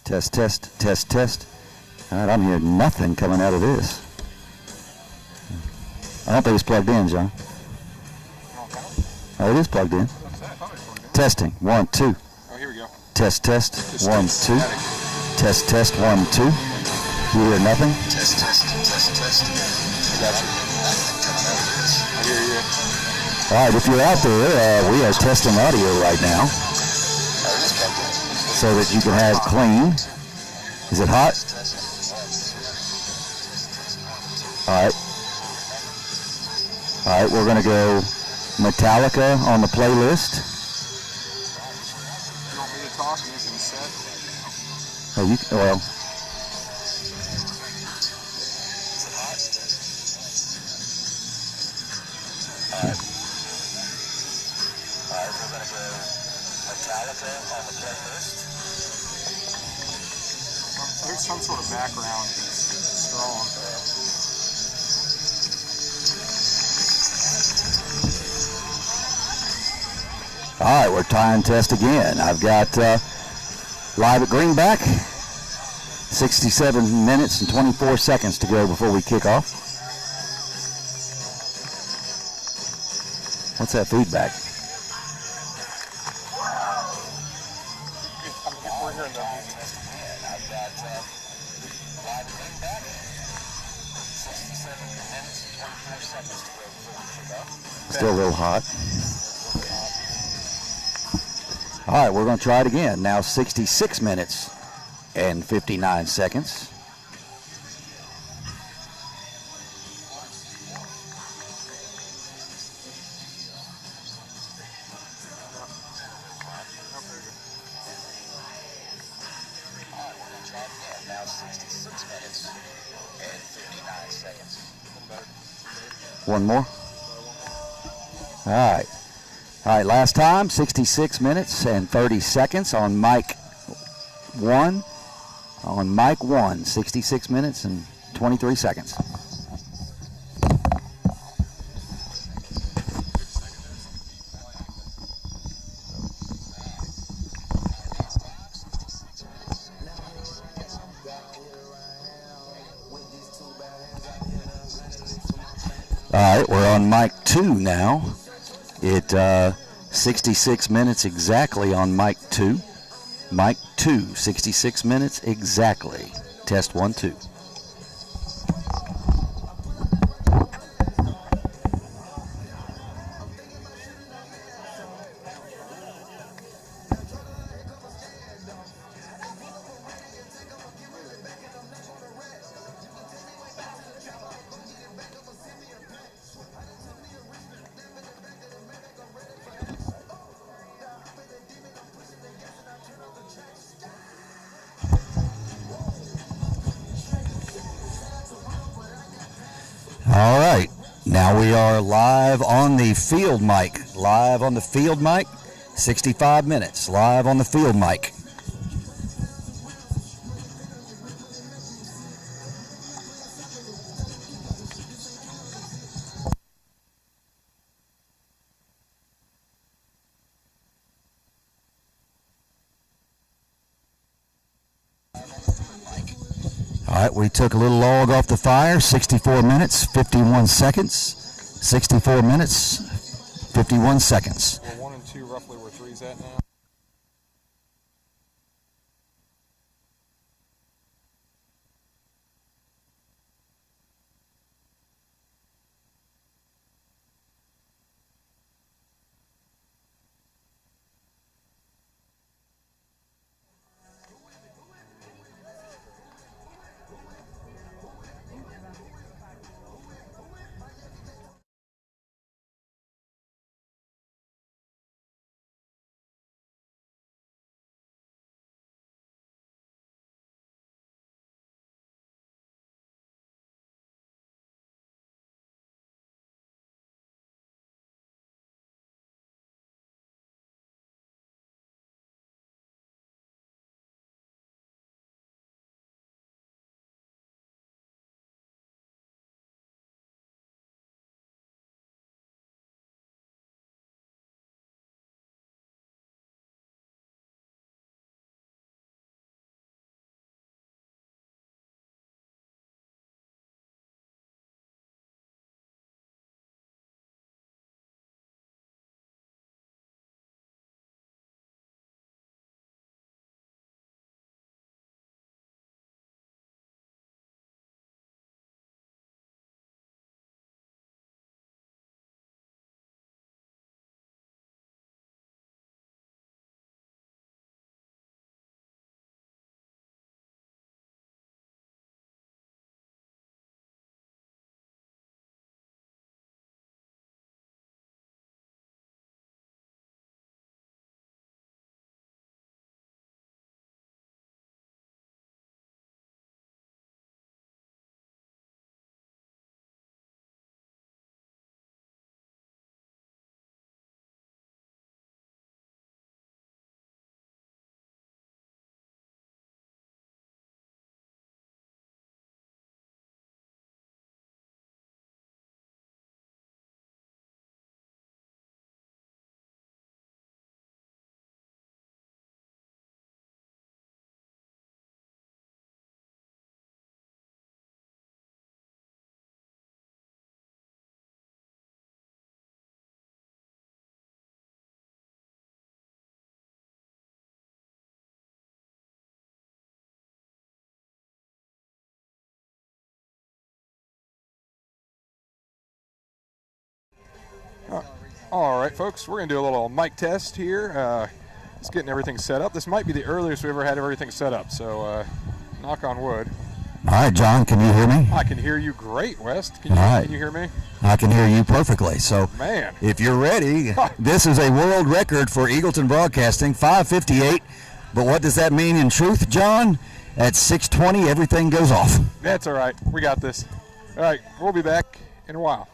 Test, test, test, test. All right, I'm hearing nothing coming out of this. I don't think it's plugged in, John. Oh, it is plugged in. Testing. 1, 2. Oh, here we go. Test, test. 1, 2. Test, test. 1, 2. You hear nothing? Test, test, test, test. I got you. I hear you. All right, if you're out there, we are testing audio right now so that you can have clean. Is it hot? All right. All right, we're going to go Metallica on the playlist. You want me to talk and you can set? Oh, well. All right, we're going to go Metallica on the playlist. There's some sort of background that's strong. All right, we're time test again. I've got live at Greenback, 67 minutes and 24 seconds to go before we kick off. What's that feedback? We're hearing the I've got live at Greenback, 67 minutes and 24 seconds to go before we kick off. Still a little hot. All right, we're going to try it again. Now 66 minutes and 59 seconds. Now 66 minutes and 59 seconds. One more. All right. All right, last time, 66 minutes and 30 seconds on mic 1. On mic 1, 66 minutes and 23 seconds. All right, we're on mic 2 now. It 66 minutes exactly on mic 2. Mic 2, 66 minutes exactly. Test 1, 2. All right, now we are live on the field mic. Live on the field mic, 65 minutes. Live on the field mic. All right, we took a little log off the fire, 64 minutes, 51 seconds. 64 minutes, 51 seconds. We're 1 and 2 roughly where 3's at now. All right, folks, we're going to do a little mic test here. Just getting everything set up. This might be the earliest we ever had everything set up, so knock on wood. All right, John, can you hear me? I can hear you great, West. Can you hear me? I can hear you perfectly. So, man, if you're ready, this is a world record for Eagleton Broadcasting, 5:58. But what does that mean in truth, John? At 6:20, everything goes off. That's all right. We got this. All right, we'll be back in a while.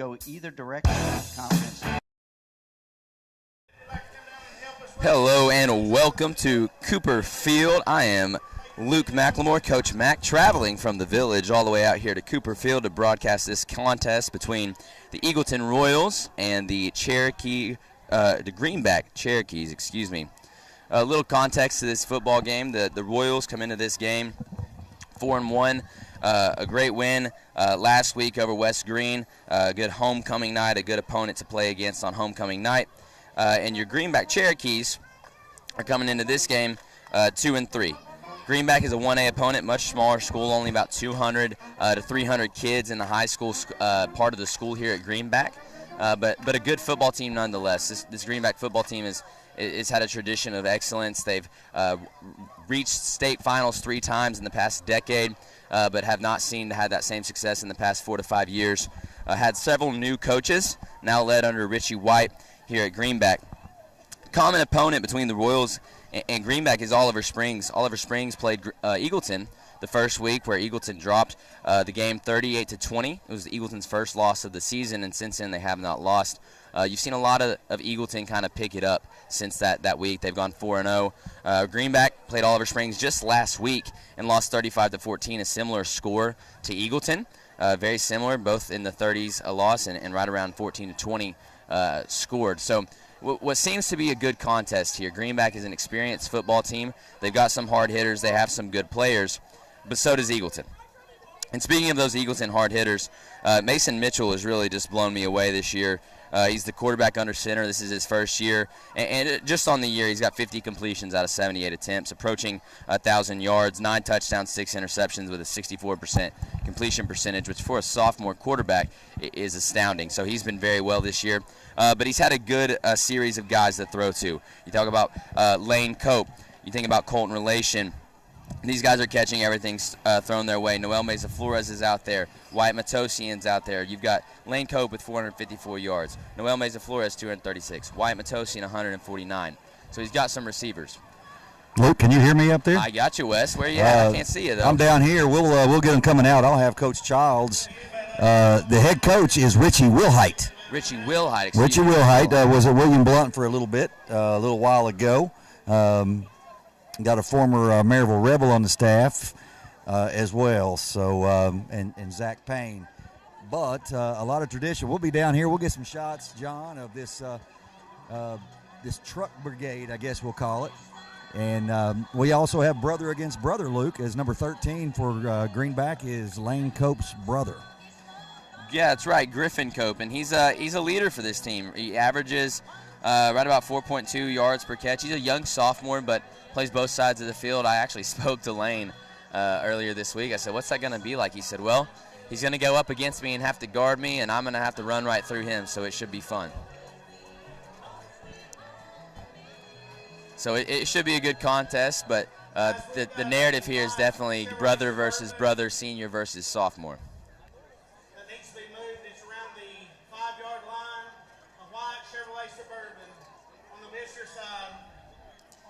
go either direction. Confidence. Hello and welcome to Cooper Field. I am Luke McLemore, Coach Mac, traveling from the village all the way out here to Cooper Field to broadcast this contest between the Eagleton Royals and the Greenback Cherokees, excuse me. A little context to this football game. The Royals come into this game 4-1. A great win last week over West Green. A good homecoming night, a good opponent to play against on homecoming night. And your Greenback Cherokees are coming into this game 2-3. Greenback is a 1A opponent, much smaller school, only about 200 to 300 kids in the high school part of the school here at Greenback. But a good football team nonetheless. This Greenback football team is had a tradition of excellence. They've reached state finals 3 times in the past decade, but have not seemed to have that same success in the past 4 to 5 years. Had several new coaches, now led under Richie White here at Greenback. Common opponent between the Royals and Greenback is Oliver Springs. Oliver Springs played Eagleton the first week, where Eagleton dropped the game 38-20. It was Eagleton's first loss of the season, and since then they have not lost. You've seen a lot of Eagleton kind of pick it up since that week. They've gone 4-0. Greenback played Oliver Springs just last week and lost 35-14, a similar score to Eagleton. Very similar, both in the 30s a loss and right around 14-20 scored. So what seems to be a good contest here. Greenback is an experienced football team. They've got some hard hitters. They have some good players, but so does Eagleton. And speaking of those Eagleton hard hitters, Mason Mitchell has really just blown me away this year. He's the quarterback under center. This is his first year. And just on the year, he's got 50 completions out of 78 attempts, approaching 1,000 yards, 9 touchdowns, 6 interceptions with a 64% completion percentage, which for a sophomore quarterback is astounding. So he's been very well this year. But he's had a good series of guys to throw to. You talk about Lane Cope. You think about Colton Relation. These guys are catching everything thrown their way. Noel Meza Flores is out there. Wyatt Matosian's out there. You've got Lane Cope with 454 yards. Noel Meza Flores, 236. Wyatt Matosian, 149. So he's got some receivers. Luke, can you hear me up there? I got you, Wes. Where are you at? I can't see you, though. I'm down here. We'll get them coming out. I'll have Coach Childs. The head coach is Richie Wilhite. Richie Wilhite. Richie Wilhite was at William Blount for a little bit, a little while ago. Got a former Maryville Rebel on the staff as well, so and Zach Payne. But a lot of tradition. We'll be down here. We'll get some shots, John, of this truck brigade, I guess we'll call it. And we also have brother against brother, Luke, as number 13 for Greenback is Lane Cope's brother. Yeah, that's right, Griffin Cope, and he's a leader for this team. He averages right about 4.2 yards per catch. He's a young sophomore, but plays both sides of the field. I actually spoke to Lane earlier this week. I said, what's that going to be like? He said, well, he's going to go up against me and have to guard me, and I'm going to have to run right through him, so it should be fun. So it should be a good contest, but the narrative here is definitely brother versus brother, senior versus sophomore. That needs to be moved. It's around the 5-yard line. A white Chevrolet Suburban on the visitor side.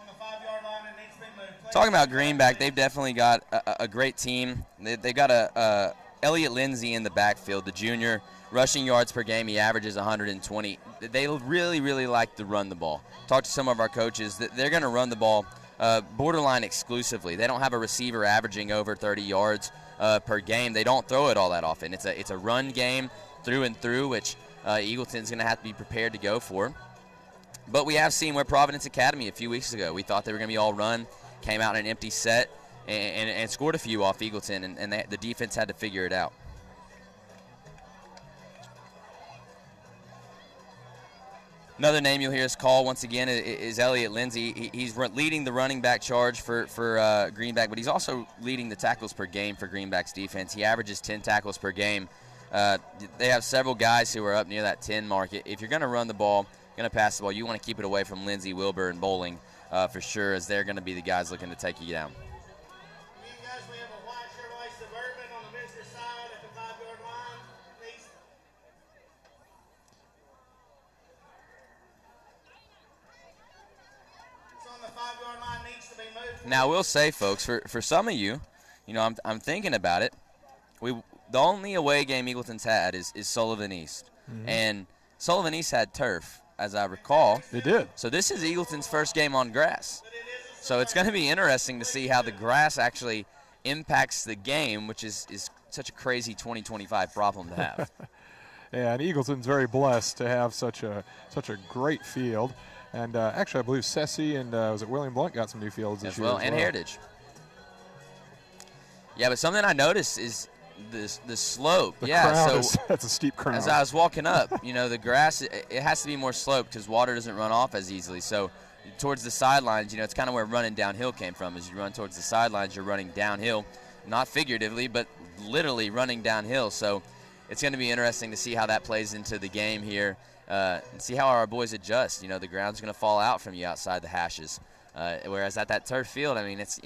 On the 5-yard line, it needs to be moved. Talking about Greenback, they've definitely got a great team. They got a Elliott Lindsay in the backfield, the junior. Rushing yards per game, he averages 120. They really, really like to run the ball. Talk to some of our coaches. They're going to run the ball borderline exclusively. They don't have a receiver averaging over 30 yards per game. They don't throw it all that often. It's a run game through and through, which Eagleton's going to have to be prepared to go for. But we have seen where Providence Academy a few weeks ago, we thought they were going to be all run, came out in an empty set, and scored a few off Eagleton, and the defense had to figure it out. Another name you'll hear us call once again is Elliott Lindsay. He's leading the running back charge for Greenback, but he's also leading the tackles per game for Greenback's defense. He averages 10 tackles per game. They have several guys who are up near that 10 mark. If you're going to run the ball, going to pass the ball, you want to keep it away from Lindsay, Wilbur, and Bowling for sure, as they're going to be the guys looking to take you down. Guys, we have a white Chevrolet Suburban on the visitor side at the 5-yard line. On the 5-yard line, needs to be moved. Now, we'll say, folks, for some of you, I'm thinking about it. The only away game Eagleton's had is Sullivan East. And Sullivan East had turf, as I recall. They did. So this is Eagleton's first game on grass. So it's going to be interesting to see how the grass actually impacts the game, which is such a crazy 2025 problem to have. Yeah, and Eagleton's very blessed to have such a great field. And actually, I believe Sessi and was it William Blunt got some new fields this as year well, as and well. Heritage. Yeah, but something I noticed is the slope. The yeah, crown so that's a steep crown. as I was walking up, the grass, it has to be more sloped because water doesn't run off as easily. So towards the sidelines, it's kind of where running downhill came from. As you run towards the sidelines, you're running downhill, not figuratively, but literally running downhill. So it's going to be interesting to see how that plays into the game here and see how our boys adjust. The ground's going to fall out from you outside the hashes. Whereas at that turf field, I mean, it's,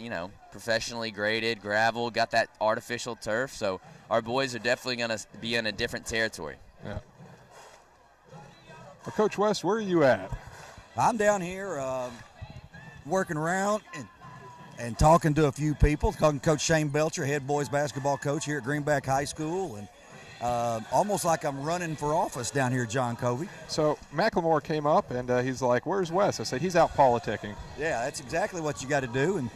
professionally graded, gravel, got that artificial turf. So our boys are definitely going to be in a different territory. Yeah. Well, Coach West, where are you at? I'm down here working around and talking to a few people, talking to Coach Shane Belcher, head boys basketball coach here at Greenback High School, and almost like I'm running for office down here, John Covey. So Macklemore came up, and he's like, where's Wes? I said, he's out politicking. Yeah, that's exactly what you got to do.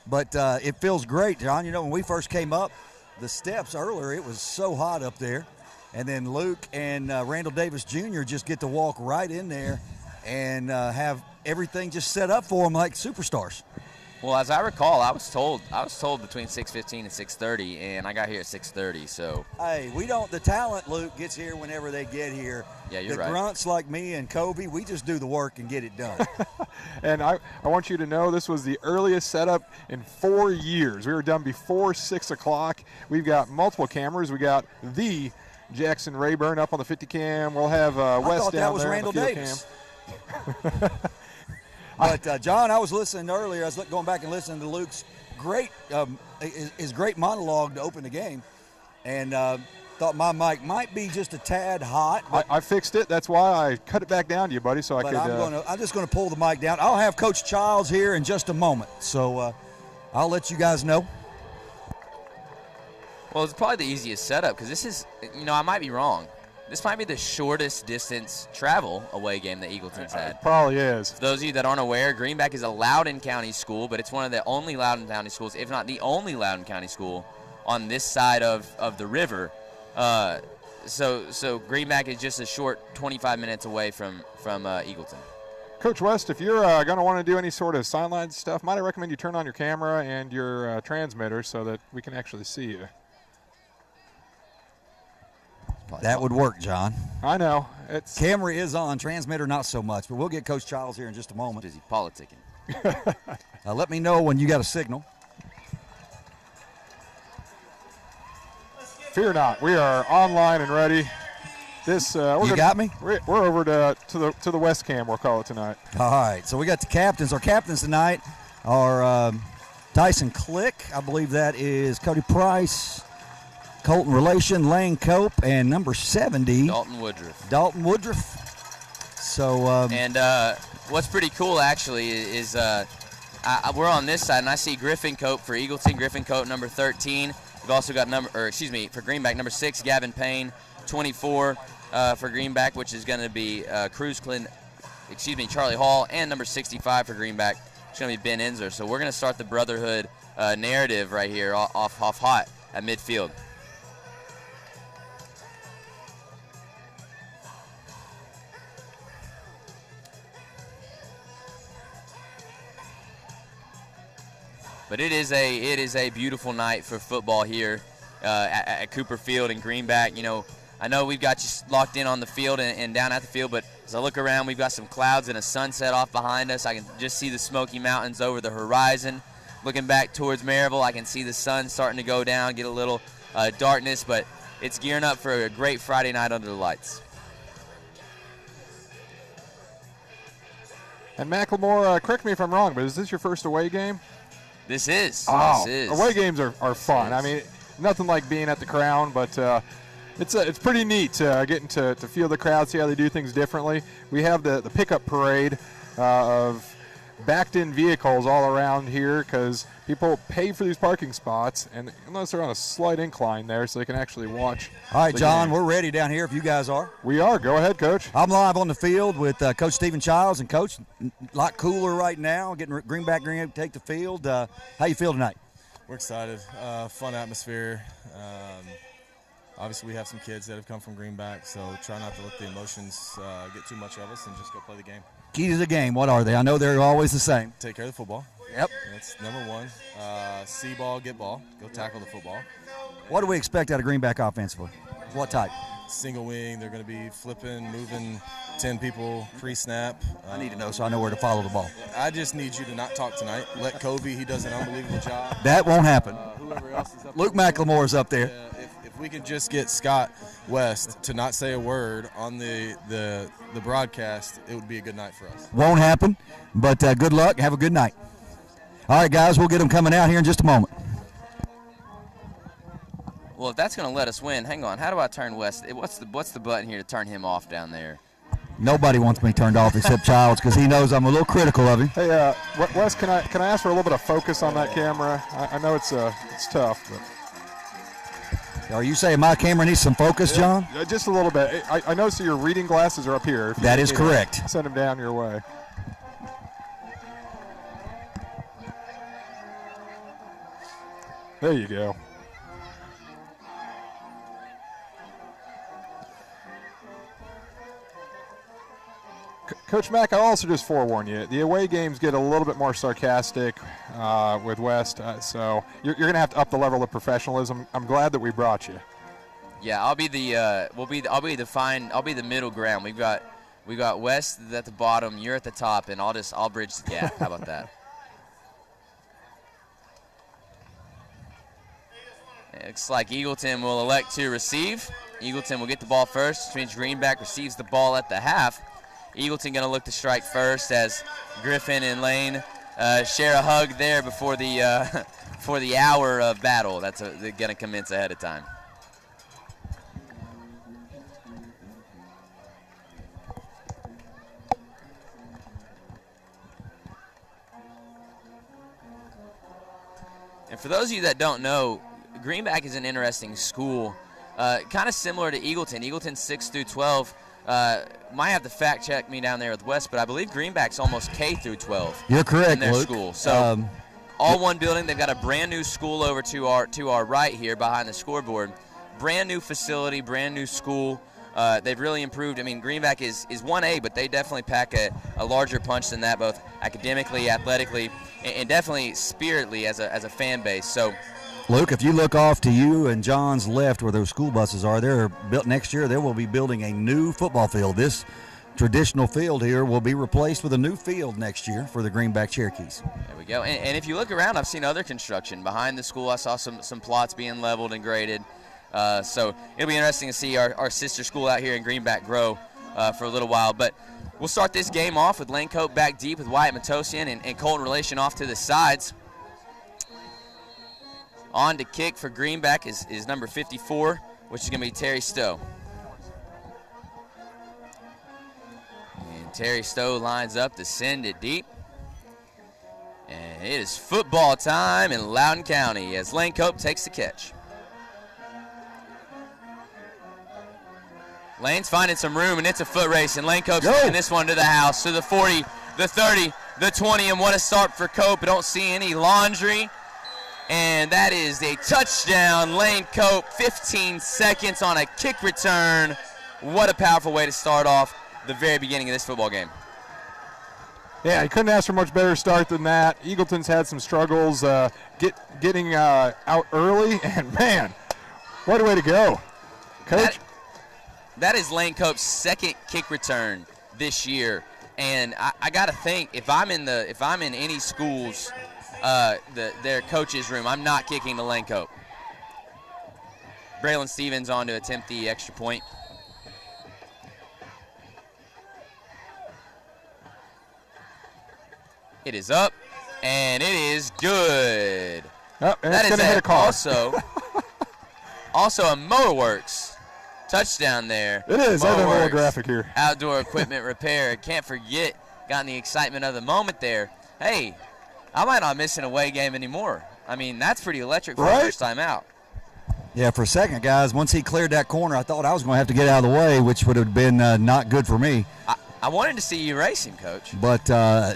But it feels great, John. When we first came up the steps earlier, it was so hot up there. And then Luke and Randall Davis Jr. just get to walk right in there and have everything just set up for them like superstars. Well, as I recall, I was told between 6:15 and 6:30, and I got here at 6:30. So hey, the talent, Luke, gets here whenever they get here. Yeah, you're the right. The grunts like me and Covey, we just do the work and get it done. And I want you to know this was the earliest setup in 4 years. We were done before 6 o'clock. We've got multiple cameras. We got the Jackson Rayburn up on the 50 cam. We'll have Wes thought down that was there Randall on the field Davis. cam. But John, I was listening earlier. I was going back and listening to Luke's his great monologue to open the game, and thought my mic might be just a tad hot. I fixed it. That's why I cut it back down to you, buddy, so I could. I'm just going to pull the mic down. I'll have Coach Childs here in just a moment, so I'll let you guys know. Well, it's probably the easiest setup because this is, I might be wrong. This might be the shortest distance travel away game that Eagleton's had. It probably is. For those of you that aren't aware, Greenback is a Loudoun County school, but it's one of the only Loudoun County schools, if not the only Loudoun County school, on this side of the river. So Greenback is just a short 25 minutes away from Eagleton. Coach West, if you're going to want to do any sort of sideline stuff, might I recommend you turn on your camera and your transmitter so that we can actually see you. That would work, John. I know. Camera is on, transmitter not so much, but we'll get Coach Childs here in just a moment. Busy politicking. Let me know when you got a signal. Fear not. We are online and ready. You got me? We're over to the West Cam, we'll call it tonight. All right, so we got the captains. Our captains tonight are Tyson Click. I believe that is Cody Price, Colton Relation, Lane Cope, and number 70, Dalton Woodruff. So, and what's pretty cool actually is we're on this side, and I see Griffin Cope for Eagleton. Griffin Cope, number 13. We've also got for Greenback, number 6, Gavin Payne, 24 for Greenback, which is going to be Charlie Hall, and number 65 for Greenback, it's going to be Ben Enzer. So we're going to start the brotherhood narrative right here off hot at midfield. But it is a beautiful night for football here at Cooper Field and Greenback. I know we've got you locked in on the field and down at the field, but as I look around, we've got some clouds and a sunset off behind us. I can just see the Smoky Mountains over the horizon. Looking back towards Maryville, I can see the sun starting to go down, get a little darkness, but it's gearing up for a great Friday night under the lights. And Macklemore, correct me if I'm wrong, but is this your first away game? This is. Oh, this is. Away games are fun. I mean, nothing like being at the Crown, but it's pretty neat getting to feel the crowd, see how they do things differently. We have the pickup parade of backed-in vehicles all around here because people pay for these parking spots, and unless they're on a slight incline there, so they can actually watch. All right, the John, game. we're ready down here if you guys are. We are. Go ahead, Coach. I'm live on the field with Coach Stephen Childs, and Coach, a lot cooler right now, getting Greenback to take the field. How you feel tonight? We're excited. Fun atmosphere. Obviously, we have some kids that have come from Greenback, so try not to let the emotions get too much of us and just go play the game. Key to the game, what are they? I know they're always the same. Take care of the football. Yep. That's number one. See ball, get ball. Go tackle the football. What do we expect out of Greenback offensively? What type? Single wing. They're going to be flipping, moving 10 people pre-snap. I need to know so I know where to follow the ball. I just need you to not talk tonight. Let Covey, he does an unbelievable job. That won't happen. Whoever else is up Luke there. McLemore's up there. Yeah, if we could just get Scott West to not say a word on the broadcast, it would be a good night for us. Won't happen, but good luck. Have a good night. All right, guys, we'll get them coming out here in just a moment. Well, if that's going to let us win, hang on. How do I turn West? What's the button here to turn him off down there? Nobody wants me turned off except Childs because he knows I'm a little critical of him. Hey, Wes, can I ask for a little bit of focus on that camera? I know it's tough, but. Are you saying my camera needs some focus, John? Just a little bit. I noticed your reading glasses are up here. That is correct. Send them down your way. There you go. Coach Mack, I'll also just forewarn you, the away games get a little bit more sarcastic with West, so you're going to have to up the level of professionalism. I'm glad that we brought you. Yeah, I'll be the I'll be the middle ground. We got West at the bottom, you're at the top, and I'll bridge the gap. How about that? It looks like Eagleton will elect to receive. Eagleton will get the ball first, which means Greenback receives the ball at the half. Eagleton going to look to strike first as Griffin and Lane share a hug there before the hour of battle. That's going to commence ahead of time. And for those of you that don't know, Greenback is an interesting school, kind of similar to Eagleton. Eagleton 6 through 12. Might have to fact check me down there with West, but I believe Greenback's almost K through 12. You're correct, in their Luke. school. So all one building. They've got a brand new school over to our right here behind the scoreboard. Brand new facility, brand new school. They've really improved. I mean, Greenback is 1A, but they definitely pack a larger punch than that, both academically, athletically, and definitely spiritly as a fan base. So. Luke, if you look off to you and John's left where those school buses are, they're built next year. They will be building a new football field. This traditional field here will be replaced with a new field next year for the Greenback Cherokees. There we go. And if you look around, I've seen other construction. Behind the school, I saw some plots being leveled and graded. So it'll be interesting to see our sister school out here in Greenback grow for a little while. But we'll start this game off with Lane Cope back deep with Wyatt Matosian and Colton Relation off to the sides. On to kick for Greenback is number 54, which is going to be Terry Stowe. And Terry Stowe lines up to send it deep. And it is football time in Loudoun County as Lane Cope takes the catch. Lane's finding some room, and it's a foot race, and Lane Cope's taking this one to the house, to the 40, the 30, the 20, and what a start for Cope. I don't see any laundry. And that is a touchdown. Lane Cope, 15 seconds on a kick return. What a powerful way to start off the very beginning of this football game. Yeah, you couldn't ask for a much better start than that. Eagleton's had some struggles getting out early, and man, what a way to go. Coach? That is Lane Cope's second kick return this year. And I got to think, if I'm in any schools, their coach's room, I'm not kicking to Lane Cope. Braylon Stevens on to attempt the extra point. It is up, and it is good. Oh, and that it's is gonna hit a car. also a Motorworks touchdown there. It is. I have a little Motorworks graphic here. Outdoor equipment repair. Can't forget, got in the excitement of the moment there. hey, I might not miss an away game anymore. I mean, that's pretty electric for Right? the first time out. Yeah, for a second, guys, once he cleared that corner, I thought I was going to have to get out of the way, which would have been not good for me. I wanted to see you race him, Coach. But,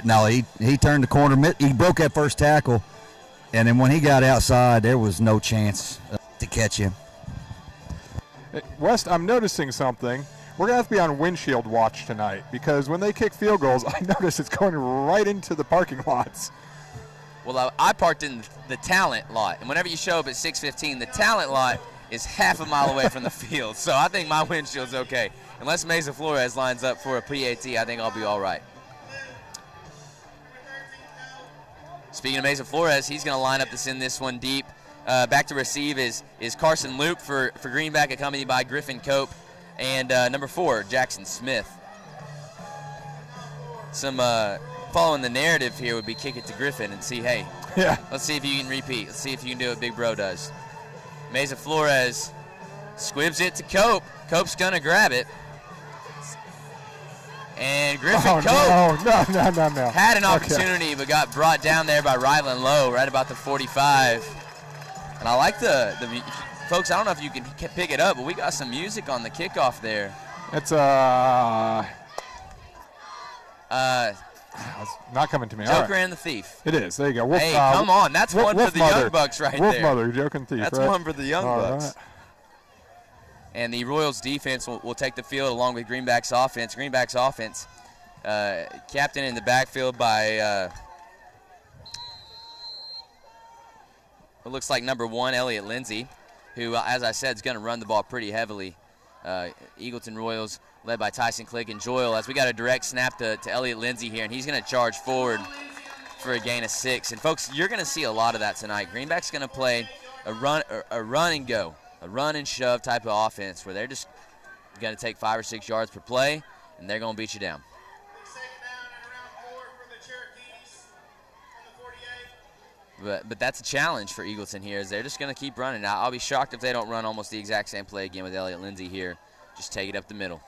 no, he turned the corner. He broke that first tackle, and then when he got outside, there was no chance to catch him. West, I'm noticing something. We're going to have to be on windshield watch tonight because when they kick field goals, I notice it's going right into the parking lots. Well, I parked in the talent lot, and whenever you show up at 6:15, the talent lot is half a mile away from the field, so I think my windshield's okay. Unless Mesa Flores lines up for a PAT, I think I'll be all right. Speaking of Mesa Flores, he's going to line up to send this one deep. Back to receive is Carson Luke for Greenback, accompanied by Griffin Cope and number 4, Jackson Smith. Some following the narrative here would be kick it to Griffin and see, hey, let's see if you can repeat. Let's see if you can do what Big Bro does. Mesa Flores squibs it to Cope. Cope's going to grab it. And Griffin Cope No. had an opportunity but got brought down there by Rylan Lowe right about the 45. And I like the folks, I don't know if you can pick it up, but we got some music on the kickoff there. It's it's not coming to me. Joker All right. and the Thief. It is. There you go. Wolf, Hey, come on. That's one for the Young Bucks right Wolf there. Mother, Joker and Thief. That's right? one for the Young All Bucks. right. And the Royals defense will take the field along with Greenback's offense. Greenback's offense, captain in the backfield by it looks like number 1, Elliott Lindsay, who, as I said, is going to run the ball pretty heavily. Eagleton Royals led by Tyson Click and Joyle, as we got a direct snap to Elliott Lindsay here, and he's going to charge forward for a gain of 6. And, folks, you're going to see a lot of that tonight. Greenback's going to play a run and go, a run and shove type of offense where they're just going to take 5 or 6 yards per play, and they're going to beat you down. Second down and around 4 for the Cherokees on the 48. But that's a challenge for Eagleton here, is they're just going to keep running. Now, I'll be shocked if they don't run almost the exact same play again with Elliott Lindsay here. Just take it up the middle.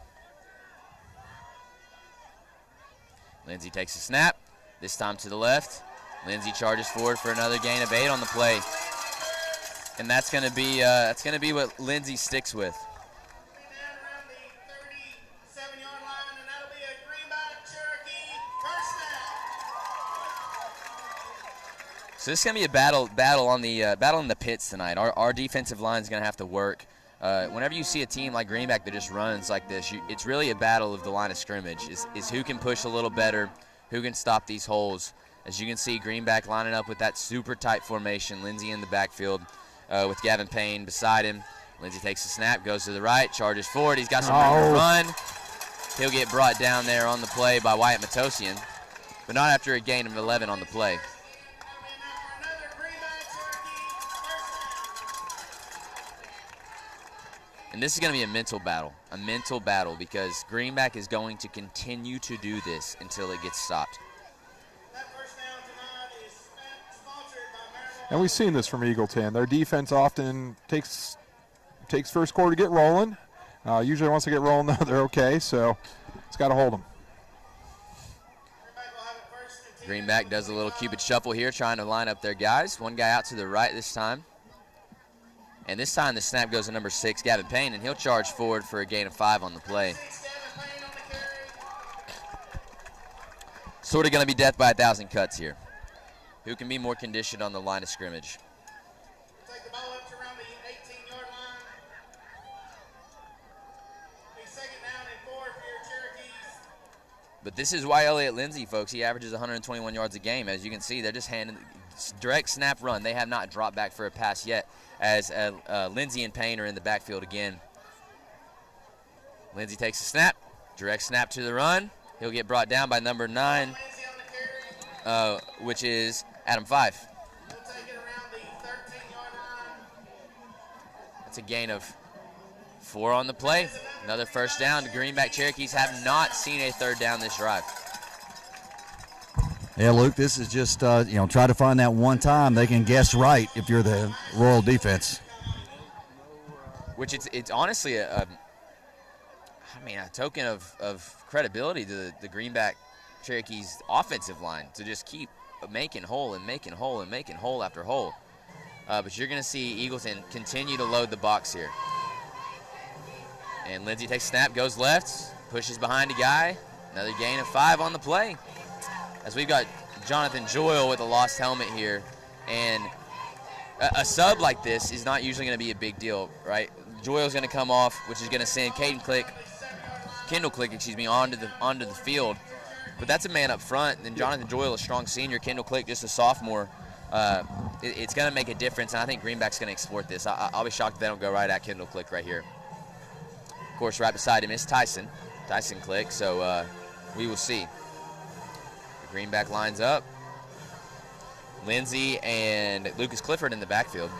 Lindsay takes a snap, this time to the left. Lindsay charges forward for another gain of 8 on the play. And that's going to be what Lindsay sticks with. Down around the 37-yard line, and that'll be a Greenback Cherokee first down. So this is going to be a battle on the battle in the pits tonight. Our defensive line is going to have to work. Whenever you see a team like Greenback that just runs like this, it's really a battle of the line of scrimmage. Is who can push a little better, who can stop these holes. As you can see, Greenback lining up with that super tight formation. Lindsay in the backfield with Gavin Payne beside him. Lindsay takes a snap, goes to the right, charges forward. He's got some room to run. He'll get brought down there on the play by Wyatt Matosian, but not after a gain of 11 on the play. And this is going to be a mental battle because Greenback is going to continue to do this until it gets stopped. And we've seen this from Eagleton. Their defense often takes first quarter to get rolling. Usually once they get rolling, they're okay, so it's got to hold them. Greenback does a little Cupid shuffle here, trying to line up their guys. One guy out to the right this time. And this time the snap goes to number 6, Gavin Payne, and he'll charge forward for a gain of 5 on the play. Sort of going to be death by 1,000 cuts here. Who can be more conditioned on the line of scrimmage? Take the ball up to around the 18-yard line. Be second down and 4 for your Cherokees. But this is why Elliott Lindsay, folks, he averages 121 yards a game. As you can see, they're just handing direct snap run. They have not dropped back for a pass yet, as Lindsay and Payne are in the backfield again. Lindsay takes a snap, direct snap to the run. He'll get brought down by number 9, which is Adam 5. We'll take it around the 13-yard line. That's a gain of 4 on the play. Another first down. The Greenback Cherokees have not seen a third down this drive. Yeah, Luke, this is just, try to find that one time they can guess right if you're the Royal defense. Which it's honestly a token of credibility to the Greenback Cherokees offensive line to just keep making hole and making hole and making hole after hole. But you're going to see Eagleton continue to load the box here. And Lindsey takes snap, goes left, pushes behind a guy. Another gain of 5 on the play. As we've got Jonathan Joyle with a lost helmet here. And a sub like this is not usually going to be a big deal, right? Joyle's going to come off, which is going to send Kendall Click, onto the field. But that's a man up front. And then Jonathan Joyle, a strong senior, Kendall Click, just a sophomore. It's going to make a difference, and I think Greenback's going to exploit this. I'll be shocked if they don't go right at Kendall Click right here. Of course, right beside him is Tyson Click, so we will see. Greenback lines up. Lindsey and Lucas Clifford in the backfield.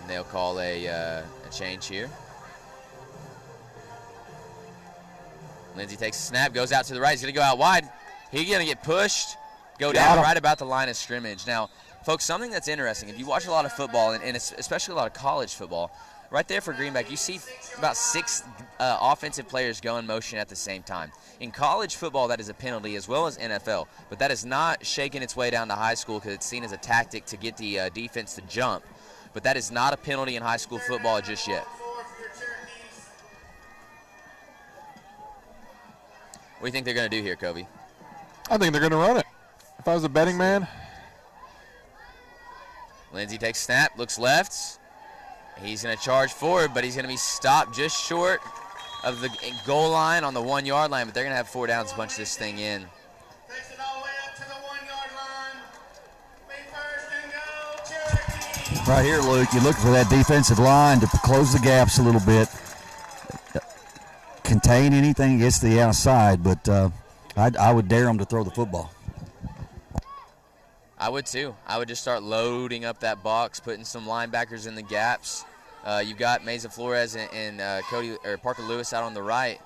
And they'll call a change here. Lindsey takes a snap, goes out to the right. He's going to go out wide. He's going to get pushed, go down right about the line of scrimmage. Now, folks, something that's interesting, if you watch a lot of football, and especially a lot of college football, right there for Greenback, you see about 6 offensive players go in motion at the same time. In college football, that is a penalty as well as NFL, but that is not shaking its way down to high school because it's seen as a tactic to get the defense to jump. But that is not a penalty in high school football just yet. What do you think they're going to do here, Kobe? I think they're going to run it. If I was a betting man. Lindsey takes snap, looks left. He's going to charge forward, but he's going to be stopped just short of the goal line on the 1 yard line, but they're going to have 4 downs to punch this thing in. Takes it all the way up to the 1 yard line. Be first and go, Cherokees. Right here, Luke, you're looking for that defensive line to close the gaps a little bit. Contain anything against the outside, but I would dare them to throw the football. I would too. I would just start loading up that box, putting some linebackers in the gaps. You've got Mesa Flores and Parker Lewis out on the right,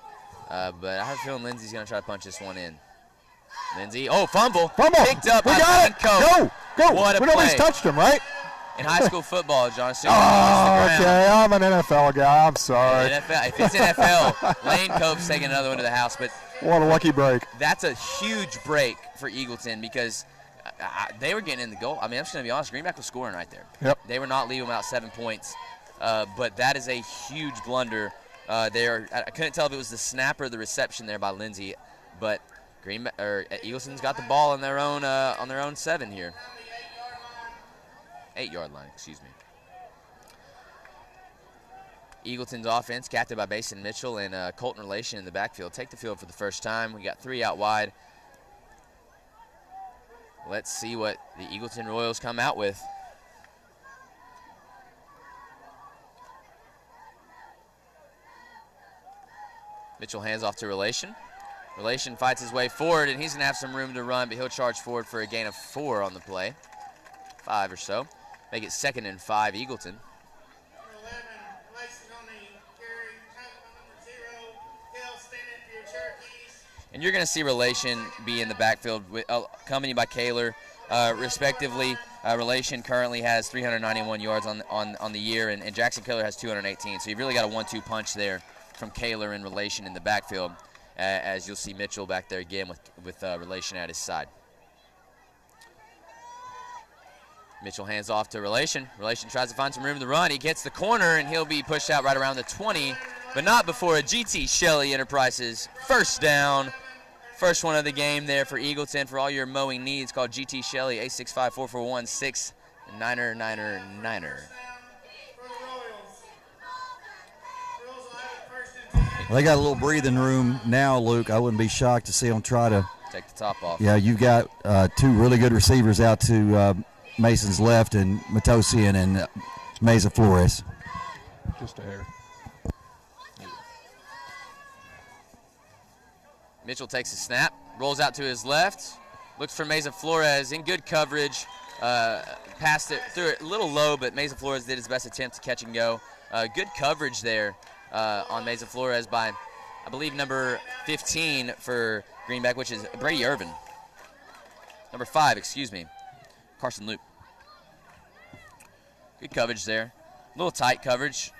but I have a feeling Lindsey's going to try to punch this one in. Lindsey, fumble! Picked up by Go! What a play. Nobody's touched him, right? In high school football, John, as soon Oh, as okay. I'm an NFL guy. I'm sorry. If it's NFL, Lane Cope's taking another one to the house, but What a lucky break. that's a huge break for Eagleton because they were getting in the goal. I mean, I'm just going to be honest. Greenback was scoring right there. Yep. They were not leaving out 7 points, but that is a huge blunder. I couldn't tell if it was the snap or the reception there by Lindsey, but Eagleton's got the ball on their own 7 here. 8 yard line, excuse me. Eagleton's offense, captained by Mason Mitchell and Colton Relation in the backfield, take the field for the first time. We got 3 out wide. Let's see what the Eagleton Royals come out with. Mitchell hands off to Relation. Relation fights his way forward, and he's going to have some room to run, but he'll charge forward for a gain of 4 on the play. 5 or so. Make it 2nd and 5, Eagleton. And you're going to see Relation be in the backfield, accompanied by Kaler, respectively. Relation currently has 391 yards on the year, and Jackson Kaler has 218. So you've really got a 1-2 punch there from Kaler and Relation in the backfield, as you'll see Mitchell back there again with Relation at his side. Mitchell hands off to Relation. Relation tries to find some room to run. He gets the corner, and he'll be pushed out right around the 20, but not before a GT Shelley Enterprises first down. First one of the game there for Eagleton. For all your mowing needs, call GT Shelley, 865-441-6999. Well, they got a little breathing room now, Luke. I wouldn't be shocked to see them try to take the top off. Yeah, you've got 2 really good receivers out to Mason's left, and Matosian and Mesa Flores. Just a hair. Mitchell takes a snap, rolls out to his left, looks for Mesa Flores in good coverage, passed it through it a little low, but Mesa Flores did his best attempt to catch and go. Good coverage there on Mesa Flores by, I believe, number 15 for Greenback, which is Brady Irvin. Number 5, excuse me, Carson Loop. Good coverage there. A little tight coverage.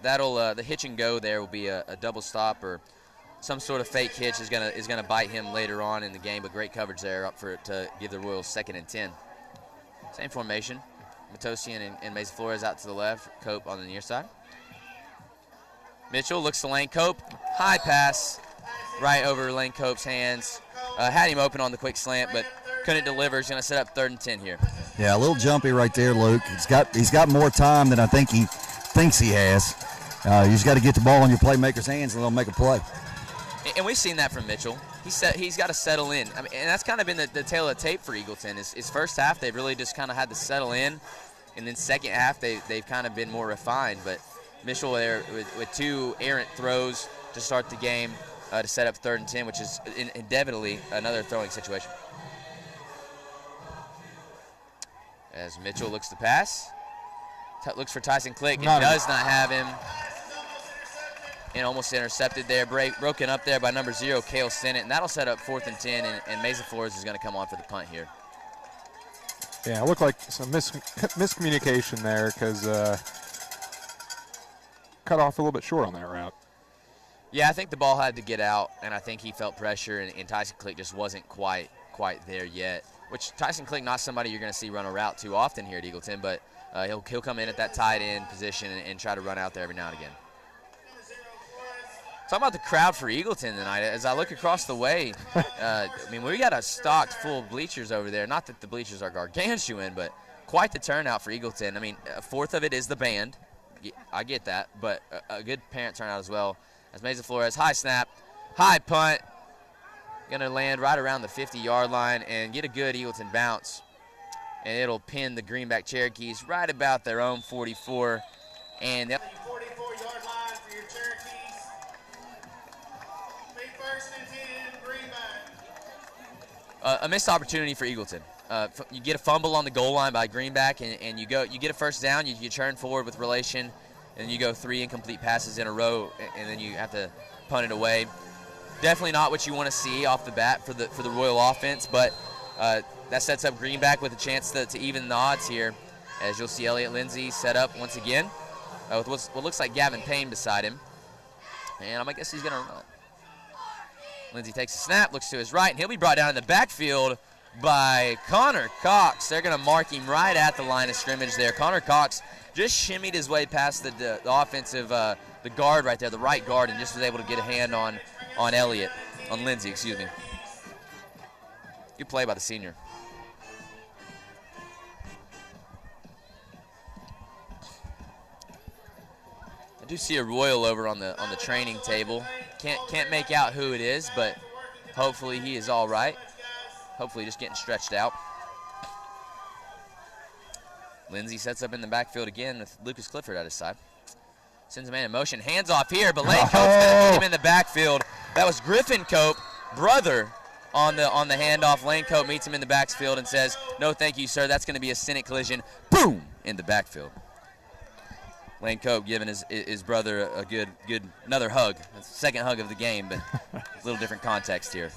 That'll the hitch and go there will be a double stop or some sort of fake hitch is gonna bite him later on in the game. But great coverage there up to give the Royals 2nd and 10. Same formation. Matosian and Mesa Flores out to the left. Cope on the near side. Mitchell looks to Lane Cope. High pass right over Lane Cope's hands. Had him open on the quick slant, but couldn't deliver. He's going to set up 3rd and 10 here. Yeah, a little jumpy right there, Luke. He's got more time than I think he thinks he has. You just got to get the ball in your playmaker's hands and they'll make a play. And we've seen that from Mitchell. He's got to settle in. I mean, and that's kind of been the tail of the tape for Eagleton. His first half, they've really just kind of had to settle in. And then second half, they've kind of been more refined. But Mitchell there with 2 errant throws to start the game to set up 3rd and 10, which is inevitably another throwing situation. As Mitchell looks to pass. Looks for Tyson Click and does not have him. And almost intercepted there. Broken up there by number 0, Cale Sennett. And that'll set up 4th and 10, and Mesa Flores is going to come on for the punt here. Yeah, it looked like some miscommunication there because cut off a little bit short on that route. Yeah, I think the ball had to get out, and I think he felt pressure, and Tyson Click just wasn't quite there yet. Which Tyson Click, not somebody you're going to see run a route too often here at Eagleton, but he'll come in at that tight end position and try to run out there every now and again. Talking about the crowd for Eagleton tonight, as I look across the way, I mean, we got a stocked full bleachers over there. Not that the bleachers are gargantuan, but quite the turnout for Eagleton. I mean, 1/4 of it is the band. I get that, but a good parent turnout as well. As Mesa Flores, high snap, high punt, going to land right around the 50-yard line and get a good Eagleton bounce. And it'll pin the Greenback Cherokees right about their own 44. And 44-yard line for your Cherokees. Big 1st and 10, Greenback. A missed opportunity for Eagleton. You get a fumble on the goal line by Greenback, and you get a 1st down. You turn forward with relation, and you go 3 incomplete passes in a row, and then you have to punt it away. Definitely not what you want to see off the bat for the Royal offense, but that sets up Greenback with a chance to even the odds here, as you'll see Elliott Lindsey set up once again with what looks like Gavin Payne beside him, and I guess he's going to run. Lindsey takes a snap, looks to his right, and he'll be brought down in the backfield by Connor Cox. They're going to mark him right at the line of scrimmage there. Connor Cox just shimmied his way past the offensive, the guard right there, the right guard, and just was able to get a hand on Lindsey, excuse me. Good play by the senior. I do see a Royal over on the training table. Can't make out who it is, but hopefully he is all right. Hopefully just getting stretched out. Lindsey sets up in the backfield again with Lucas Clifford at his side. Sends a man in motion. Hands off here, but Lane Cope's going to meet him in the backfield. That was Griffin Cope, brother, on the handoff. Lane Cope meets him in the backfield and says, "No, thank you, sir. That's going to be a Senate collision." Boom! In the backfield. Lane Cope giving his brother a good another hug. That's the second hug of the game, but a little different context here.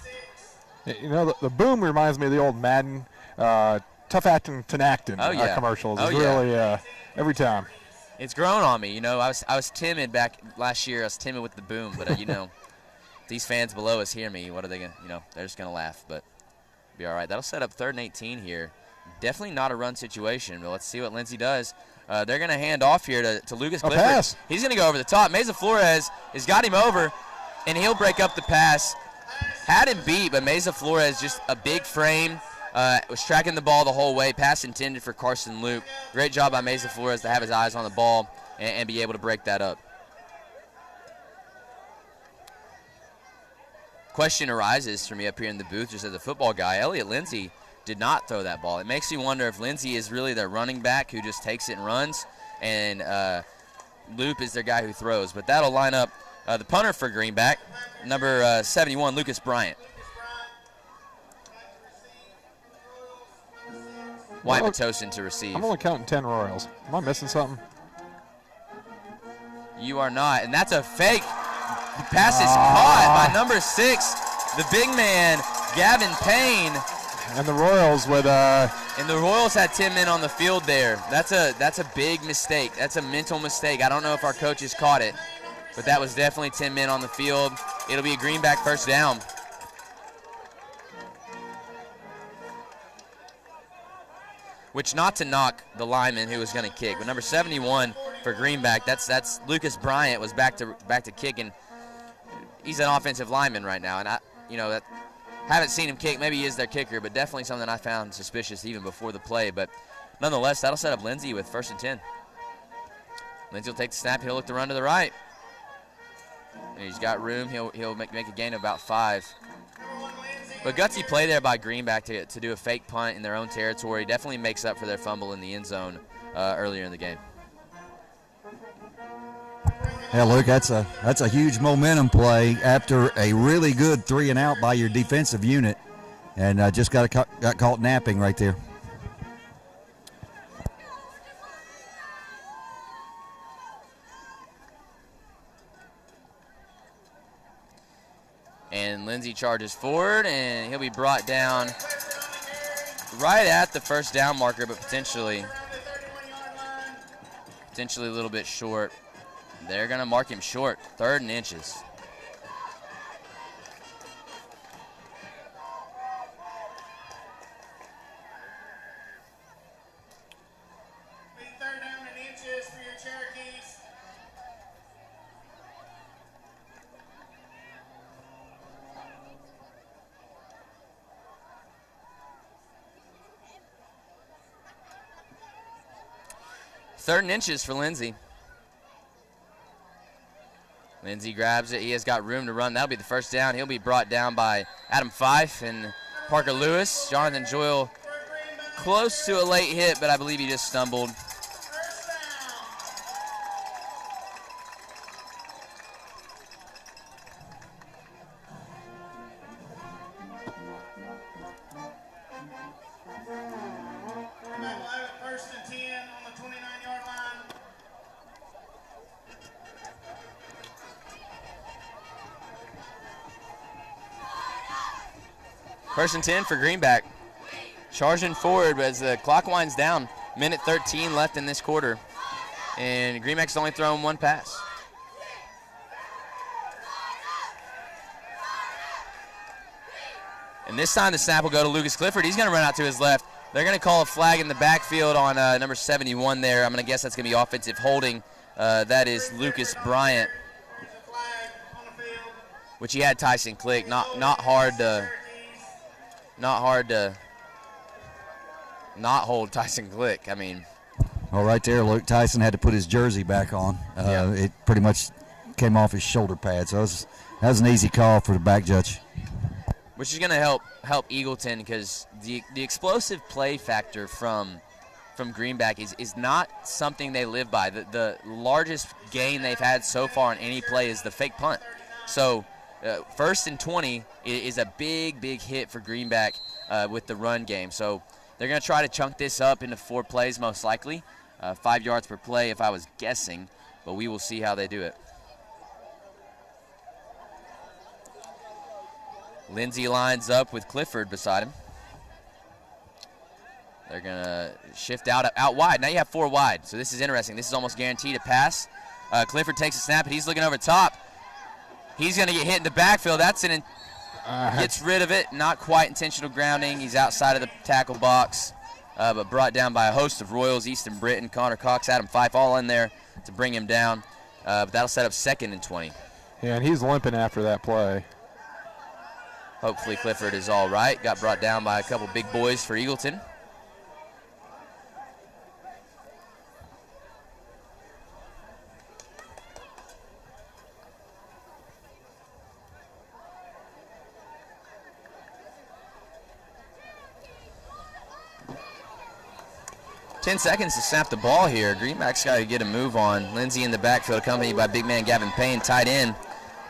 You know, the boom reminds me of the old Madden Tough Actin' Tenactin commercials. It's really every time. It's grown on me. You know, I was timid back last year. I was timid with the boom, but you know, these fans below us hear me. What are they gonna? You know, they're just gonna laugh, but be all right. That'll set up 3rd and 18 here. Definitely not a run situation, but let's see what Lindsey does. They're going to hand off here to Lucas Clifford. Pass. He's going to go over the top. Mesa Flores has got him over, and he'll break up the pass. Had him beat, but Mesa Flores, just a big frame, was tracking the ball the whole way. Pass intended for Carson Luke. Great job by Mesa Flores to have his eyes on the ball and be able to break that up. Question arises for me up here in the booth, just as a football guy. Elliott Lindsey did not throw that ball. It makes you wonder if Lindsey is really their running back who just takes it and runs, and Loop is their guy who throws. But that'll line up the punter for Greenback, number 71, Lucas Bryant. White Matosian to receive. I'm only counting 10 Royals. Am I missing something? You are not, and that's a fake. The pass is caught by number 6, the big man, Gavin Payne. And the Royals with And the Royals had 10 men on the field there. That's a big mistake. That's a mental mistake. I don't know if our coaches caught it. but that was definitely 10 men on the field. It'll be a Greenback first down. Which, not to knock the lineman who was going to kick, but number 71 for Greenback, that's Lucas Bryant was back to kicking. He's an offensive lineman right now, and that haven't seen him kick. Maybe he is their kicker, but definitely something I found suspicious even before the play. But nonetheless, that'll set up Lindsey with 1st and 10. Lindsey will take the snap. He'll look to run to the right. And he's got room. He'll make a gain of about 5. But gutsy play there by Greenback to do a fake punt in their own territory. Definitely makes up for their fumble in the end zone earlier in the game. Yeah, Luke, that's a huge momentum play after a really good 3 and out by your defensive unit, and just got caught napping right there. And Lindsey charges forward, and he'll be brought down right at the first down marker, but potentially a little bit short. They're going to mark him short, 3rd and inches. Big 3rd down and inches for your Cherokees. Third and inches for Lindsey. Lindsey grabs it. He has got room to run. That'll be the first down. He'll be brought down by Adam Fife and Parker Lewis. Jonathan Joyle close to a late hit, but I believe he just stumbled. First and 10 for Greenback. Charging forward as the clock winds down. Minute 13 left in this quarter. And Greenback's only thrown 1 pass. And this time the snap will go to Lucas Clifford. He's going to run out to his left. They're going to call a flag in the backfield on number 71 there. I'm going to guess that's going to be offensive holding. That is Lucas Bryant, which he had Tyson Click. Not hard to not hold Tyson Click. I mean, well, right there, Luke, Tyson had to put his jersey back on. It pretty much came off his shoulder pad, so that was an easy call for the back judge. Which is going to help Eagleton, because the explosive play factor from Greenback is not something they live by. The largest gain they've had so far on any play is the fake punt. So 1st and 20 is a big hit for Greenback with the run game. So they're going to try to chunk this up into 4 plays most likely. 5 yards per play if I was guessing, but we will see how they do it. Lindsey lines up with Clifford beside him. They're going to shift out wide. Now you have 4 wide, so this is interesting. This is almost guaranteed a pass. Clifford takes a snap, and he's looking over top. He's going to get hit in the backfield. Gets rid of it. Not quite intentional grounding. He's outside of the tackle box, but brought down by a host of Royals, Easton Britton, Connor Cox, Adam Fife, all in there to bring him down. But that'll set up 2nd and 20. Yeah, and he's limping after that play. Hopefully Clifford is all right. Got brought down by a couple big boys for Eagleton. Ten seconds to snap the ball here. Greenback's got to get a move on. Lindsey in the backfield, accompanied by big man Gavin Payne, tight end,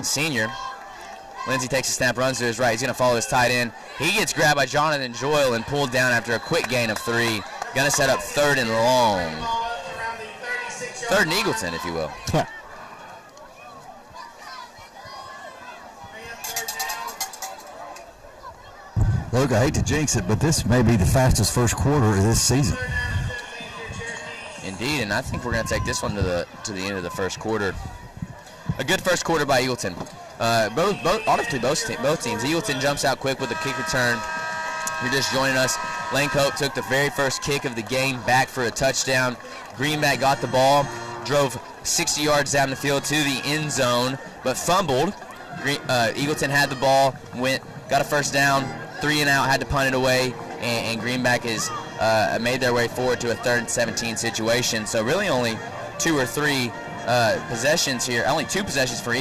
senior. Lindsey takes a snap, runs to his right. He's going to follow his tight end. He gets grabbed by Jonathan Joyle and pulled down after a quick gain of 3. Going to set up 3rd and long. 3rd and Eagleton, if you will. Yeah. Luke, I hate to jinx it, but this may be the fastest first quarter of this season. Indeed, and I think we're going to take this one to the end of the first quarter. a good first quarter by Eagleton. Honestly, both teams. Eagleton jumps out quick with a kick return. You're just joining us. Lane Cope took the very first kick of the game back for a touchdown. Greenback got the ball, drove 60 yards down the field to the end zone, but fumbled. Eagleton had the ball, got a first down, 3 and out, had to punt it away, and Greenback has made their way forward to a 3rd and 17 situation. So really only 2 or 3 possessions here. Only 2 possessions for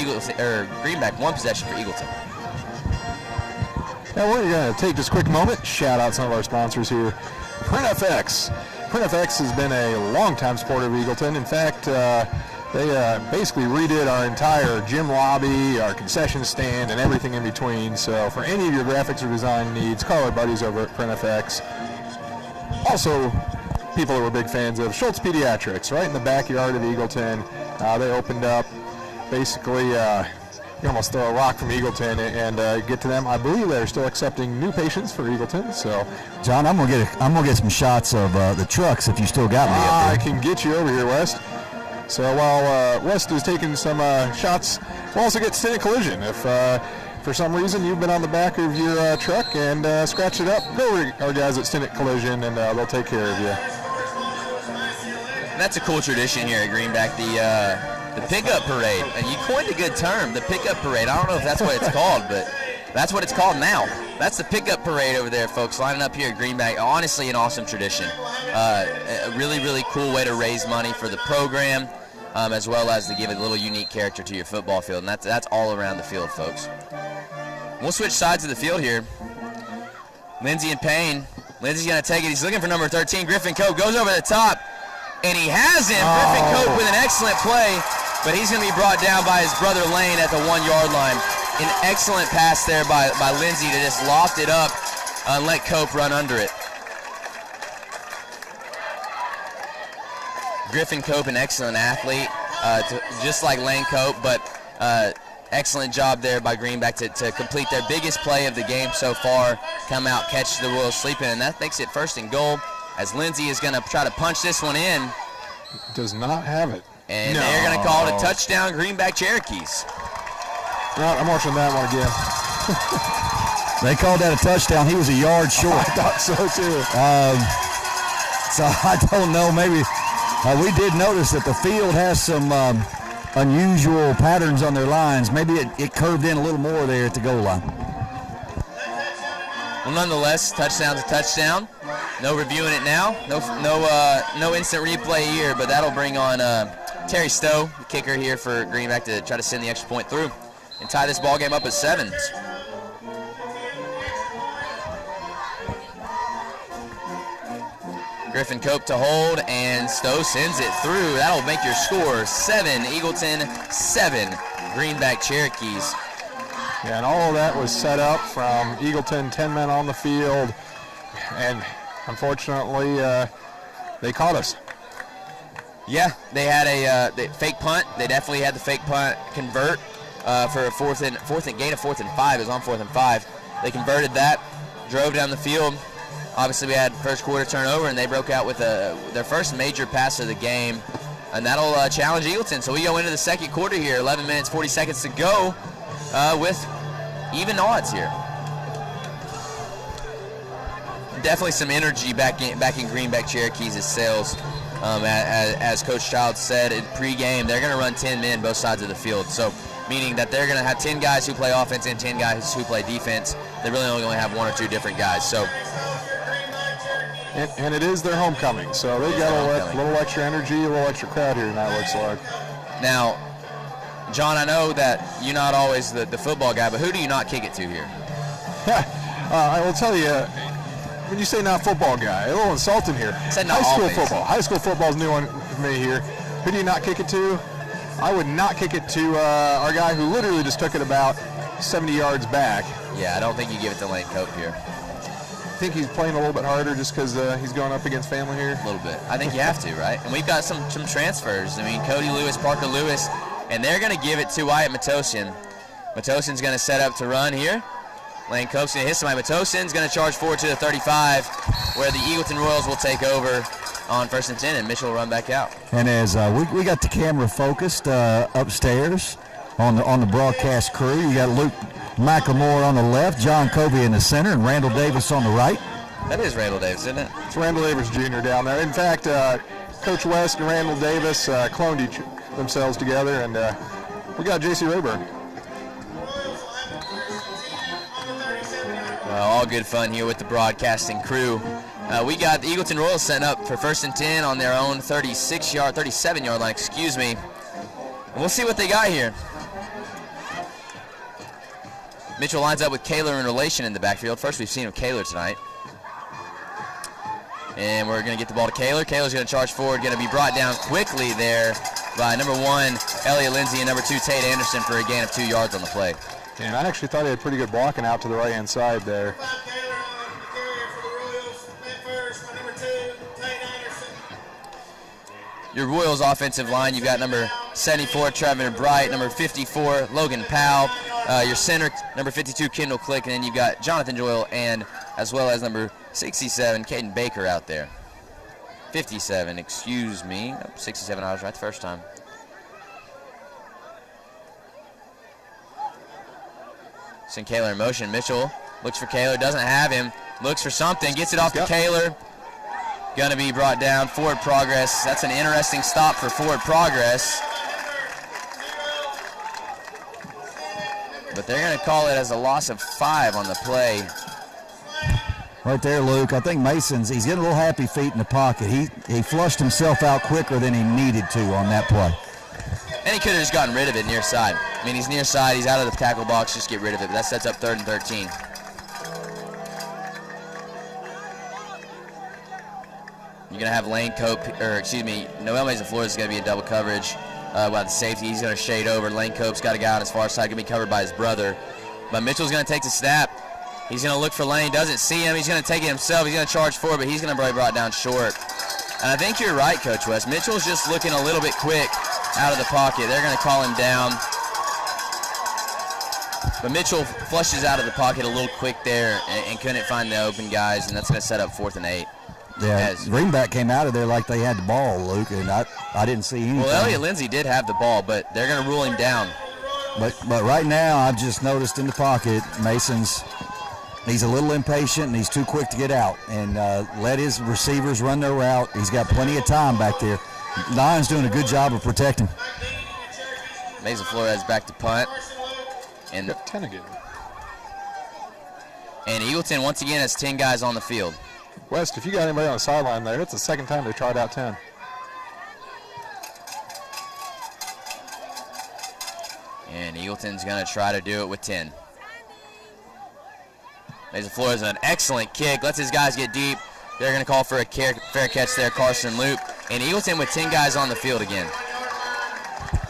Greenback, 1 possession for Eagleton. Now we're going to take this quick moment, shout out some of our sponsors here. PrintFX. PrintFX has been a long-time supporter of Eagleton. In fact, they basically redid our entire gym lobby, our concession stand, and everything in between. So for any of your graphics or design needs, call our buddies over at PrintFX. Also, people that were big fans of Schultz Pediatrics, right in the backyard of Eagleton. They opened up basically... you almost throw a rock from Eagleton and get to them. I believe they're still accepting new patients for Eagleton. So, John, I'm gonna get some shots of the trucks if you still got me up there. I can get you over here, West. So while West is taking some shots, we'll also get Stint Collision. If for some reason you've been on the back of your truck and scratch it up, go over to our guys at Stint Collision and they'll take care of you. That's a cool tradition here at Greenback. The pickup parade, and you coined a good term, the pickup parade. I don't know if that's what it's called, but that's what it's called now. That's the pickup parade over there, folks, lining up here at Greenback. Honestly, an awesome tradition. A really, really cool way to raise money for the program, as well as to give it a little unique character to your football field, and that's all around the field, folks. We'll switch sides of the field here. Lindsey and Payne. Lindsey's going to take it. He's looking for number 13. Griffin Cope goes over the top, and he has him. Griffin Cope with an excellent play, but he's going to be brought down by his brother Lane at the 1-yard line. An excellent pass there by Lindsey to just loft it up and let Cope run under it. Griffin Cope, an excellent athlete, just like Lane Cope, but excellent job there by Greenback to complete their biggest play of the game so far, come out, catch the Royals sleeping, and that makes it 1st and goal, as Lindsey is going to try to punch this one in. Does not have it. And they're going to call it a touchdown, Greenback Cherokees. Well, I'm watching that one again. They called that a touchdown. He was a yard short. I thought so, too. So I don't know. Maybe we did notice that the field has some unusual patterns on their lines. Maybe it curved in a little more there at the goal line. Well, nonetheless, touchdown's a touchdown. No reviewing it now. No instant replay here, but that'll bring on Terry Stowe, the kicker here for Greenback, to try to send the extra point through and tie this ball game up at 7. Griffin Cope to hold, and Stowe sends it through. That'll make your score 7, Eagleton 7, Greenback Cherokees. Yeah, and all of that was set up from Eagleton, 10 men on the field, and unfortunately, they caught us. Yeah, they had a fake punt. They definitely had the fake punt convert for a gain of 4th and 5. It was on 4th and 5. They converted that, drove down the field. Obviously, we had first quarter turnover, and they broke out with their first major pass of the game, and that'll challenge Eagleton. So we go into the second quarter here, 11 minutes, 40 seconds to go, with even odds here. Definitely some energy back in Greenback Cherokees' sales. As Coach Childs said in pregame, they're going to run 10 men both sides of the field. So meaning that they're going to have 10 guys who play offense and 10 guys who play defense. They really only going to have 1 or 2 different guys. So. And it is their homecoming, so they got a little extra energy, a little extra crowd here tonight, looks like. Now, John, I know that you're not always the football guy, but who do you not kick it to here? I will tell you, when you say not football guy, a little insulting here. Said not high school always. football. High school football is new on me here. Who do you not kick it to? I would not kick it to our guy who literally just took it about 70 yards back. Yeah, I don't think you give it to Lane Cope here. I think he's playing a little bit harder just because he's going up against family here. A little bit. I think you have to, right? And we've got some transfers. I mean, Cody Lewis, Parker Lewis, and they're going to give it to Wyatt Matosian. Matosian's going to set up to run here. Lane Cope's going to hit somebody. Matosian's going to charge forward to the 35, where the Eagleton Royals will take over on 1st and 10, and Mitchell will run back out. And as we got the camera focused upstairs, on the broadcast crew. You got Luke McLemore on the left, John Covey in the center, and Randall Davis on the right. That is Randall Davis, isn't it? It's Randall Davis Jr. down there. In fact, Coach West and Randall Davis cloned themselves together, and we got J.C. Rayburn. Well, all good fun here with the broadcasting crew. We got the Eagleton Royals setting up for 1st and 10 on their own 37-yard line, excuse me. And we'll see what they got here. Mitchell lines up with Kaler in relation in the backfield. First we've seen of Kaler tonight. And we're going to get the ball to Kaler. Kaler's going to charge forward, going to be brought down quickly there by number 1, Elliott Lindsay, and number 2, Tate Anderson for a gain of 2 yards on the play. And I actually thought he had pretty good blocking out to the right-hand side there. Your Royals offensive line, you've got number 74, Trevor Bright, number 54, Logan Powell. Your center, number 52, Kendall Click, and then you've got Jonathan Doyle, and as well as number 67, Caden Baker out there. 57, excuse me. Nope, 67, I was right the first time. Send Kaler in motion. Mitchell looks for Kaler, doesn't have him. Looks for something, gets it off to Kaler. Gonna be brought down. Forward progress. That's an interesting stop for forward progress. But they're gonna call it as a loss of 5 on the play. Right there, Luke. I think Mason's, he's getting a little happy feet in the pocket. He flushed himself out quicker than he needed to on that play. And he could have just gotten rid of it near side. I mean, he's near side, he's out of the tackle box, just get rid of it. But that sets up 3rd and 13. You're going to have Noel Mason Flores is going to be in double coverage by the safety. He's going to shade over. Lane Cope's got a guy on his far side, going to be covered by his brother. But Mitchell's going to take the snap. He's going to look for Lane, doesn't see him. He's going to take it himself. He's going to charge forward, but he's going to be brought down short. And I think you're right, Coach West. Mitchell's just looking a little bit quick out of the pocket. They're going to call him down. But Mitchell flushes out of the pocket a little quick there and couldn't find the open guys, and that's going to set up 4th and 8. Yeah, Greenback came out of there like they had the ball, Luke, and I didn't see anything. Well, Elliott Lindsay did have the ball, but they're going to rule him down. But right now, I've just noticed in the pocket, he's a little impatient and he's too quick to get out and let his receivers run their route. He's got plenty of time back there. Lions doing a good job of protecting. Mason Flores back to punt. And 10 again. And Eagleton once again has 10 guys on the field. West, if you got anybody on the sideline there, it's the second time they tried out 10. And Eagleton's going to try to do it with 10. Mason Flores an excellent kick, lets his guys get deep. They're going to call for a fair catch there, Carson Luke. And Eagleton with 10 guys on the field again.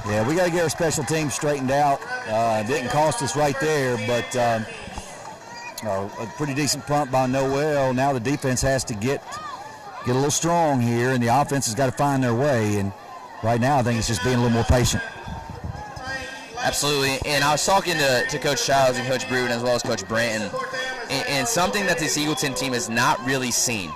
Yeah, we got to get our special teams straightened out. Didn't cost us right there, but a pretty decent punt by Noel. Now the defense has to get a little strong here, and the offense has got to find their way. And right now, I think it's just being a little more patient. Absolutely, and I was talking to Coach Childs and Coach Bruton as well as Coach Branton, and something that this Eagleton team has not really seen.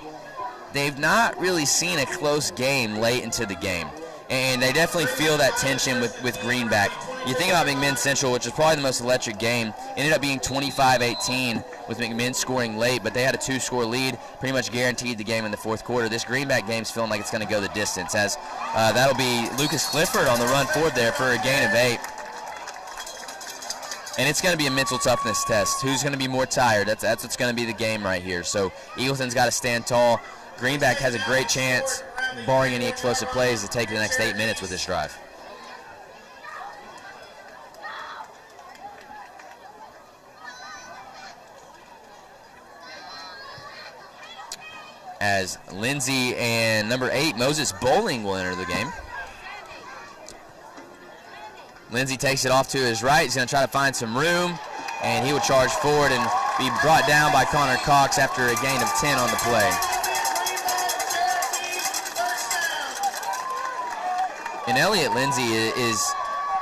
They've not really seen a close game late into the game, and they definitely feel that tension with Greenback. You think about McMinn Central, which is probably the most electric game, ended up being 25-18 with McMinn scoring late, but they had a 2-score lead, pretty much guaranteed the game in the 4th quarter. This Greenback game's feeling like it's going to go the distance, as that'll be Lucas Clifford on the run forward there for a gain of 8. And it's going to be a mental toughness test. Who's going to be more tired? That's what's going to be the game right here. So Eagleton's got to stand tall. Greenback has a great chance, barring any explosive plays, to take the next 8 minutes with this drive. As Lindsay and number 8, Moses Bowling, will enter the game. Lindsay takes it off to his right. He's going to try to find some room, and he will charge forward and be brought down by Connor Cox after a gain of 10 on the play. And Elliott Lindsay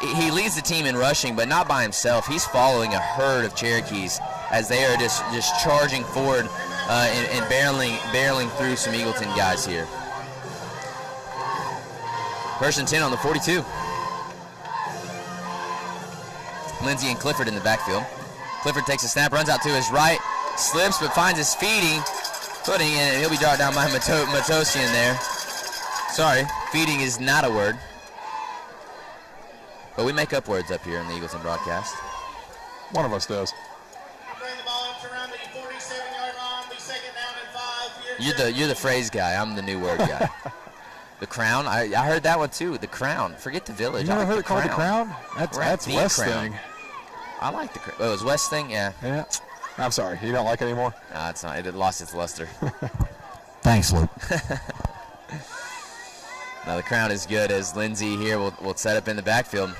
he leads the team in rushing, but not by himself. He's following a herd of Cherokees as they are just charging forward and barreling through some Eagleton guys here. 1st and 10 on the 42. Lindsey and Clifford in the backfield. Clifford takes a snap, runs out to his right, slips but finds his footing, and he'll be brought down by Matosian there. Sorry, feeding is not a word. But we make up words up here in the Eagleton broadcast. One of us does. Bring the ball up to around the 47-yard line. Be second down and 5. You're the phrase guy. I'm the new word guy. The Crown. I heard that one too. The Crown. Forget the Village. You never heard it called the Crown? That's the West Crown. thing. I like the Crown. Oh, it was West thing? Yeah. Yeah. I'm sorry. You don't like it anymore? No, it's not. It lost its luster. Thanks, Luke. Now the Crown is good as Lindsey here will set up in the backfield.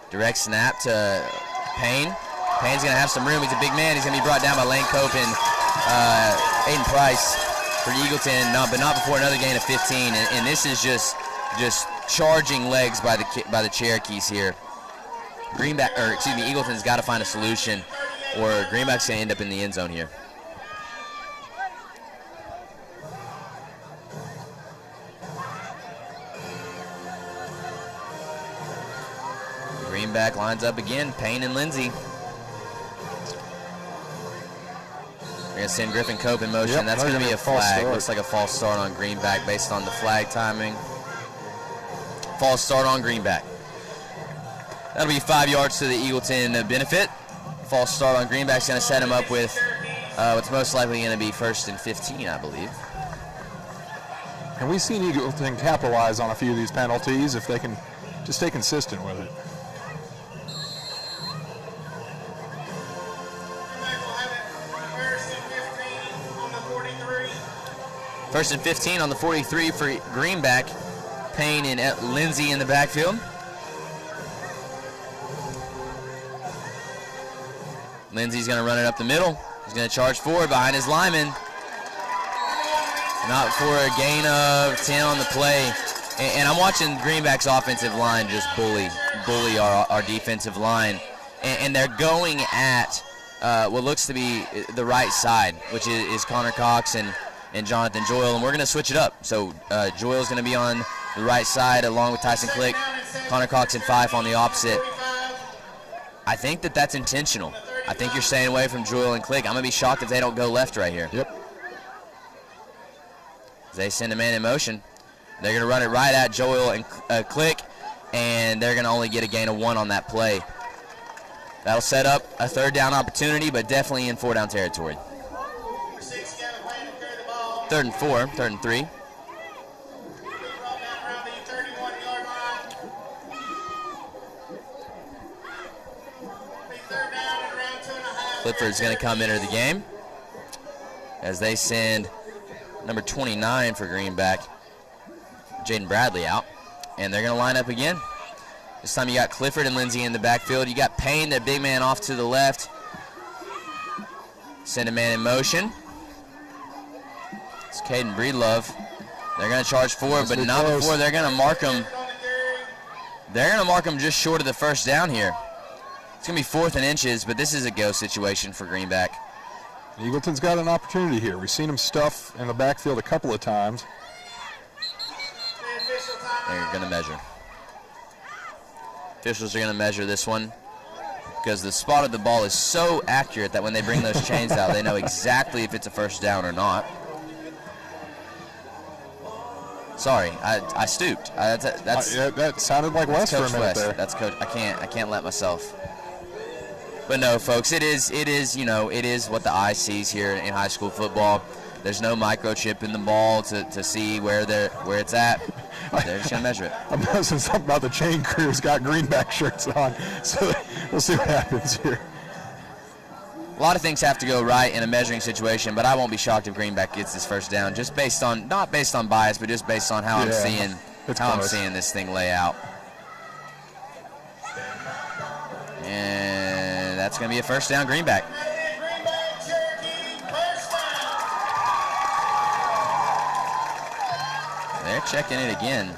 Direct snap to Payne. Payne's going to have some room. He's a big man. He's going to be brought down by Lane Cope and Aiden Price for Eagleton, but not before another gain of 15. And this is just charging legs by the Cherokees here. Eagleton's got to find a solution, or Greenback's going to end up in the end zone here. Greenback lines up again, Payne and Lindsey. We're going to send Griffin Cope in motion. Yep, that's going to be a flag. Start. Looks like a false start on Greenback based on the flag timing. False start on Greenback. That'll be 5 yards to the Eagleton benefit. False start on Greenback's going to set him up with what's most likely going to be 1st and 15, I believe. And we've seen Eagleton capitalize on a few of these penalties if they can just stay consistent with it. First and 15 on the 43 for Greenback. Payne and Lindsey in the backfield. Lindsey's going to run it up the middle. He's going to charge forward behind his lineman. Not for a gain of 10 on the play. And I'm watching Greenback's offensive line just bully our defensive line. And they're going at what looks to be the right side, which is Connor Cox and Jonathan Joyle, and we're going to switch it up. So Joyle's going to be on the right side along with Tyson Click, Connor Cox and Fife on the opposite. I think that's intentional. I think you're staying away from Joyle and Click. I'm going to be shocked if they don't go left right here. Yep. They send a man in motion. They're going to run it right at Joyle and Click, and they're going to only get a gain of 1 on that play. That'll set up a 3rd down opportunity, but definitely in 4 down territory. 3rd and 4, 3rd and 3. Clifford's going to come into the game as they send number 29 for Greenback, Jaden Bradley, out. And they're going to line up again. This time you got Clifford and Lindsey in the backfield. You got Payne, the big man, off to the left. Send a man in motion. It's Caden Breedlove. They're going to charge forward, but not before they're going to mark him. They're going to mark him just short of the 1st down here. It's going to be 4th and inches, but this is a go situation for Greenback. Eagleton's got an opportunity here. We've seen him stuff in the backfield a couple of times. They're going to measure. Officials are going to measure this one because the spot of the ball is so accurate that when they bring those chains out, they know exactly if it's a 1st down or not. Sorry, I stooped. That sounded like West for a minute West. there. That's Coach. I can't let myself. But no, folks, it is what the eye sees here in high school football. There's no microchip in the ball to see where it's at. They're just gonna measure it. I'm noticing something about the chain crew's got Greenback shirts on, so we'll see what happens here. A lot of things have to go right in a measuring situation, but I won't be shocked if Greenback gets this 1st down, just not based on bias, but just based on how I'm seeing this thing lay out. And that's going to be a 1st down, Greenback. They're checking it again.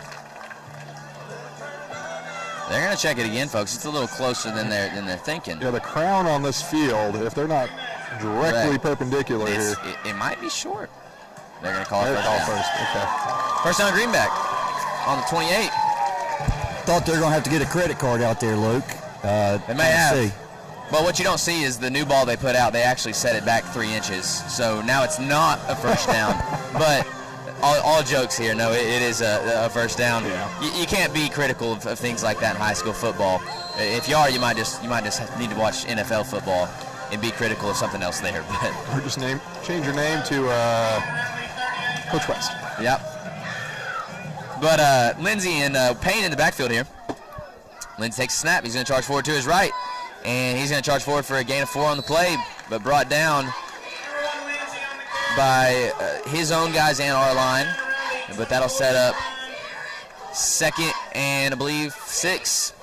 They're going to check it again, folks. It's a little closer than they're thinking. Yeah, the crown on this field, if they're not directly perpendicular here. It might be short. They're going to call it first down. Okay. 1st down, Greenback on the 28. Thought they were going to have to get a credit card out there, Luke. They may have. But what you don't see is the new ball they put out, they actually set it back 3 inches. So now it's not a first down. But all jokes here, no, it is a first down. Yeah. You can't be critical of things like that in high school football. If you are, you might just need to watch NFL football and be critical of something else there. But Or just change your name to Coach West. Yep. But Lindsey and Payne in the backfield here. Lindsey takes a snap. He's going to charge forward to his right. And he's going to charge forward for a gain of 4 on the play, but brought down by his own guys and our line. But that'll set up 2nd and I believe 6.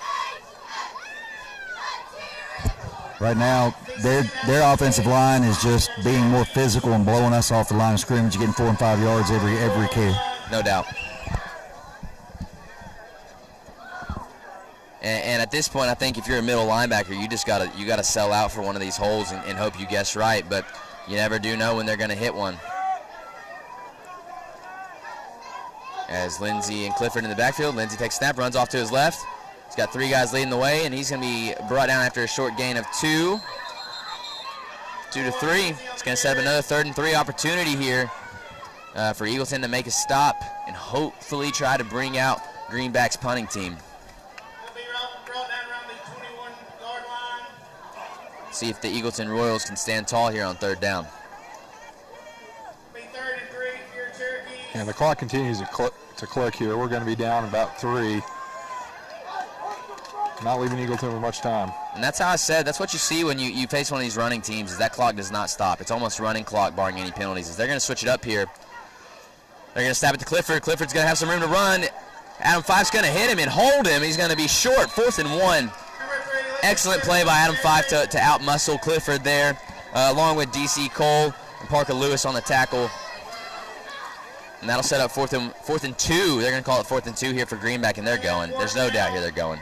Right now, their offensive line is just being more physical and blowing us off the line of scrimmage, getting 4 and 5 yards every carry. No doubt. And at this point, I think if you're a middle linebacker, you just gotta sell out for one of these holes and hope you guess right. But you never do know when they're going to hit one. As Lindsey and Clifford in the backfield, Lindsey takes snap, runs off to his left. He's got 3 guys leading the way, and he's going to be brought down after a short gain of 2. 2 to 3. It's going to set up another 3rd and 3 opportunity here for Eagleton to make a stop and hopefully try to bring out Greenback's punting team. See if the Eagleton Royals can stand tall here on 3rd down. And the clock continues to click here. We're going to be down about 3. Not leaving Eagleton with much time. And that's how I said, that's what you see when you face one of these running teams, is that clock does not stop. It's almost running clock barring any penalties. Is they're going to switch it up here. They're going to stab it to Clifford. Clifford's going to have some room to run. Adam Fife's going to hit him and hold him. He's going to be short, 4th and 1. Excellent play by Adam Fife to out-muscle Clifford there, along with D.C. Cole and Parker Lewis on the tackle. And that'll set up 4th and 2. They're going to call it 4th and 2 here for Greenback, and they're going. There's no doubt here they're going.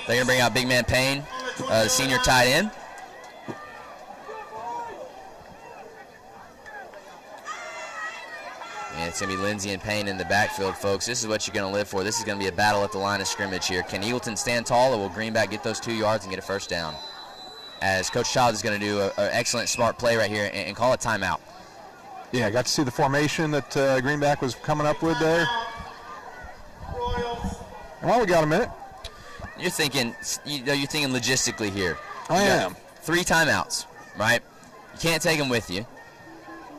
They're going to bring out big man Payne, the senior tight end. And it's going to be Lindsey and Payne in the backfield, folks. This is what you're going to live for. This is going to be a battle at the line of scrimmage here. Can Eagleton stand tall, or will Greenback get those 2 yards and get a first down? As Coach Child is going to do an excellent, smart play right here and call a timeout. Yeah, I got to see the formation that Greenback was coming up with there. Well, we got a minute. You're thinking logistically here. I am. 3 timeouts, right? You can't take them with you.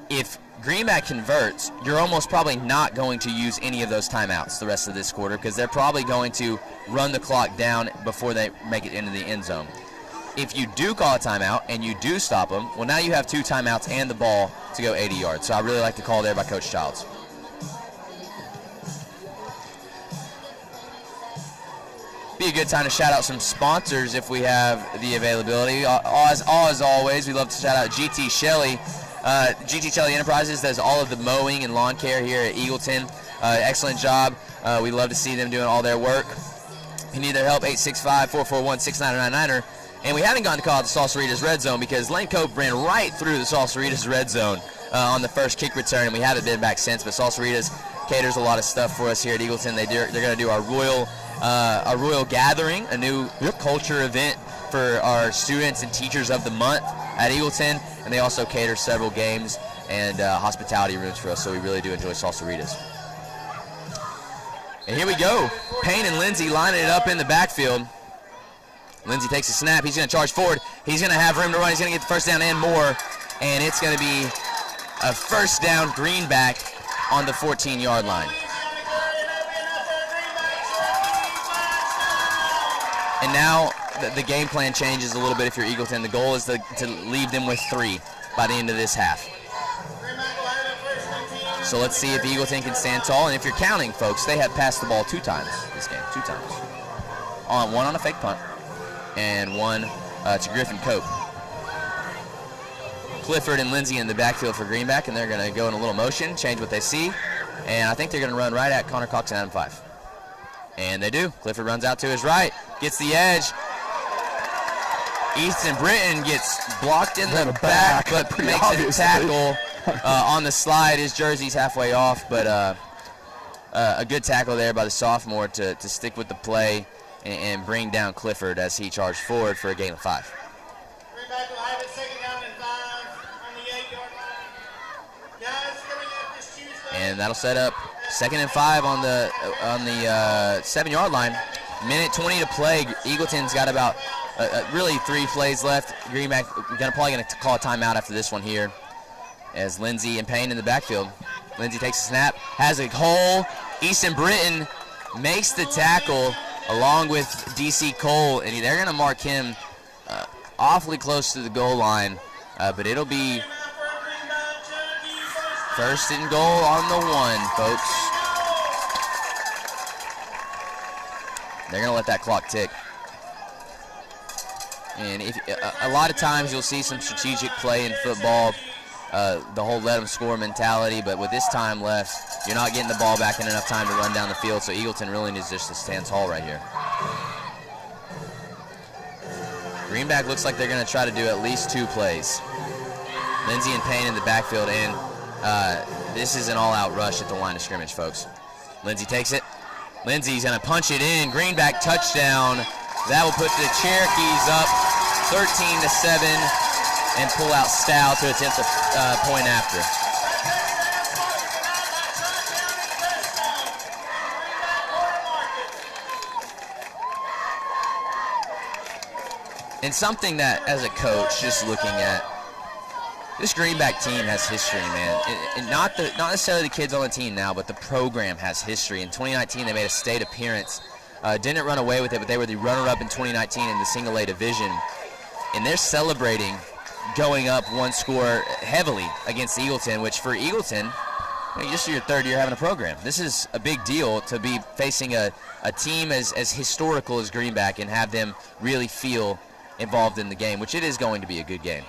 If Greenback converts, you're almost probably not going to use any of those timeouts the rest of this quarter, because they're probably going to run the clock down before they make it into the end zone. If you do call a timeout and you do stop them, well, now you have 2 timeouts and the ball to go 80 yards. So I really like the call there by Coach Childs. Be a good time to shout out some sponsors if we have the availability. As always, we love to shout out GT Shelley. GT Shelley Enterprises does all of the mowing and lawn care here at Eagleton. Excellent job. We love to see them doing all their work. If you need their help, 865-441-6999. And we haven't gotten to call it the Salsaritas Red Zone because Lane Cope ran right through the Salsaritas Red Zone on the first kick return, and we haven't been back since. But Salsaritas caters a lot of stuff for us here at Eagleton. They're going to do our Royal Gathering, a new culture event for our students and teachers of the month at Eagleton, and they also cater several games and hospitality rooms for us, so we really do enjoy Salsaritas. And here we go. Payne and Lindsey lining it up in the backfield. Lindsey takes a snap. He's going to charge forward. He's going to have room to run. He's going to get the first down and more, and it's going to be a first down Greenback on the 14-yard line. And now the game plan changes a little bit if you're Eagleton. The goal is to leave them with 3 by the end of this half. So let's see if Eagleton can stand tall. And if you're counting, folks, they have passed the ball 2 times this game, 2 times. One on a fake punt and one to Griffin Cope. Clifford and Lindsey in the backfield for Greenback, and they're going to go in a little motion, change what they see. And I think they're going to run right at Connor Cox and Adam Fife. And they do. Clifford runs out to his right, gets the edge. Easton Britton gets blocked in the back, but makes a tackle on the slide. His jersey's halfway off, but a good tackle there by the sophomore to stick with the play and bring down Clifford as he charged forward for a gain of 5. Greenback will have it 2nd down and 5 on the 8-yard line. Guys, coming up this Tuesday. And that'll set up 2nd and 5 on the 7-yard line. Minute 20 to play. Eagleton's got about really 3 plays left. Greenback probably going to call a timeout after this one here, as Lindsey and Payne in the backfield. Lindsey takes a snap, has a hole. Easton Britton makes the tackle along with DC Cole, and they're going to mark him awfully close to the goal line, but it'll be 1st and goal on the 1, folks. They're going to let that clock tick. And a lot of times you'll see some strategic play in football, the whole let them score mentality, but with this time left, you're not getting the ball back in enough time to run down the field, so Eagleton really needs just to stand tall right here. Greenback looks like they're going to try to do at least 2 plays. Lindsey and Payne in the backfield, and this is an all-out rush at the line of scrimmage, folks. Lindsey takes it. Lindsey's going to punch it in. Greenback touchdown. That will put the Cherokees up 13-7 and pull out Stow to attempt a point after. And something that, as a coach, just looking at, this Greenback team has history, man. And not necessarily the kids on the team now, but the program has history. In 2019, they made a state appearance. Didn't run away with it, but they were the runner-up in 2019 in the single A division. And they're celebrating going up 1 score heavily against Eagleton, which for Eagleton, just your 3rd year having a program. This is a big deal to be facing a team as historical as Greenback and have them really feel involved in the game, which it is going to be a good game.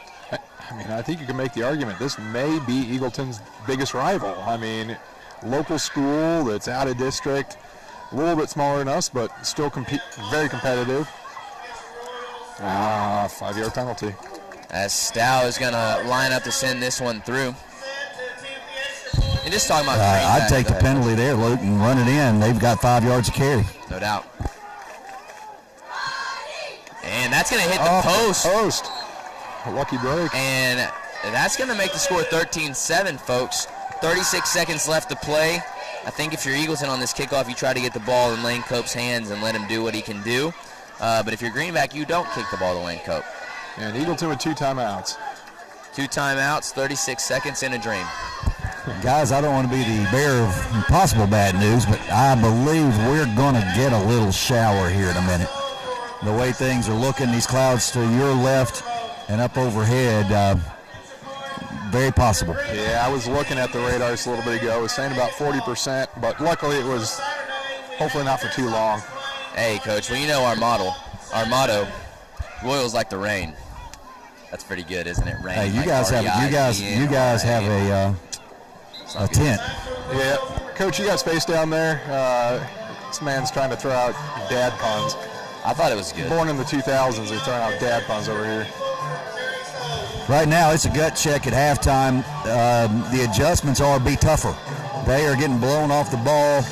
I mean, I think you can make the argument this may be Eagleton's biggest rival. I mean, local school that's out of district, a little bit smaller than us, but still very competitive. 5-yard penalty. As Stow is going to line up to send this one through. And just talking about I'd take the penalty there, Luke, and run it in. They've got 5 yards to carry. No doubt. And that's going to hit the post. A lucky break. And that's going to make the score 13-7, folks. 36 seconds left to play. I think if you're Eagleton on this kickoff, you try to get the ball in Lane Cope's hands and let him do what he can do. But if you're Greenback, you don't kick the ball to Lane Cope. And Eagleton with 2 timeouts. 2 timeouts, 36 seconds in a dream. Guys, I don't want to be the bearer of impossible bad news, but I believe we're going to get a little shower here in a minute. The way things are looking, these clouds to your left and up overhead, very possible. Yeah, I was looking at the radars a little bit ago. It was saying about 40%, but luckily it was hopefully not for too long. Hey, Coach, well, you know our motto, Royals like the rain. That's pretty good, isn't it? Rain. Hey, you guys have a tent. Yeah, Coach, you got space down there. This man's trying to throw out dad puns. I thought it was good. Born in the 2000s, they're throwing out dad puns over here. Right now, it's a gut check at halftime. The adjustments are be tougher. They are getting blown off the ball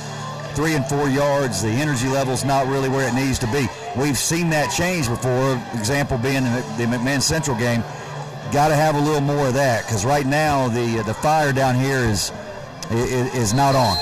3 and 4 yards. The energy level's not really where it needs to be. We've seen that change before. Example being in the McMahon Central game. Got to have a little more of that, because right now the fire down here is not on.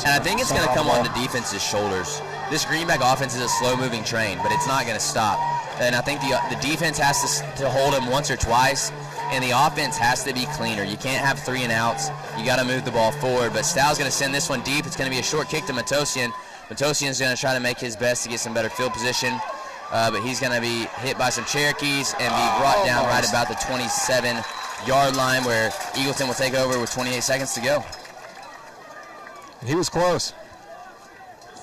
And I think it's going to come on the defense's shoulders. This Greenback offense is a slow-moving train, but it's not going to stop. And I think the defense has to hold him once or twice, and the offense has to be cleaner. You can't have 3 and outs. You got to move the ball forward. But Stow's going to send this one deep. It's going to be a short kick to Matosian. Matosian's going to try to make his best to get some better field position, but he's going to be hit by some Cherokees and be brought down right about the 27-yard line, where Eagleton will take over with 28 seconds to go. He was close.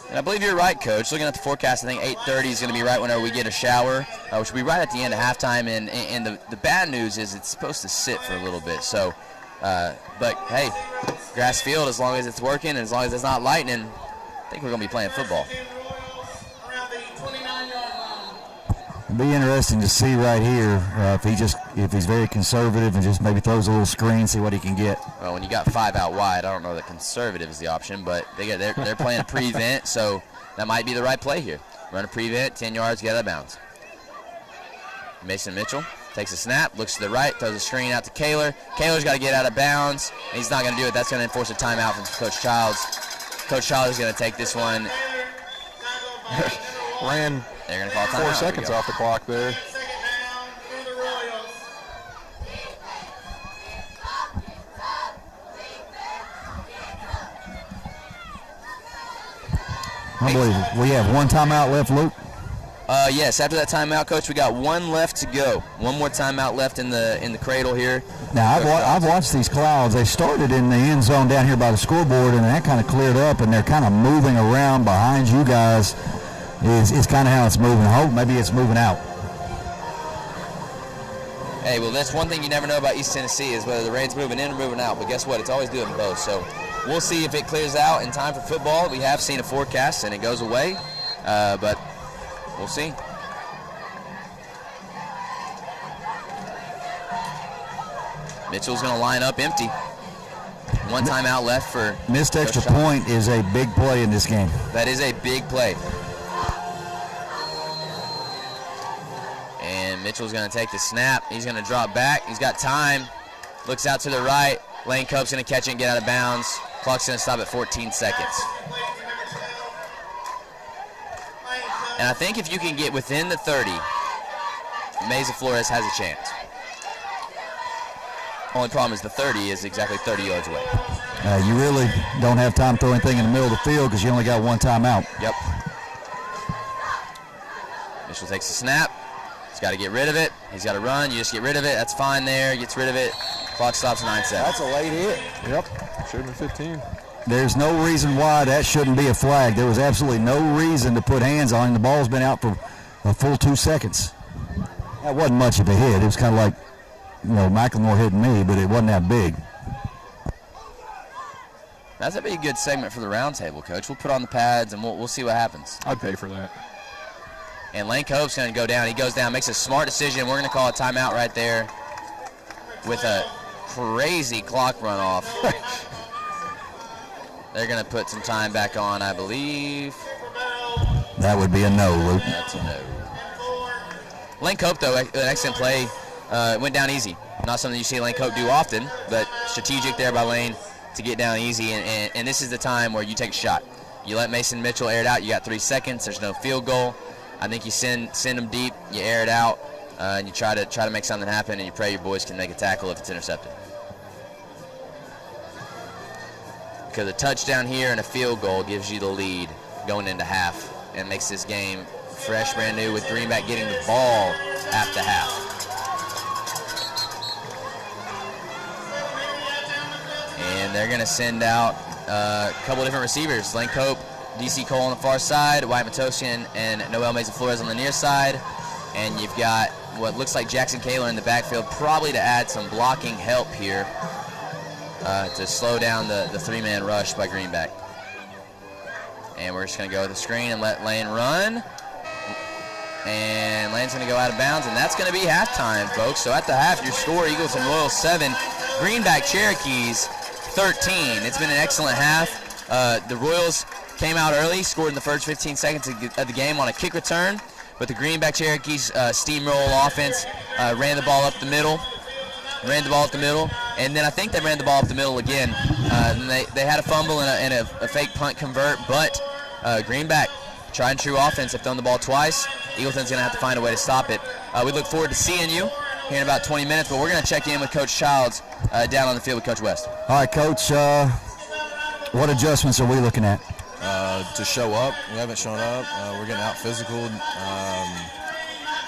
And I believe you're right, Coach. Looking at the forecast, I think 8:30 is going to be right whenever we get a shower, which will be right at the end of halftime. And the bad news is it's supposed to sit for a little bit. So, but hey, grass field, as long as it's working and as long as it's not lightning, I think we're going to be playing football. It'll be interesting to see right here if he's very conservative and just maybe throws a little screen, see what he can get. Well, when you got 5 out wide, I don't know that conservative is the option, but they're playing a prevent, so that might be the right play here. Run a prevent, 10 yards, get out of bounds. Mason Mitchell takes a snap, looks to the right, throws a screen out to Kaler. Kaler's got to get out of bounds. He's not going to do it. That's going to enforce a timeout from Coach Childs. Coach Childs is going to take this one. Ran They're going to call timeout. 4 seconds off the clock there. Unbelievable. We have one timeout left, Luke. Yes, after that timeout, Coach, we got one left to go. One more timeout left in the cradle here. Now, I've watched these clouds. They started in the end zone down here by the scoreboard, and that kind of cleared up, and they're kind of moving around behind you guys. Is kind of how it's moving. I hope maybe it's moving out. Hey, well, that's one thing you never know about East Tennessee is whether the rain's moving in or moving out. But guess what? It's always doing both. So we'll see if it clears out in time for football. We have seen a forecast, and it goes away. But we'll see. Mitchell's going to line up empty. One timeout left for missed extra point is a big play in this game. That is a big play. And Mitchell's going to take the snap. He's going to drop back. He's got time. Looks out to the right. Lane Cope's going to catch it and get out of bounds. Clock's going to stop at 14 seconds. And I think if you can get within the 30, Mesa Flores has a chance. Only problem is the 30 is exactly 30 yards away. You really don't have time to throw anything in the middle of the field because you only got one timeout. Yep. Mitchell takes the snap. He's got to get rid of it. He's got to run. You just get rid of it. That's fine there. Gets rid of it. Clock stops 9 seconds. That's a late hit. Yep. Should have been 15. There's no reason why that shouldn't be a flag. There was absolutely no reason to put hands on him. The ball's been out for a full 2 seconds. That wasn't much of a hit. It was kind of like, McLemore hitting me, but it wasn't that big. That's a pretty good segment for the roundtable, Coach. We'll put on the pads, and we'll see what happens. I'd pay for that. And Lane Cope's going to go down. He goes down, makes a smart decision. We're going to call a timeout right there with a crazy clock runoff. They're going to put some time back on, I believe. That would be a no, Luke. That's a no. Lane Cope, though, an excellent play. Went down easy. Not something you see Lane Cope do often, but strategic there by Lane to get down easy. And this is the time where you take a shot. You let Mason Mitchell air it out. You got 3 seconds. There's no field goal. I think you send them deep. You air it out, and you try to make something happen, and you pray your boys can make a tackle if it's intercepted. Because a touchdown here and a field goal gives you the lead going into half and makes this game fresh, brand new, with Greenback getting the ball after half. And they're going to send out a couple different receivers. Lane Cope, DC Cole on the far side, Wyatt Matosian and Noel Mesa Flores on the near side. And you've got what looks like Jackson Kaler in the backfield, probably to add some blocking help here to slow down the 3-man rush by Greenback. And we're just going to go with the screen and let Lane run. And Lane's going to go out of bounds, and that's going to be halftime, folks. So at the half, your score, Eagleton Royals 7, Greenback Cherokees 13. It's been an excellent half. The Royals came out early, scored in the first 15 seconds of the game on a kick return, but the Greenback Cherokees steamroll offense ran the ball up the middle, and then I think they ran the ball up the middle again. And they had a fumble and a fake punt convert, but Greenback, tried and true offense, have thrown the ball twice. Eagleton's going to have to find a way to stop it. We look forward to seeing you here in about 20 minutes, but we're going to check in with Coach Childs down on the field with Coach West. All right, Coach, what adjustments are we looking at? To show up. We haven't shown up. We're getting out physical.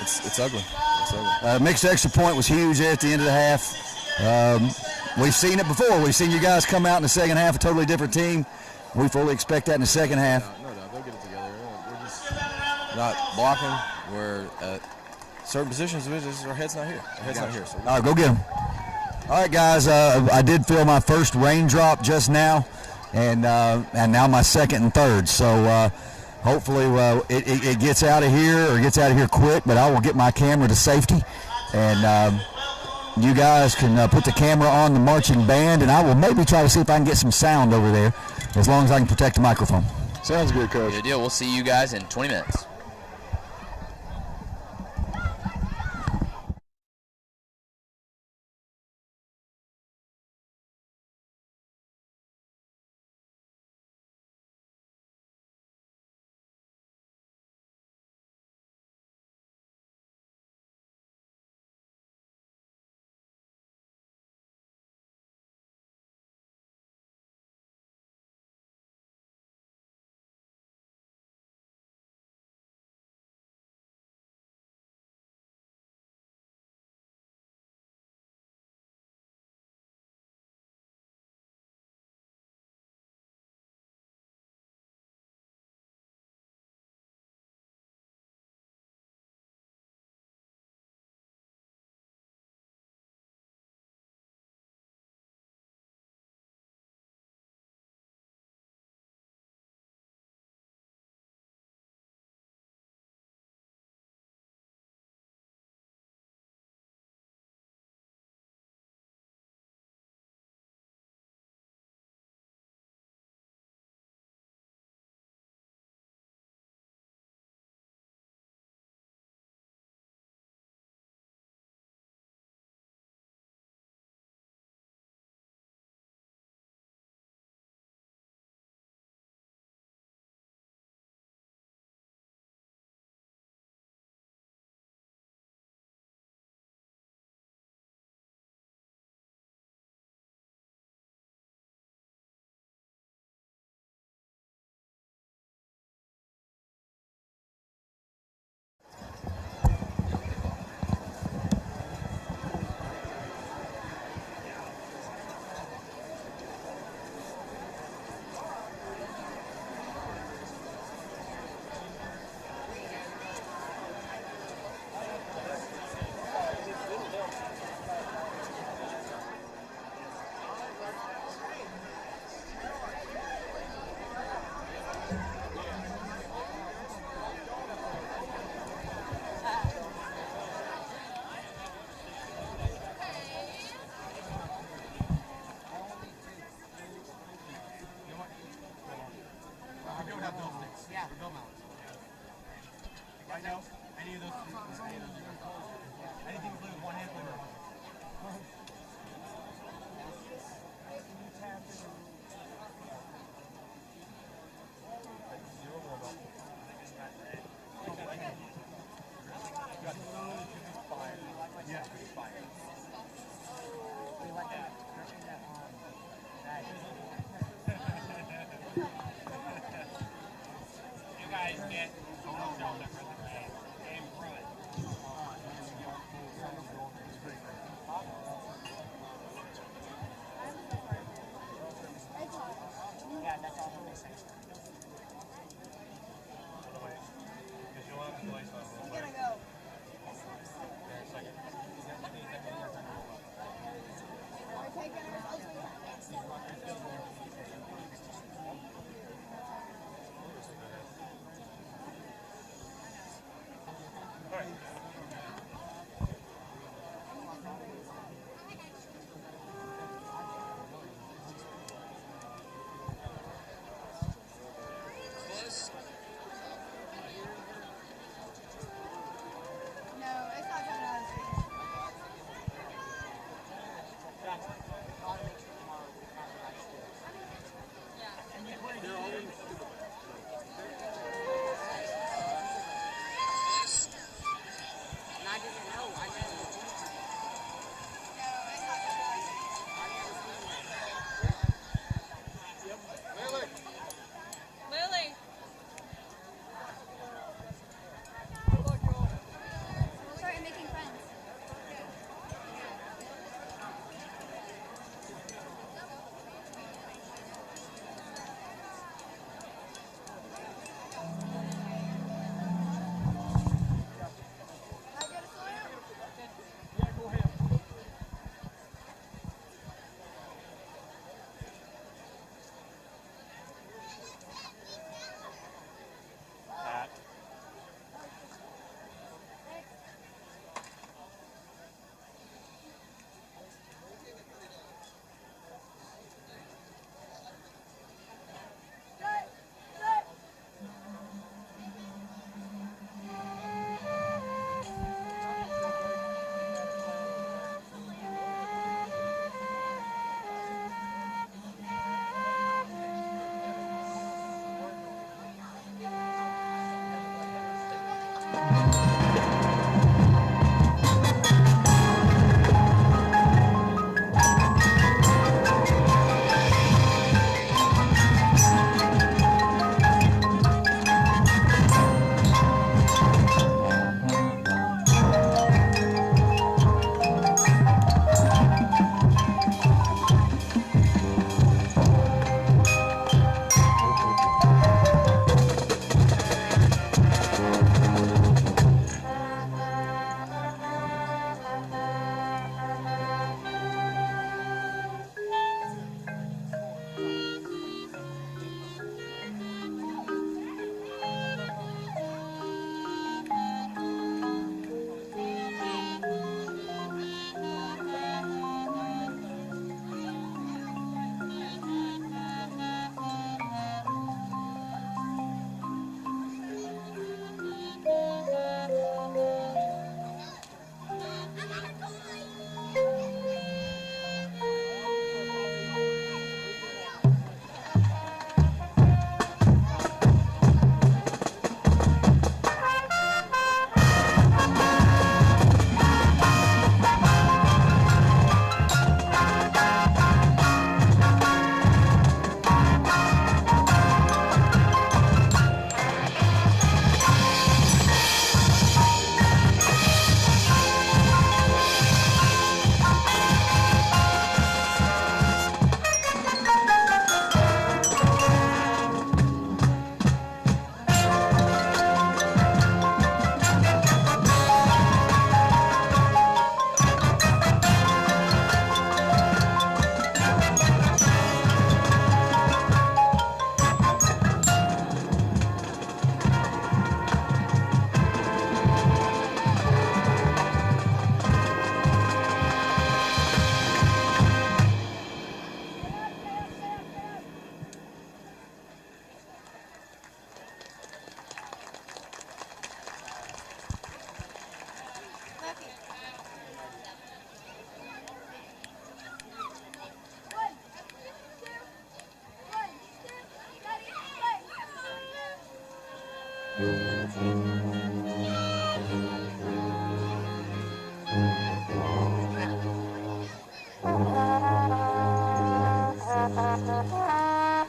It's ugly. Mixed extra point was huge there at the end of the half. We've seen it before. We've seen you guys come out in the second half, a totally different team. We fully expect that in the second half. No, they'll get it together. We're just not blocking. We're at certain positions. Our head's not here. Our head's not here. So all right, go get them. All right, guys, I did feel my first raindrop just now, and now my second and third. So hopefully it gets out of here or gets out of here quick, but I will get my camera to safety. And you guys can put the camera on the marching band, and I will maybe try to see if I can get some sound over there, as long as I can protect the microphone. Sounds good, Coach. Good deal. We'll see you guys in 20 minutes.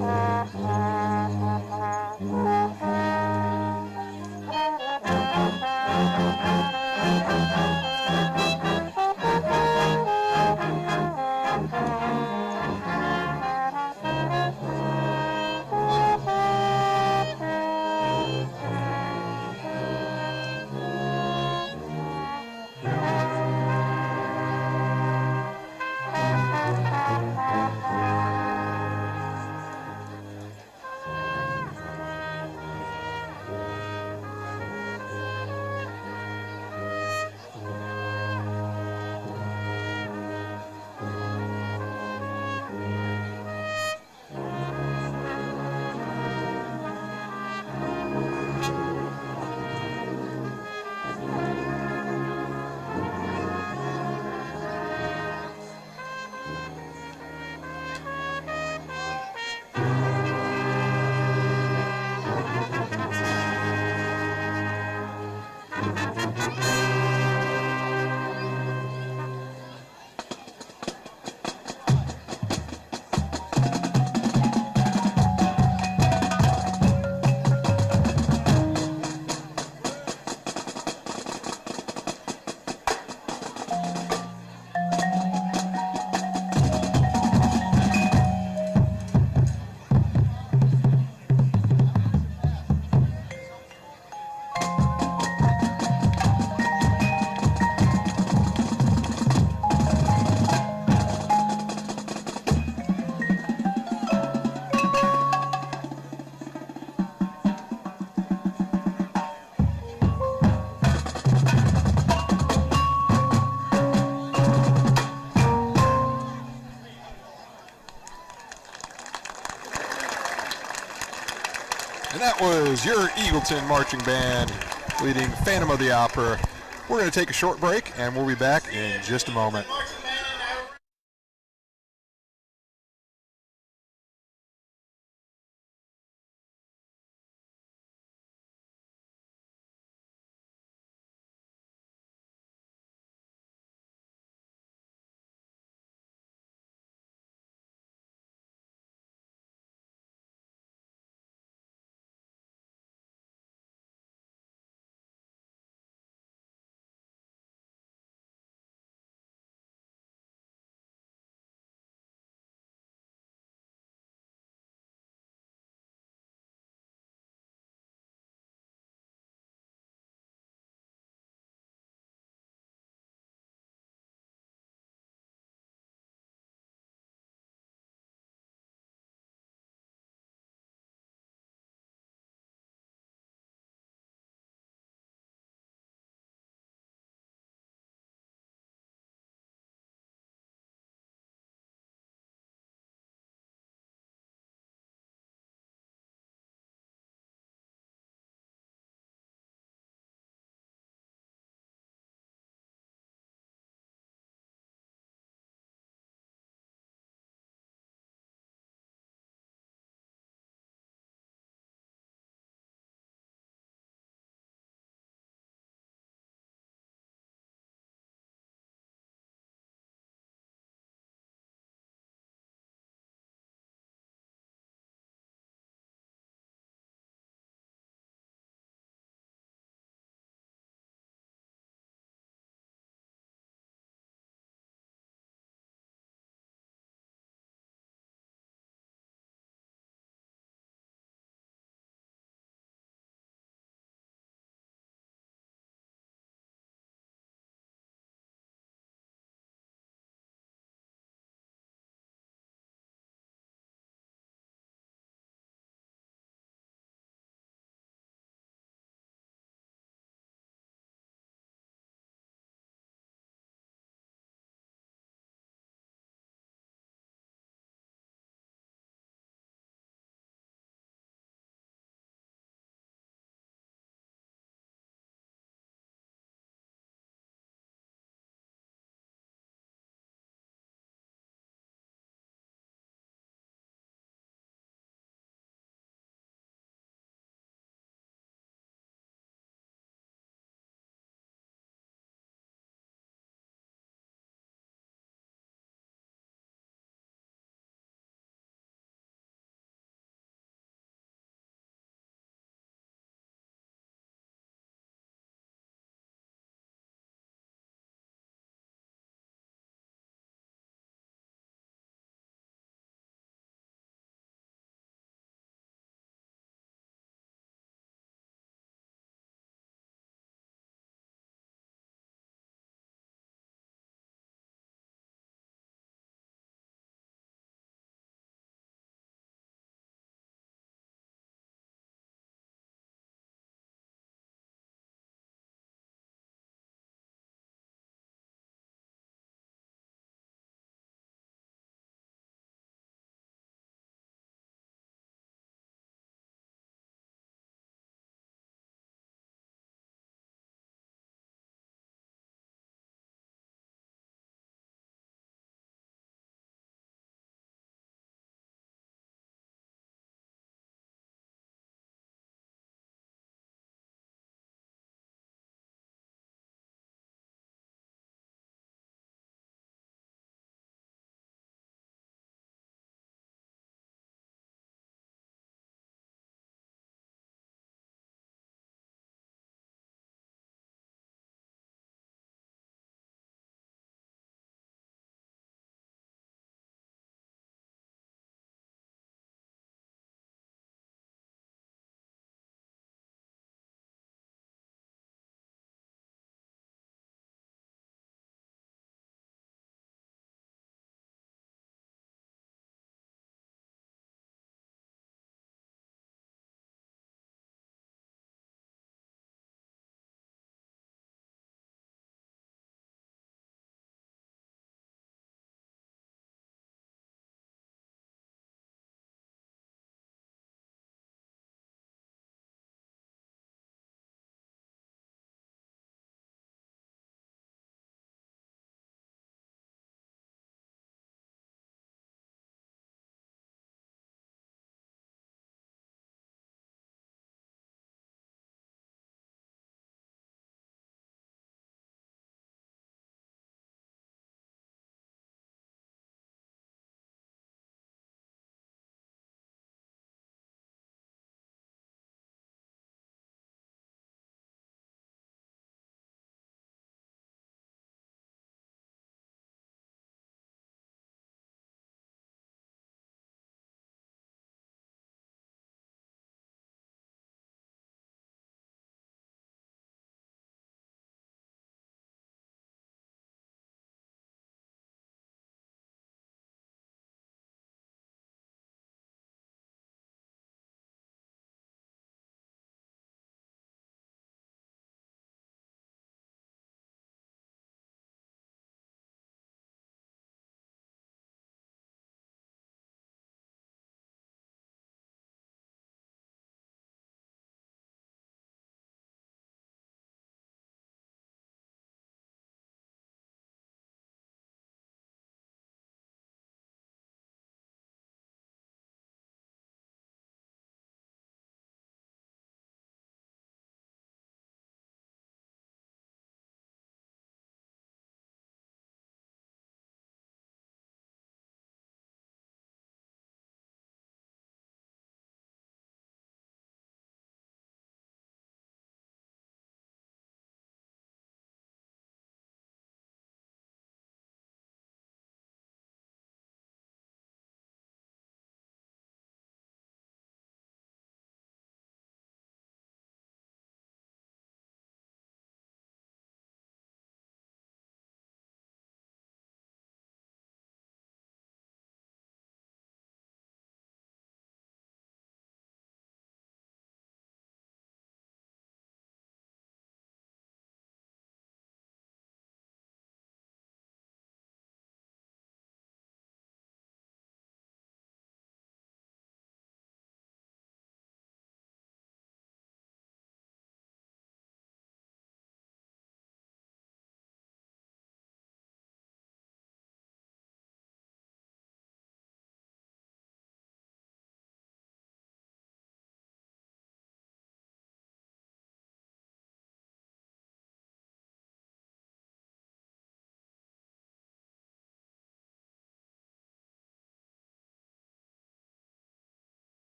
And that was your Eagleton Marching Band leading Phantom of the Opera. We're going to take a short break, and we'll be back in just a moment.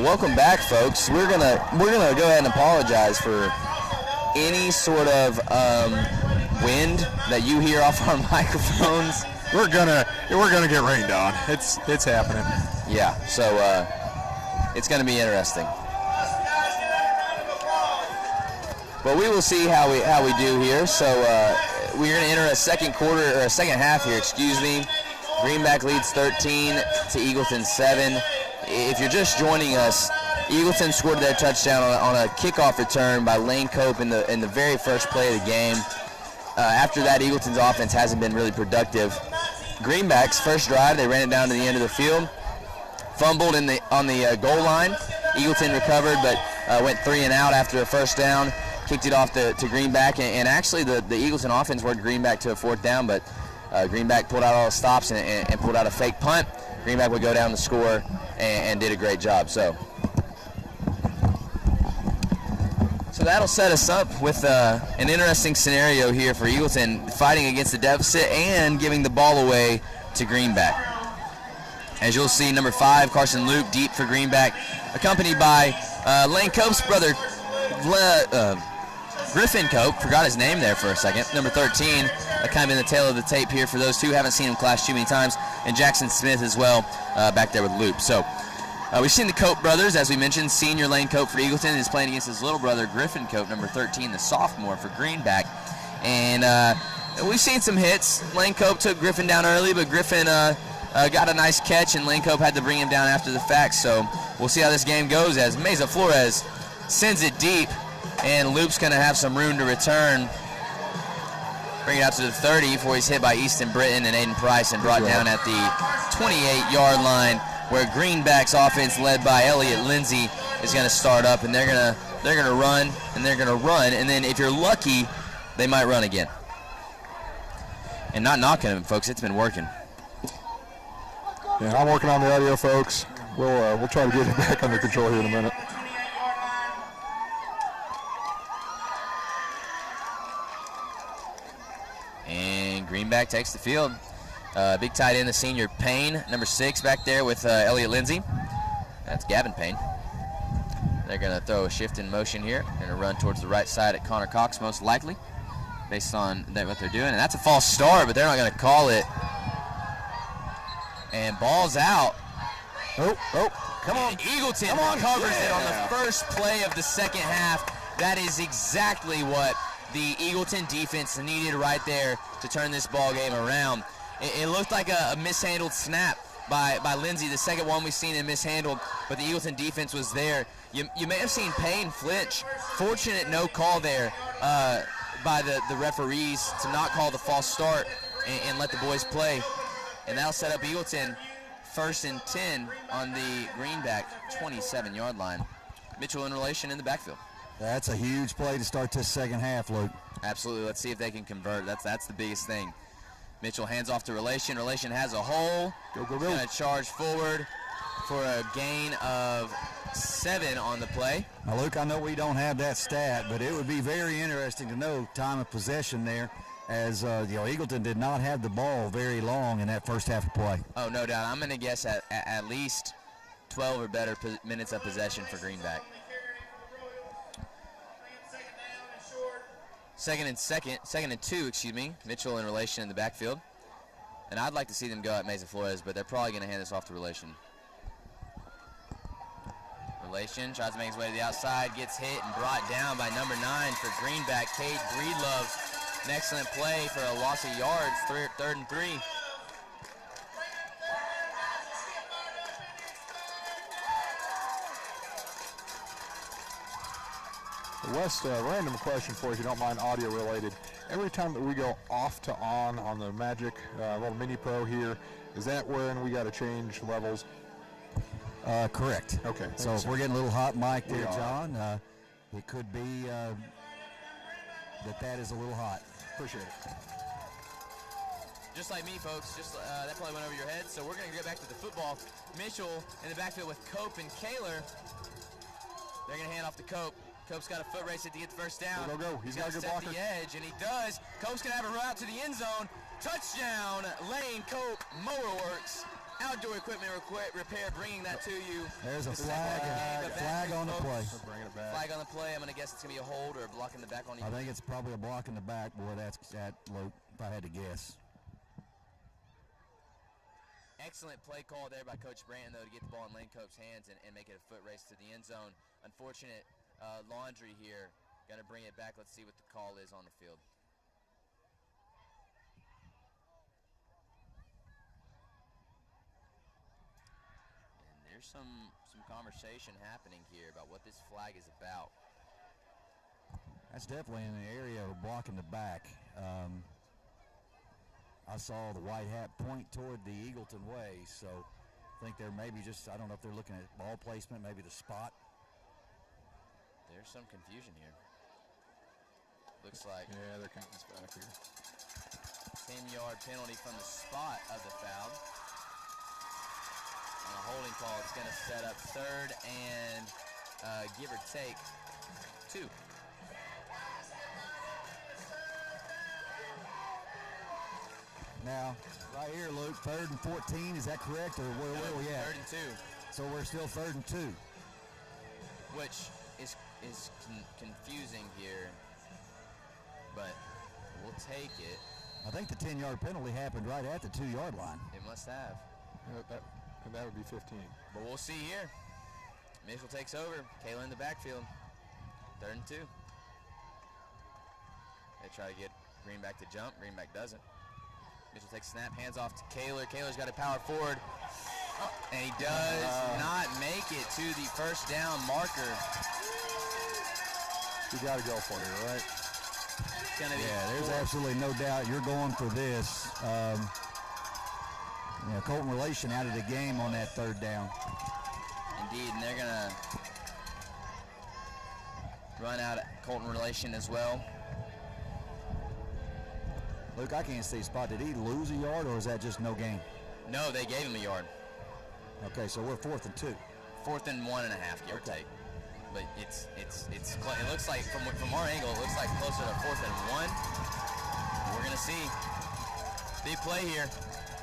welcome back, folks. We're gonna go ahead and apologize for any sort of wind that you hear off our microphones. We're gonna get rained on. It's happening. Yeah, so it's gonna be interesting. But we will see how we do here. So we're gonna enter a second half here. Excuse me. Greenback leads 13 to Eagleton 7. If you're just joining us, Eagleton scored their touchdown on a kickoff return by Lane Cope in the very first play of the game. After that, Eagleton's offense hasn't been really productive. Greenback's first drive, they ran it down to the end of the field, fumbled on the goal line. Eagleton recovered, but went 3 and out after a first down, kicked it off to Greenback, and actually the Eagleton offense worked Greenback to a 4th down, but Greenback pulled out all the stops and pulled out a fake punt. Greenback would go down to score and did a great job. So that'll set us up with an interesting scenario here for Eagleton, fighting against the deficit and giving the ball away to Greenback. As you'll see, number 5, Carson Luke, deep for Greenback, accompanied by Lane Cope's brother, Griffin Cope. Forgot his name there for a second. Number 13, kind of in the tail of the tape here for those who haven't seen him clash too many times, and Jackson Smith as well back there with Luke. So we've seen the Cope brothers, as we mentioned. Senior Lane Cope for Eagleton is playing against his little brother, Griffin Cope, number 13, the sophomore for Greenback. And we've seen some hits. Lane Cope took Griffin down early, but Griffin got a nice catch, and Lane Cope had to bring him down after the fact. So we'll see how this game goes as Mesa Flores sends it deep, and Luke's going to have some room to return. Bring it out to the 30 before he's hit by Easton Britton and Aiden Price and brought down at the 28-yard line, where Greenback's offense, led by Elliott Lindsay, is going to start up, and they're gonna run, and they're gonna run, and then if you're lucky, they might run again. And not knocking them, folks. It's been working. Yeah, I'm working on the audio, folks. We'll try to get it back under control here in a minute. And Greenback takes the field. Big tight end, the senior Payne, number 6 back there with Elliott Lindsay. That's Gavin Payne. They're going to throw a shift in motion here. Going to run towards the right side at Connor Cox, most likely, based on what they're doing. And that's a false start, but they're not going to call it. And ball's out. Come on. And Eagleton recovers it on the first play of the second half. That is exactly what the Eagleton defense needed right there to turn this ball game around. It looked like a mishandled snap by Lindsay, the second one we've seen him mishandled, but the Eagleton defense was there. You may have seen Payne flinch. Fortunate no call there by the referees to not call the false start and let the boys play. And that'll set up Eagleton 1st and 10 on the Greenback 27-yard line. Mitchell in relation in the backfield. That's a huge play to start this second half, Luke. Absolutely. Let's see if they can convert. That's the biggest thing. Mitchell hands off to Relation. Relation has a hole. Go. Going to charge forward for a gain of 7 on the play. Now, Luke, I know we don't have that stat, but it would be very interesting to know time of possession there, as Eagleton did not have the ball very long in that first half of play. Oh, no doubt. I'm going to guess at least 12 or better minutes of possession for Greenback. Second and two, Mitchell in Relation in the backfield. And I'd like to see them go at Mesa Flores, but they're probably going to hand this off to Relation. Relation tries to make his way to the outside, gets hit and brought down by number 9 for Greenback, Cade Breedlove. An excellent play for a loss of yards, 3rd and 3. Wes, random question for you, if you don't mind, audio related. Every time that we go off to on the Magic little mini pro here, is that when we got to change levels? Correct. Okay. So if we're getting a little hot mic there, John, it could be that is a little hot. Appreciate it. Just like me, folks, that probably went over your head. So we're going to get back to the football. Mitchell in the backfield with Cope and Kaler. They're going to hand off to Cope. Cope's got a foot race to get the first down. Go. He's got a good blocker. The edge, and he does. Cope's going to have a run out to the end zone. Touchdown, Lane Cope, Mower Works Outdoor Equipment Repair bringing that to you. There's a flag on the play. We're bringing it back. Flag on the play. I'm going to guess it's going to be a hold or a block in the back on you. I think it's probably a block in the back. Boy, that's that, Luke, if I had to guess. Excellent play call there by Coach Branton, though, to get the ball in Lane Cope's hands and make it a foot race to the end zone. Unfortunate laundry here. Going to bring it back. Let's see what the call is on the field. And there's some conversation happening here about what this flag is about. That's definitely in the area of blocking the back. I saw the white hat point toward the Eagleton way, so I think they're maybe just, I don't know if they're looking at ball placement, maybe the spot. There's some confusion here. Looks like Yeah, they're counting this back here. 10-yard penalty from the spot of the foul. On a holding call, it's going to set up third and give or take 2. Now, right here, Luke, 3rd and 14, is that correct, or where are we at? 3rd and 2. So we're still 3rd and 2. Which is confusing here, but we'll take it. I think the 10-yard penalty happened right at the 2-yard line. It must have. And that would be 15. But we'll see here. Mitchell takes over. Kayla in the backfield. 3rd and 2. They try to get Greenback to jump. Greenback doesn't. Mitchell takes a snap, hands off to Kaler. Kaler's got to power forward. And he does not make it to the first down marker. You got to go for it, right? It's gonna be there's absolutely no doubt you're going for this. Colton Relation out of the game on that 3rd down. Indeed, and they're going to run out of Colton Relation as well. Luke, I can't see spot. Did he lose a yard, or is that just no gain? No, they gave him a yard. Okay, so we're 4th and 2. 4th and 1.5, give or take. But it looks like from our angle, it looks like closer to 4th and 1. We're gonna see big play here.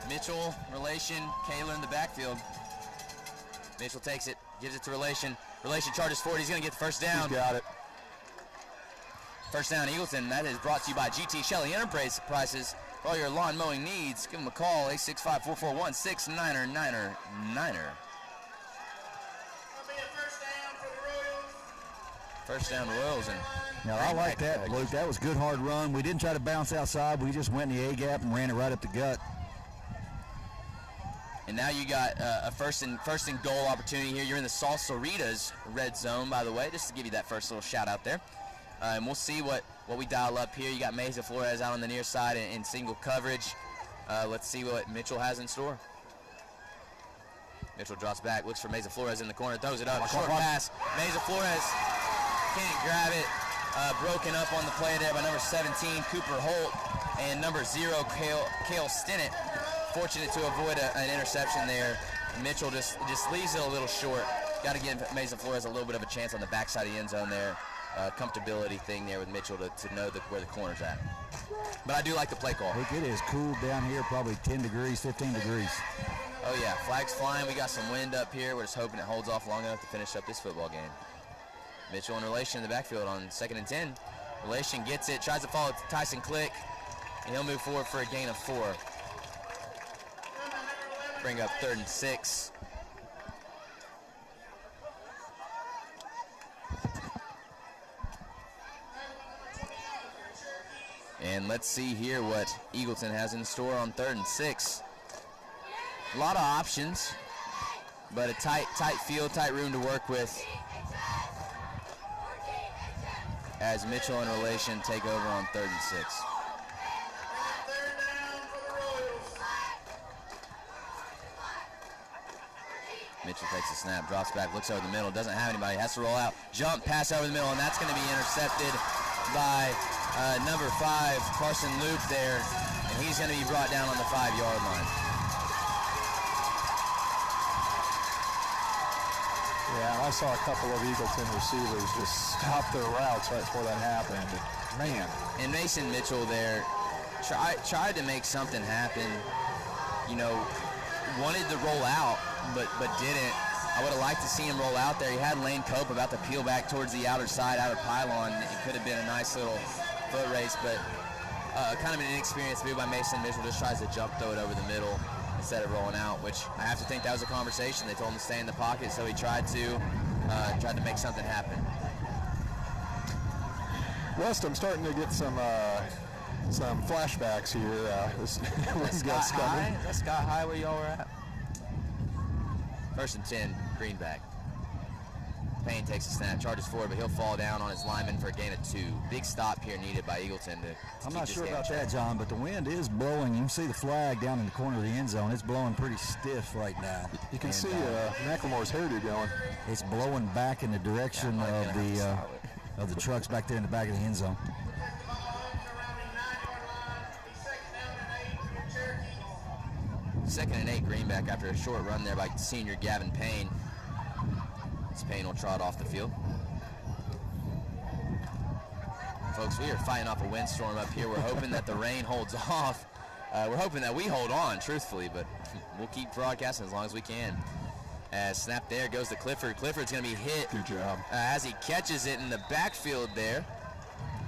Mitchell, Relation, Kayla in the backfield. Mitchell takes it, gives it to Relation. Relation charges forward. He's gonna get the first down. You got it. First down, Eagleton. That is brought to you by GT Shelley Enterprises. For all your lawn mowing needs, give them a call, 865-441-6999. First down, Royals. And now, I like that, Luke. That was good, hard run. We didn't try to bounce outside. We just went in the A-gap and ran it right up the gut. And now you got a first and goal opportunity here. You're in the Salsaritas red zone, by the way, just to give you that first little shout out there. And we'll see what we dial up here. You got Mesa Flores out on the near side in single coverage. Let's see what Mitchell has in store. Mitchell drops back, looks for Mesa Flores in the corner, throws it up, short pass. Mesa Flores can't grab it. Broken up on the play there by number 17, Cooper Holt, and number 0, Kale Stinnett. Fortunate to avoid an interception there. Mitchell just leaves it a little short. Got to give Mesa Flores a little bit of a chance on the backside of the end zone there. Comfortability thing there with Mitchell to know where the corner's at. But I do like the play call. Look, it is cool down here, probably 10 degrees, 15 degrees. Oh yeah, flags flying. We got some wind up here. We're just hoping it holds off long enough to finish up this football game. Mitchell and Relation in the backfield on 2nd and 10. Relation gets it, tries to follow Tyson Click, and he'll move forward for a gain of 4. Bring up 3rd and 6. And let's see here what Eagleton has in store on 3rd and 6. A lot of options, but a tight field, tight room to work with as Mitchell and Relation take over on 3rd and 6. Mitchell takes a snap, drops back, looks over the middle, doesn't have anybody, has to roll out, jump, pass over the middle, and that's going to be intercepted by number 5, Carson Loop there, and he's going to be brought down on the 5-yard line. Yeah, I saw a couple of Eagleton receivers just stop their routes right before that happened. Man. And Mason Mitchell there tried to make something happen. You know, wanted to roll out, but didn't. I would have liked to see him roll out there. He had Lane Cope about to peel back towards the outer side, outer pylon. It could have been a nice little foot race, but kind of an inexperienced move by Mason Mitchell. Just tries to jump throw it over the middle instead of rolling out, which I have to think that was a conversation. They told him to stay in the pocket, so he tried to make something happen. West, I'm starting to get some flashbacks here. Scott High? Is that Scott High where y'all were at? 1st and 10, Greenback. Payne takes a snap, charges forward, but he'll fall down on his lineman for a gain of 2. Big stop here needed by Eagleton to I'm not sure about that, John, but the wind is blowing. You can see the flag down in the corner of the end zone. It's blowing pretty stiff right now. You can see McLemore's hairdo going. It's blowing back in the direction of the trucks back there in the back of the end zone. Second and 8, Greenback after a short run there by senior Gavin Payne. This Payne will trot off the field. Folks, we are fighting off a windstorm up here. We're hoping that the rain holds off. We're hoping that we hold on, truthfully, but we'll keep broadcasting as long as we can. Snap there goes to Clifford. Clifford's going to be hit. Good job. As he catches it in the backfield there.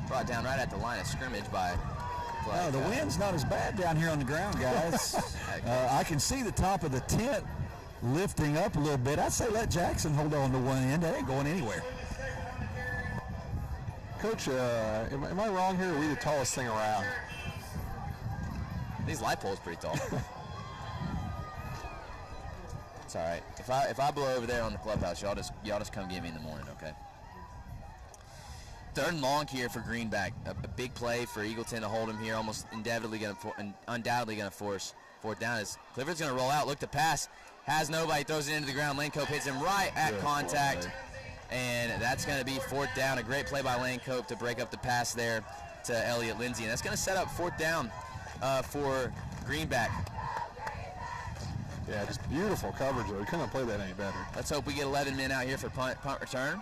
Brought down right at the line of scrimmage by... No, the wind's not as bad down here on the ground, guys. I can see the top of the tent lifting up a little bit. I'd say let Jackson hold on to one end. That ain't going anywhere. Coach, am I wrong here? Or are we the tallest thing around? These light poles pretty tall. It's all right. If I blow over there on the clubhouse, y'all just come get me in the morning, okay? 3rd and long here for Greenback. A big play for Eagleton to hold him here. Almost undoubtedly going to force 4th down. As Clifford's going to roll out, look to pass, has nobody, throws it into the ground. Lane Cope hits him right at contact, and that's going to be 4th down. A great play by Lane Cope to break up the pass there to Elliott Lindsey, and that's going to set up 4th down for Greenback. Yeah, just beautiful coverage though. We couldn't have played that any better. Let's hope we get 11 men out here for punt return.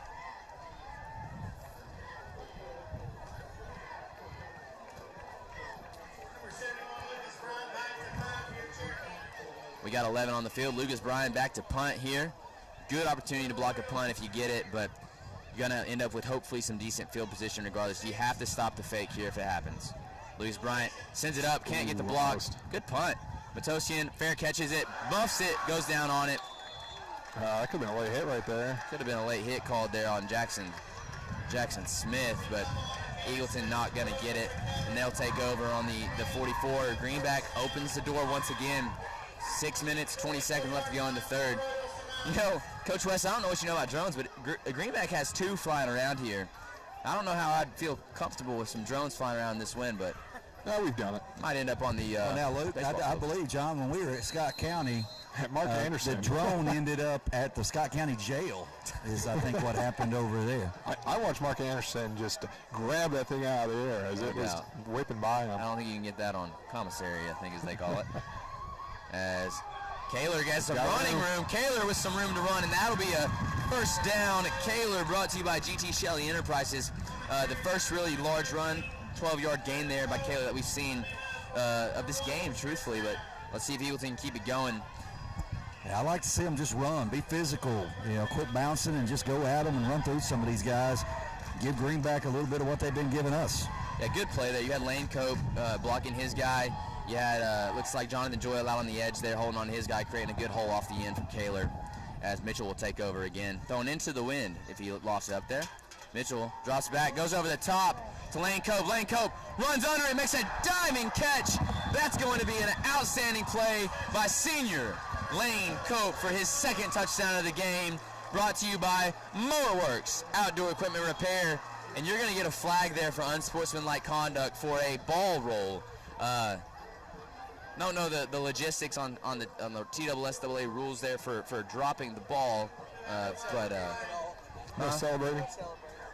We got 11 on the field. Lucas Bryan back to punt here. Good opportunity to block a punt if you get it, but you're going to end up with hopefully some decent field position regardless. You have to stop the fake here if it happens. Lucas Bryant sends it up, can't get the block. Good punt. Matosian fair catches it, buffs it, goes down on it. That could have been a late hit right there. Could have been a late hit called there on Jackson Smith, but Eagleton not going to get it, and they'll take over on the 44. Greenback opens the door once again. 6 minutes, 20 seconds left to go in the 3rd. You know, Coach West, I don't know what you know about drones, but Greenback has 2 flying around here. I don't know how I'd feel comfortable with some drones flying around this wind, but we've done it. Might end up on the now, Luke, I believe, John, when we were at Scott County, Mark Anderson. The drone ended up at the Scott County Jail is, I think, what happened over there. I watched Mark Anderson just grab that thing out of the air as it was whipping by him. I don't think you can get that on commissary, I think as they call it. As Kaler gets some running room. Kaler with some room to run, and that'll be a 1st down. Kaler brought to you by GT Shelley Enterprises. The first really large run, 12-yard gain there by Kaler that we've seen of this game, truthfully. But let's see if Eagleton can keep it going. Yeah, I like to see them just run, be physical, quit bouncing and just go at them and run through some of these guys. Give Greenback a little bit of what they've been giving us. Yeah, good play there. You had Lane Cope blocking his guy. You had, looks like Jonathan Joyle out on the edge there, holding on to his guy, creating a good hole off the end from Kaler, as Mitchell will take over again. Thrown into the wind if he lost it up there. Mitchell drops back, goes over the top to Lane Cope. Lane Cope runs under it, makes a diving catch. That's going to be an outstanding play by senior Lane Cope for his 2nd touchdown of the game. Brought to you by Mowerworks Outdoor Equipment Repair. And you're going to get a flag there for unsportsmanlike conduct for a ball roll. Don't know the logistics on the TSSAA rules there for dropping the ball, but no celebrating.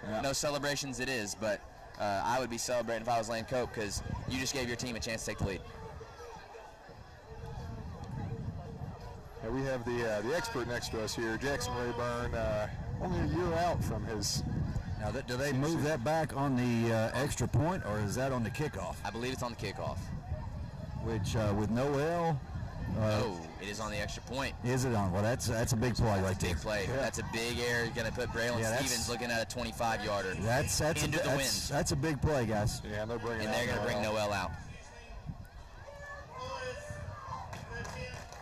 Yeah. No celebrations it is, but I would be celebrating if I was Lane Cope because you just gave your team a chance to take the lead. Yeah, we have the expert next to us here, Jackson Rayburn, only a year out from his. Now, do they move that back on the extra point, or is that on the kickoff? I believe it's on the kickoff. Which with Noel It is on the extra point. Is it on? Well, that's a big play right there. Big play. Yeah. That's a big error. You're going to put Braylon Stevens looking at a 25-yarder into the wind. That's a big play, guys. Yeah, they're going to bring Noel out.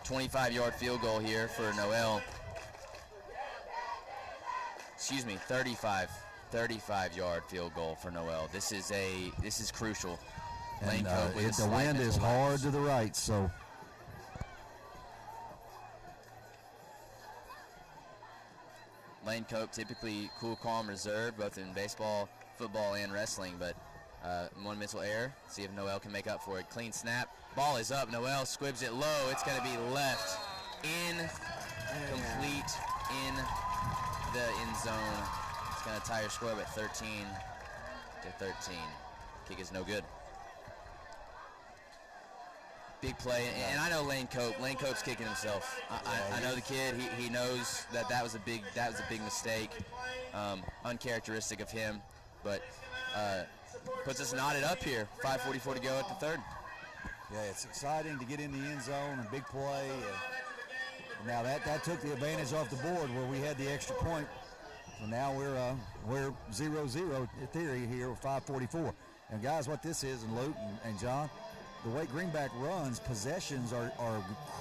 25-yard field goal here for Noel. 35-yard field goal for Noel. This is crucial. And the wind is hard to the right, so. Lane Cope typically cool, calm, reserved, both in baseball, football, and wrestling, but one mental error. See if Noel can make up for it. Clean snap. Ball is up. Noel squibs it low. It's going to be left complete in the end zone. It's going to tie your score up at 13-13. Kick is no good. Big play, and I know Lane Cope. Lane Cope's kicking himself. I know the kid. He knows that was a big mistake, uncharacteristic of him. But puts us knotted up here. 5:44 to go at the third. Yeah, it's exciting to get in the end zone and big play. Now that took the advantage off the board where we had the extra point. So now we're 0-0 in theory here with 5:44. And guys, what this is, and Luke and John. The way Greenback runs, possessions are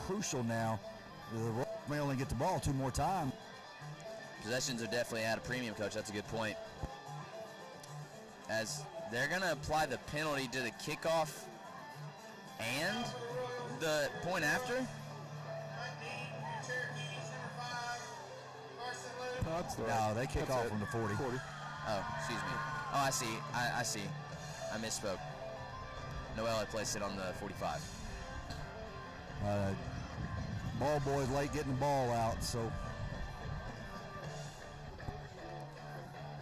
crucial now. The Royals may only get the ball 2 more times. Possessions are definitely at a premium, Coach. That's a good point. As they're going to apply the penalty to the kickoff and the point after. No, they kick off from the 40. Oh, excuse me. Oh, I see. I see. I misspoke. Noel had placed it on the 45. Ball boy's late getting the ball out, so.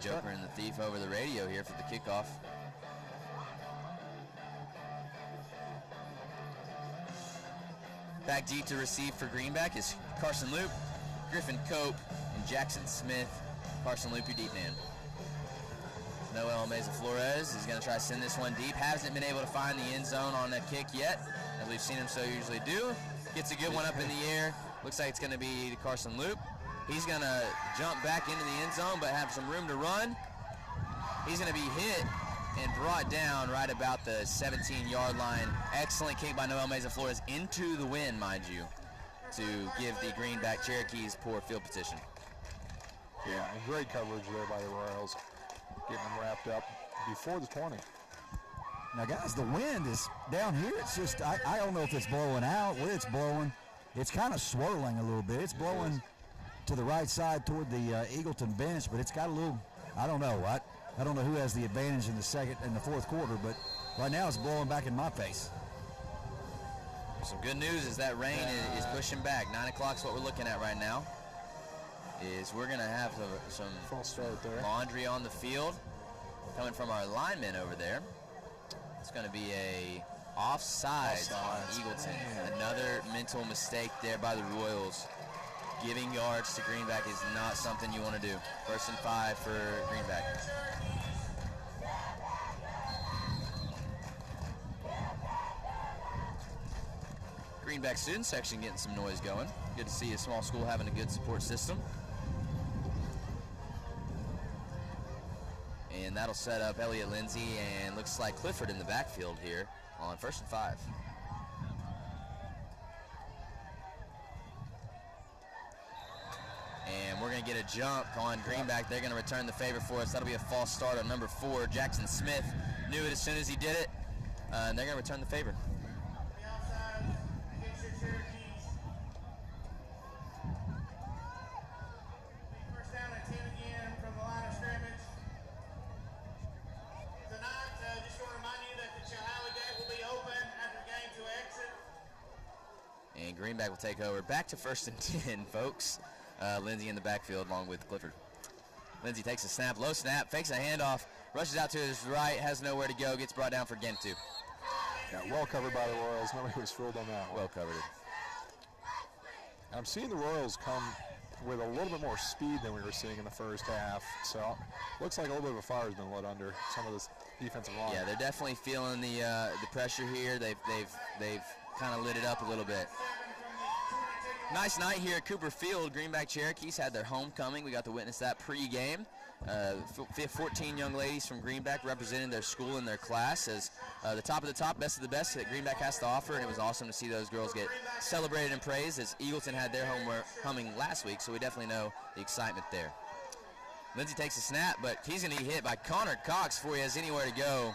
Joker and the Thief over the radio here for the kickoff. Back deep to receive for Greenback is Carson Loop, Griffin Cope, and Jackson Smith. Carson Loop, your deep man. Noel Meza Flores is going to try to send this one deep. Hasn't been able to find the end zone on that kick yet, as we've seen him so usually do. Gets a good one up in the air. Looks like it's going to be Carson Loop. He's going to jump back into the end zone, but have some room to run. He's going to be hit and brought down right about the 17-yard line. Excellent kick by Noel Meza Flores into the wind, mind you, to give the Greenback Cherokees poor field position. Yeah, and great coverage there by the Royals. Getting them wrapped up before the 20. Now, guys, the wind is down here. It's just, I don't know if it's blowing out, where it's blowing. It's kind of swirling a little bit. It's blowing to the right side toward the Eagleton bench, but it's got a little, I don't know. I don't know who has the advantage in the second and the fourth quarter, but right now it's blowing back in my face. Some good news is that rain is pushing back. 9 o'clock is what we're looking at right now. We're going to have some false start there. Laundry on the field coming from our linemen over there. It's going to be a offside on Eagleton. Another mental mistake there by the Royals. Giving yards to Greenback is not something you want to do. 1st and 5 for Greenback. Greenback student section getting some noise going. Good to see a small school having a good support system. And that'll set up Elliott Lindsay and looks like Clifford in the backfield here on 1st and 5. And we're going to get a jump on Greenback. They're going to return the favor for us. That'll be a false start on number 4. Jackson Smith knew it as soon as he did it. And they're going to return the favor. The outside against your Cherokees. First down and 10 again from the line of scrimmage. Tonight, just want to remind you that the Chilhowie gate will be open after the game to exit. And Greenback will take over. Back to 1st and 10, folks. Lindsay in the backfield along with Clifford. Lindsay takes a snap, low snap, fakes a handoff, rushes out to his right, has nowhere to go, gets brought down for game 2. Yeah, well covered by the Royals. Nobody was fooled on that one. Well covered. I'm seeing the Royals come with a little bit more speed than we were seeing in the first half. So looks like a little bit of a fire has been lit under some of this defensive line. Yeah, they're definitely feeling the pressure here. They've kind of lit it up a little bit. Nice night here at Cooper Field. Greenback Cherokees had their homecoming. We got to witness that pregame. 14 young ladies from Greenback representing their school and their class as the top of the top, best of the best that Greenback has to offer, and it was awesome to see those girls get celebrated and praised as Eagleton had their homecoming last week, so we definitely know the excitement there. Lindsay takes a snap, but he's going to be hit by Connor Cox before he has anywhere to go,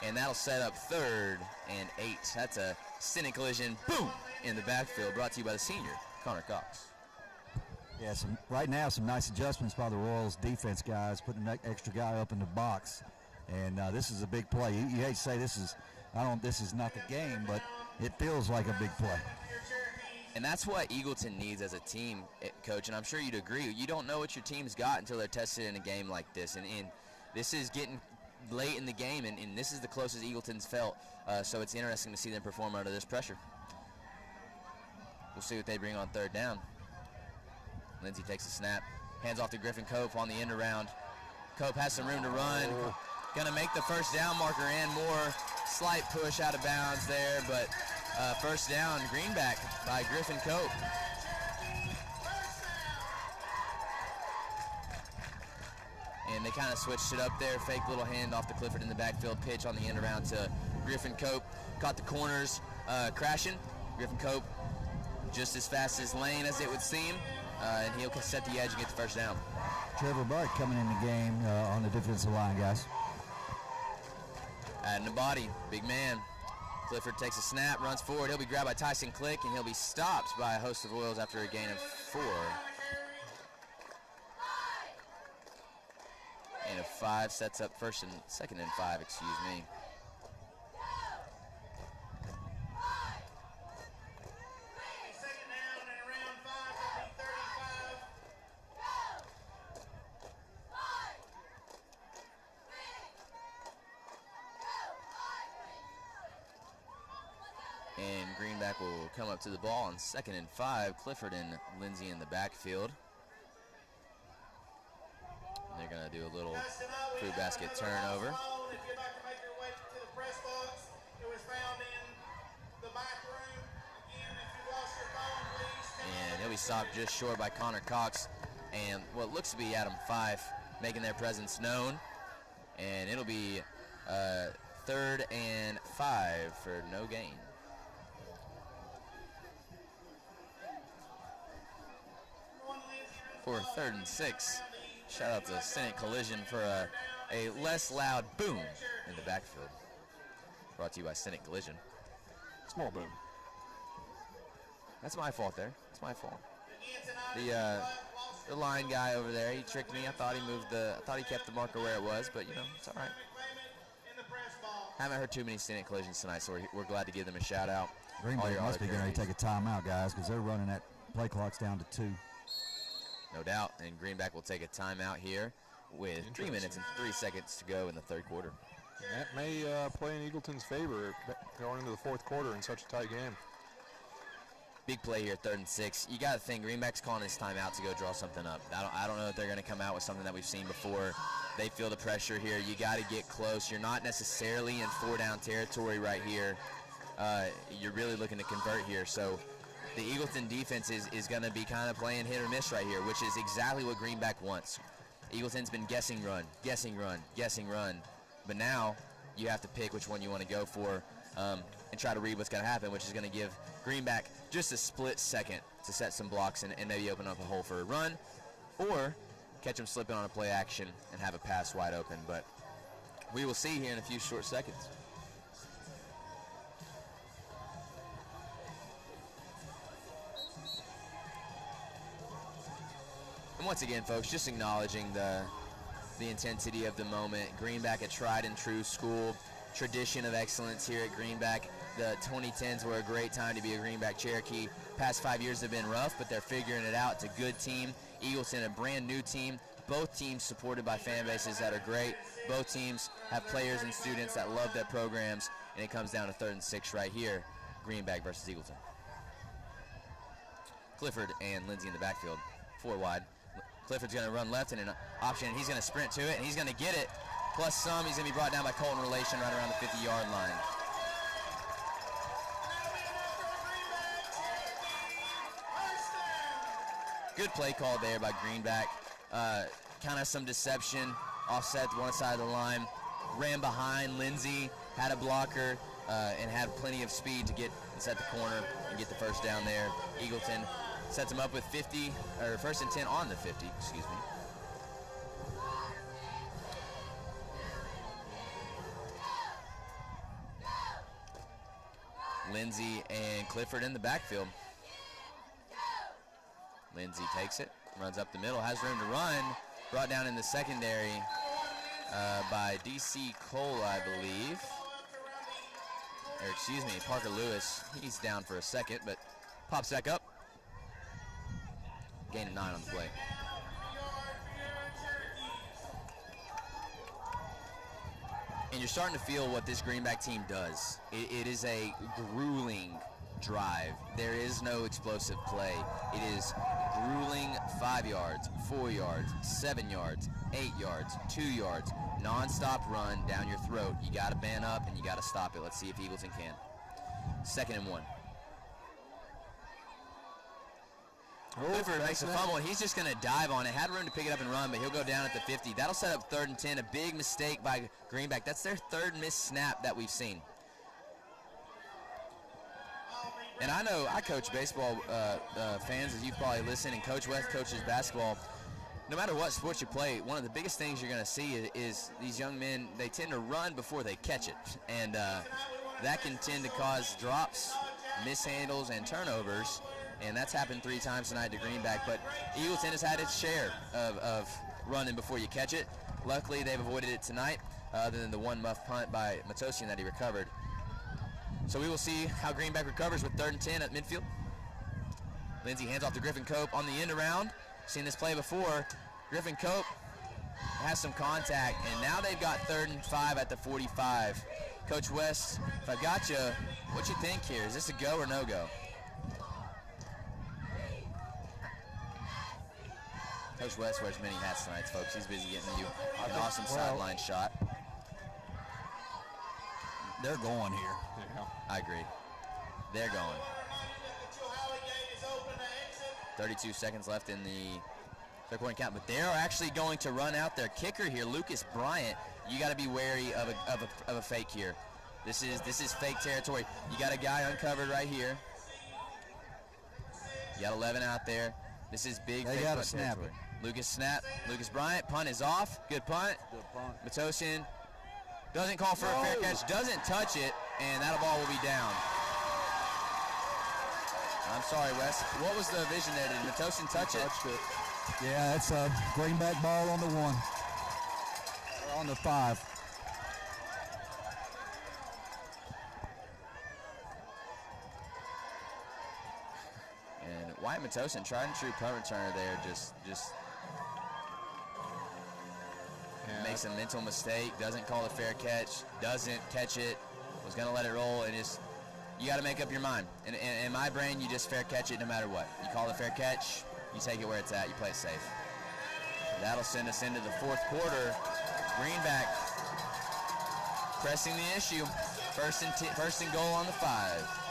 and that'll set up 3rd and 8. That's a stinting collision, boom, in the backfield, brought to you by the senior, Connor Cox. Yeah, right now some nice adjustments by the Royals defense guys, putting an extra guy up in the box, and this is a big play. You hate to say this is not the game, but it feels like a big play. And that's what Eagleton needs as a team, Coach, and I'm sure you'd agree. You don't know what your team's got until they're tested in a game like this, and this is getting late in the game, and this is the closest Eagleton's felt, so it's interesting to see them perform under this pressure. We'll see what they bring on 3rd down. Lindsay takes a snap, hands off to Griffin Cope on the end around. Cope has some room to run. Gonna make the 1st down marker and more. Slight push out of bounds there, but 1st down, Greenback by Griffin Cope. And they kind of switched it up there. Fake little handoff to Clifford in the backfield. Pitch on the end around to Griffin Cope. Caught the corners crashing. Griffin Cope just as fast as Lane as it would seem. And he'll set the edge and get the 1st down. Trevor Buck coming in the game on the defensive line, guys. Adding the body, big man. Clifford takes a snap, runs forward. He'll be grabbed by Tyson Click, and he'll be stopped by a host of Royals after a gain of 4. Gain of 5 sets up 2nd and 5, excuse me. And Greenback will come up to the ball on 2nd and 5. Clifford and Lindsay in the backfield. And they're going to do a little fruit basket turnover. If you'd like to make your way to the press box, it was found in the back room. Again, if you lost your phone, please. And he'll be stopped just short by Connor Cox and what looks to be Adam Fife making their presence known. And it'll be 3rd and 5 for no gain. For 3rd and 6. Shout out to Senate Collision for a less loud boom in the backfield. Brought to you by Senate Collision. Small boom. That's my fault there. That's my fault. The line guy over there, he tricked me. I thought he kept the marker where it was, but you know, it's all right. Haven't heard too many Senate Collisions tonight, so we're glad to give them a shout out. Greenback must be going to take a timeout, guys, because they're running that play clock's down to 2. No doubt, and Greenback will take a timeout here with 3 minutes and 3 seconds to go in the 3rd quarter. That may play in Eagleton's favor going into the 4th quarter in such a tight game. Big play here, 3rd and 6. You got to think Greenback's calling his timeout to go draw something up. I don't know if they're going to come out with something that we've seen before. They feel the pressure here. You got to get close. You're not necessarily in 4-down territory right here. You're really looking to convert here, so the Eagleton defense is going to be kind of playing hit or miss right here, which is exactly what Greenback wants. Eagleton's been guessing run, but now you have to pick which one you want to go for and try to read what's going to happen, which is going to give Greenback just a split second to set some blocks and maybe open up a hole for a run, or catch him slipping on a play action and have a pass wide open. But we will see here in a few short seconds. And once again, folks, just acknowledging the intensity of the moment. Greenback, a tried and true school, tradition of excellence here at Greenback. The 2010s were a great time to be a Greenback Cherokee. Past 5 years have been rough, but they're figuring it out. It's a good team. Eagleton, a brand new team. Both teams supported by fan bases that are great. Both teams have players and students that love their programs, and it comes down to 3rd and 6 right here. Greenback versus Eagleton. Clifford and Lindsay in the backfield, 4 wide. Clifford's going to run left in an option. He's going to sprint to it, and he's going to get it. Plus some, he's going to be brought down by Colton Relation right around the 50-yard line. good play call there by Greenback. Kind of some deception, offset to one side of the line. Ran behind Lindsey, had a blocker, and had plenty of speed to get and set the corner and get the first down there. Eagleton sets him up with 50, or 1st and 10 on the 50, excuse me. Lindsey and Clifford in the backfield. Lindsey takes it, runs up the middle, has room to run. Brought down in the secondary by D.C. Cole, I believe. Or excuse me, Parker Lewis. He's down for a second, but pops back up. Gain of 9 on the play. And you're starting to feel what this Greenback team does. It is a grueling drive. There is no explosive play. It is grueling 5 yards, 4 yards, 7 yards, 8 yards, 2 yards, non-stop run down your throat. You got to band up and you got to stop it. Let's see if Eagleton can. 2nd and 1. Clifford makes a fumble, and he's just going to dive on it. Had room to pick it up and run, but he'll go down at the 50. That'll set up 3rd and 10. A big mistake by Greenback. That's their 3rd missed snap that we've seen. And I know I coach baseball fans, as you probably listen, and Coach West coaches basketball. No matter what sport you play, one of the biggest things you're going to see is these young men, they tend to run before they catch it. And that can tend to cause drops, mishandles, and turnovers. And that's happened 3 times tonight to Greenback. But Eagleton has had its share of running before you catch it. Luckily, they've avoided it tonight, other than the one muff punt by Matosian that he recovered. So we will see how Greenback recovers with 3rd and 10 at midfield. Lindsey hands off to Griffin Cope on the end around. Seen this play before. Griffin Cope has some contact, and now they've got 3rd and 5 at the 45. Coach West, if I got you, what you think here? Is this a go or no go? Coach West wears many hats tonight, folks. He's busy getting you an awesome sideline shot. They're going here. Yeah. I agree. They're going. 32 seconds left in the third quarter count, but they're actually going to run out their kicker here, Lucas Bryant. You got to be wary of a fake here. This is fake territory. You got a guy uncovered right here. You got 11 out there. This is big. They got to snap it. Lucas Bryant. Punt is off. Good punt. Good punt. Matosian doesn't call for a fair catch, doesn't touch it, and that ball will be down. I'm sorry, Wes. What was the vision there? Did Matosian touch it? Touched it. Yeah, that's a Greenback ball on the 1. Or on the 5. And Wyatt Matosian, tried and true punt returner there, just makes a mental mistake, doesn't call a fair catch, doesn't catch it, was going to let it roll, and just, you got to make up your mind. In my brain, you just fair catch it no matter what. You call a fair catch, you take it where it's at, you play it safe. That'll send us into the 4th quarter. Greenback pressing the issue. First and goal on the 5.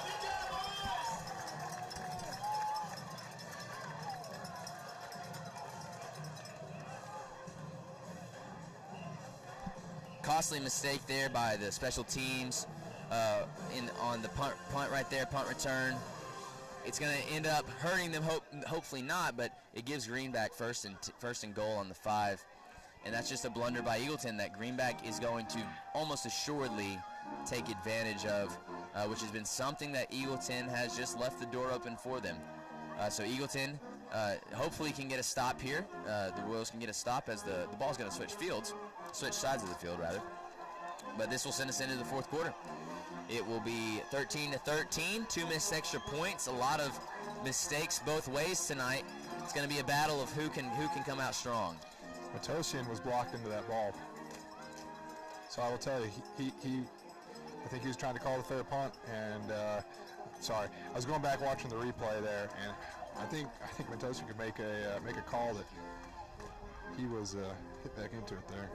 Costly mistake there by the special teams on the punt right there, punt return. It's going to end up hurting them, hopefully not, but it gives Greenback first and goal on the 5. And that's just a blunder by Eagleton that Greenback is going to almost assuredly take advantage of, which has been something that Eagleton has just left the door open for them. So Eagleton hopefully can get a stop here. The Royals can get a stop as the ball's going to switch sides of the field rather. But this will send us into the 4th quarter. It will be 13-13, 2 missed extra points, a lot of mistakes both ways tonight. It's going to be a battle of who can come out strong. Matosian was blocked into that ball. So I will tell you, I think he was trying to call the fair punt, and sorry, I was going back watching the replay there, and I think Matosian could make a call that he was hit back into it there.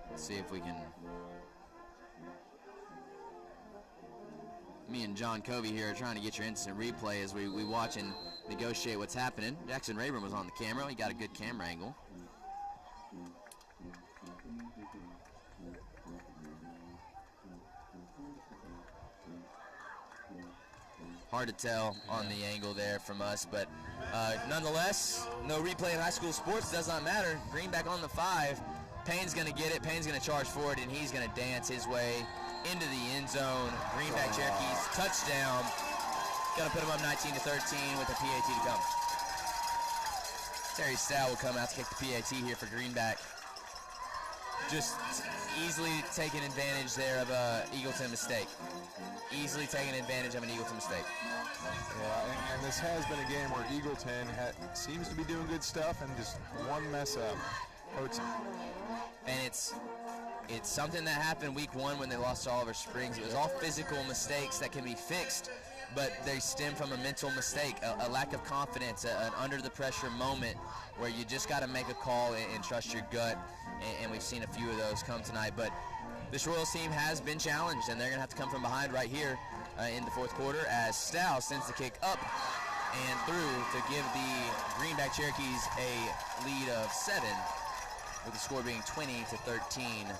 Let's see if we can. me and John Covey here are trying to get your instant replay as we watch and negotiate what's happening. Jackson Rayburn was on the camera. He got a good camera angle. Hard to tell on the angle there from us, but nonetheless, no replay in high school sports. Does not matter. Greenback on the 5. Payne's going to get it. Payne's going to charge forward, and he's going to dance his way into the end zone. Greenback Cherokees touchdown. Going to put them up 19-13 with the PAT to come. Terry Stow will come out to kick the PAT here for Greenback. Just easily taking advantage there of a Eagleton mistake. Easily taking advantage of an Eagleton mistake. Yeah, and this has been a game where Eagleton seems to be doing good stuff, and just one mess up hurts them. And it's something that happened week 1 when they lost to Oliver Springs. It was all physical mistakes that can be fixed, but they stem from a mental mistake, a lack of confidence, an under the pressure moment where you just got to make a call and trust your gut. And we've seen a few of those come tonight. But this Royals team has been challenged, and they're going to have to come from behind right here in the fourth quarter as Stow sends the kick up and through to give the Greenback Cherokees a lead of 7, with the score being 20-13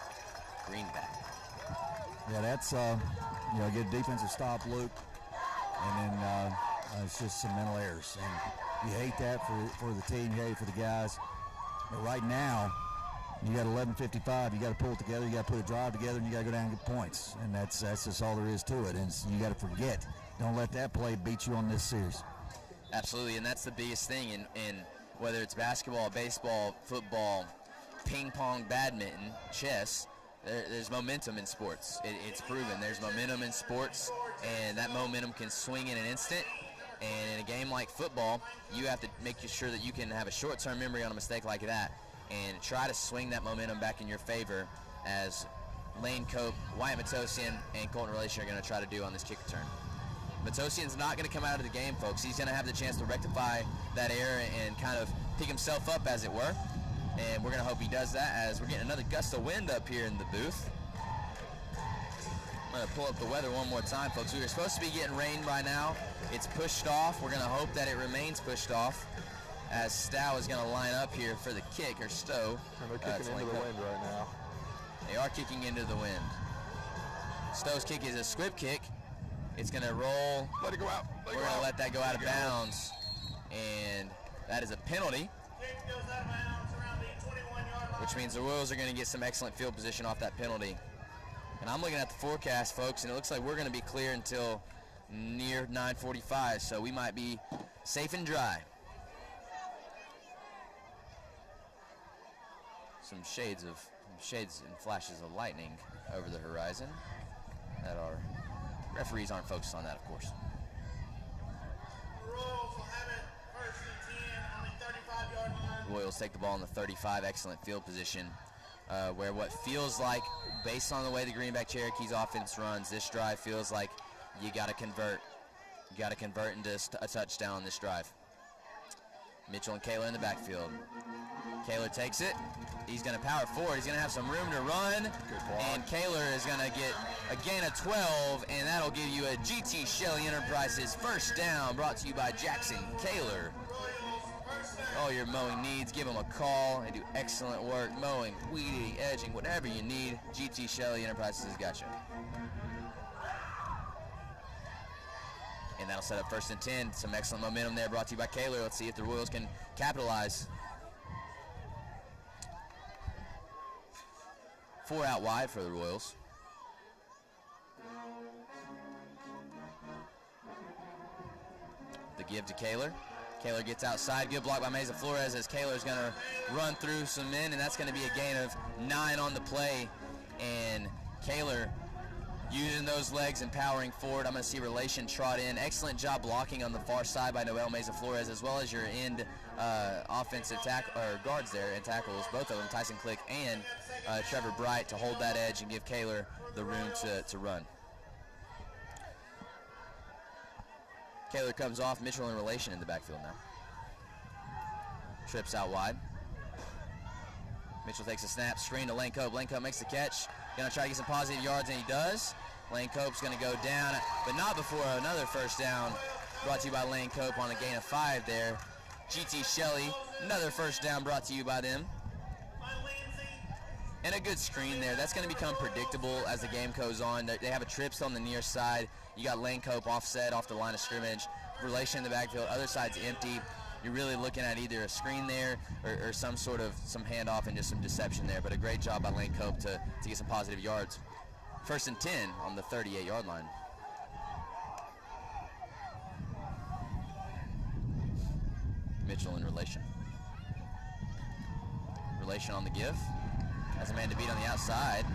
Greenback. Yeah, that's good defensive stop, Luke, and then it's just some mental errors, and you hate that for the team, you hate it for the guys. But right now, you got 11:55. You got to pull it together. You got to put a drive together, and you got to go down and get points. And that's just all there is to it. And you got to forget. Don't let that play beat you on this series. Absolutely, and that's the biggest thing in whether it's basketball, baseball, football, ping pong, badminton, chess. There's momentum in sports. It's proven. There's momentum in sports, and that momentum can swing in an instant. And in a game like football, you have to make sure that you can have a short-term memory on a mistake like that and try to swing that momentum back in your favor, as Lane Cope, Wyatt Matosian, and Colton Relation are going to try to do on this kick return. Matosian's not going to come out of the game, folks. He's going to have the chance to rectify that error and kind of pick himself up, as it were. And we're going to hope he does that, as we're getting another gust of wind up here in the booth. I'm going to pull up the weather one more time, folks. We were supposed to be getting rain by now. It's pushed off. We're going to hope that it remains pushed off, as Stow is going to line up here for the kick, or Stowe. And they're kicking into the wind right now. They are kicking into the wind. Stowe's kick is a squib kick. It's going to roll. Let it go out. We're going to let that go out of bounds. And that is a penalty, Kick goes out of bounds around the 21-yard line. which means the Royals are going to get some excellent field position off that penalty. And I'm looking at the forecast, folks, and it looks like we're going to be clear until near 9:45, so we might be safe and dry. Some shades and flashes of lightning over the horizon that our referees aren't focused on that, of course. The Royals will have it first and 10 on the 35-yard line. Royals take the ball in the 35, excellent field position, where what feels like, based on the way the Greenback Cherokees offense runs, this drive feels like you got to convert. You got to convert into a touchdown on this drive. Mitchell and Kaler in the backfield. Kaler takes it. He's going to power forward. He's going to have some room to run. And Kaler is going to get a gain of 12, and that'll give you a GT Shelley Enterprises first down, brought to you by Jackson Kaler. All your mowing needs, give them a call. They do excellent work, mowing, weeding, edging, whatever you need. GT Shelley Enterprises has got you. And that'll set up first and 10. Some excellent momentum there, brought to you by Kaler. Let's see if the Royals can capitalize. 4 out wide for the Royals. The give to Kaler. Kaler gets outside. Good block by Mesa Flores, as Kaler's going to run through some men, and that's going to be a gain of 9 on the play. And Kaler using those legs and powering forward. I'm going to see Relation trot in. Excellent job blocking on the far side by Noel Mesa Flores, as well as your end offensive guards there and tackles, both of them, Tyson Click and Trevor Bright, to hold that edge and give Kaler the room to run. Kaler comes off. Mitchell and Relation in the backfield now. Trips out wide. Mitchell takes a snap, screen to Lane Cope. Lane Cope makes the catch. Gonna try to get some positive yards, and he does. Lane Cope's going to go down, but not before another first down brought to you by Lane Cope on a gain of 5 there. GT Shelley, another first down brought to you by them. And a good screen there. That's going to become predictable as the game goes on. They have a trips on the near side. You got Lane Cope offset off the line of scrimmage. Relation in the backfield. Other side's empty. You're really looking at either a screen there or some handoff and just some deception there. But a great job by Lane Cope to get some positive yards. 1st and 10 on the 38-yard line. Mitchell in relation. Relation on the give. Has a man to beat on the outside.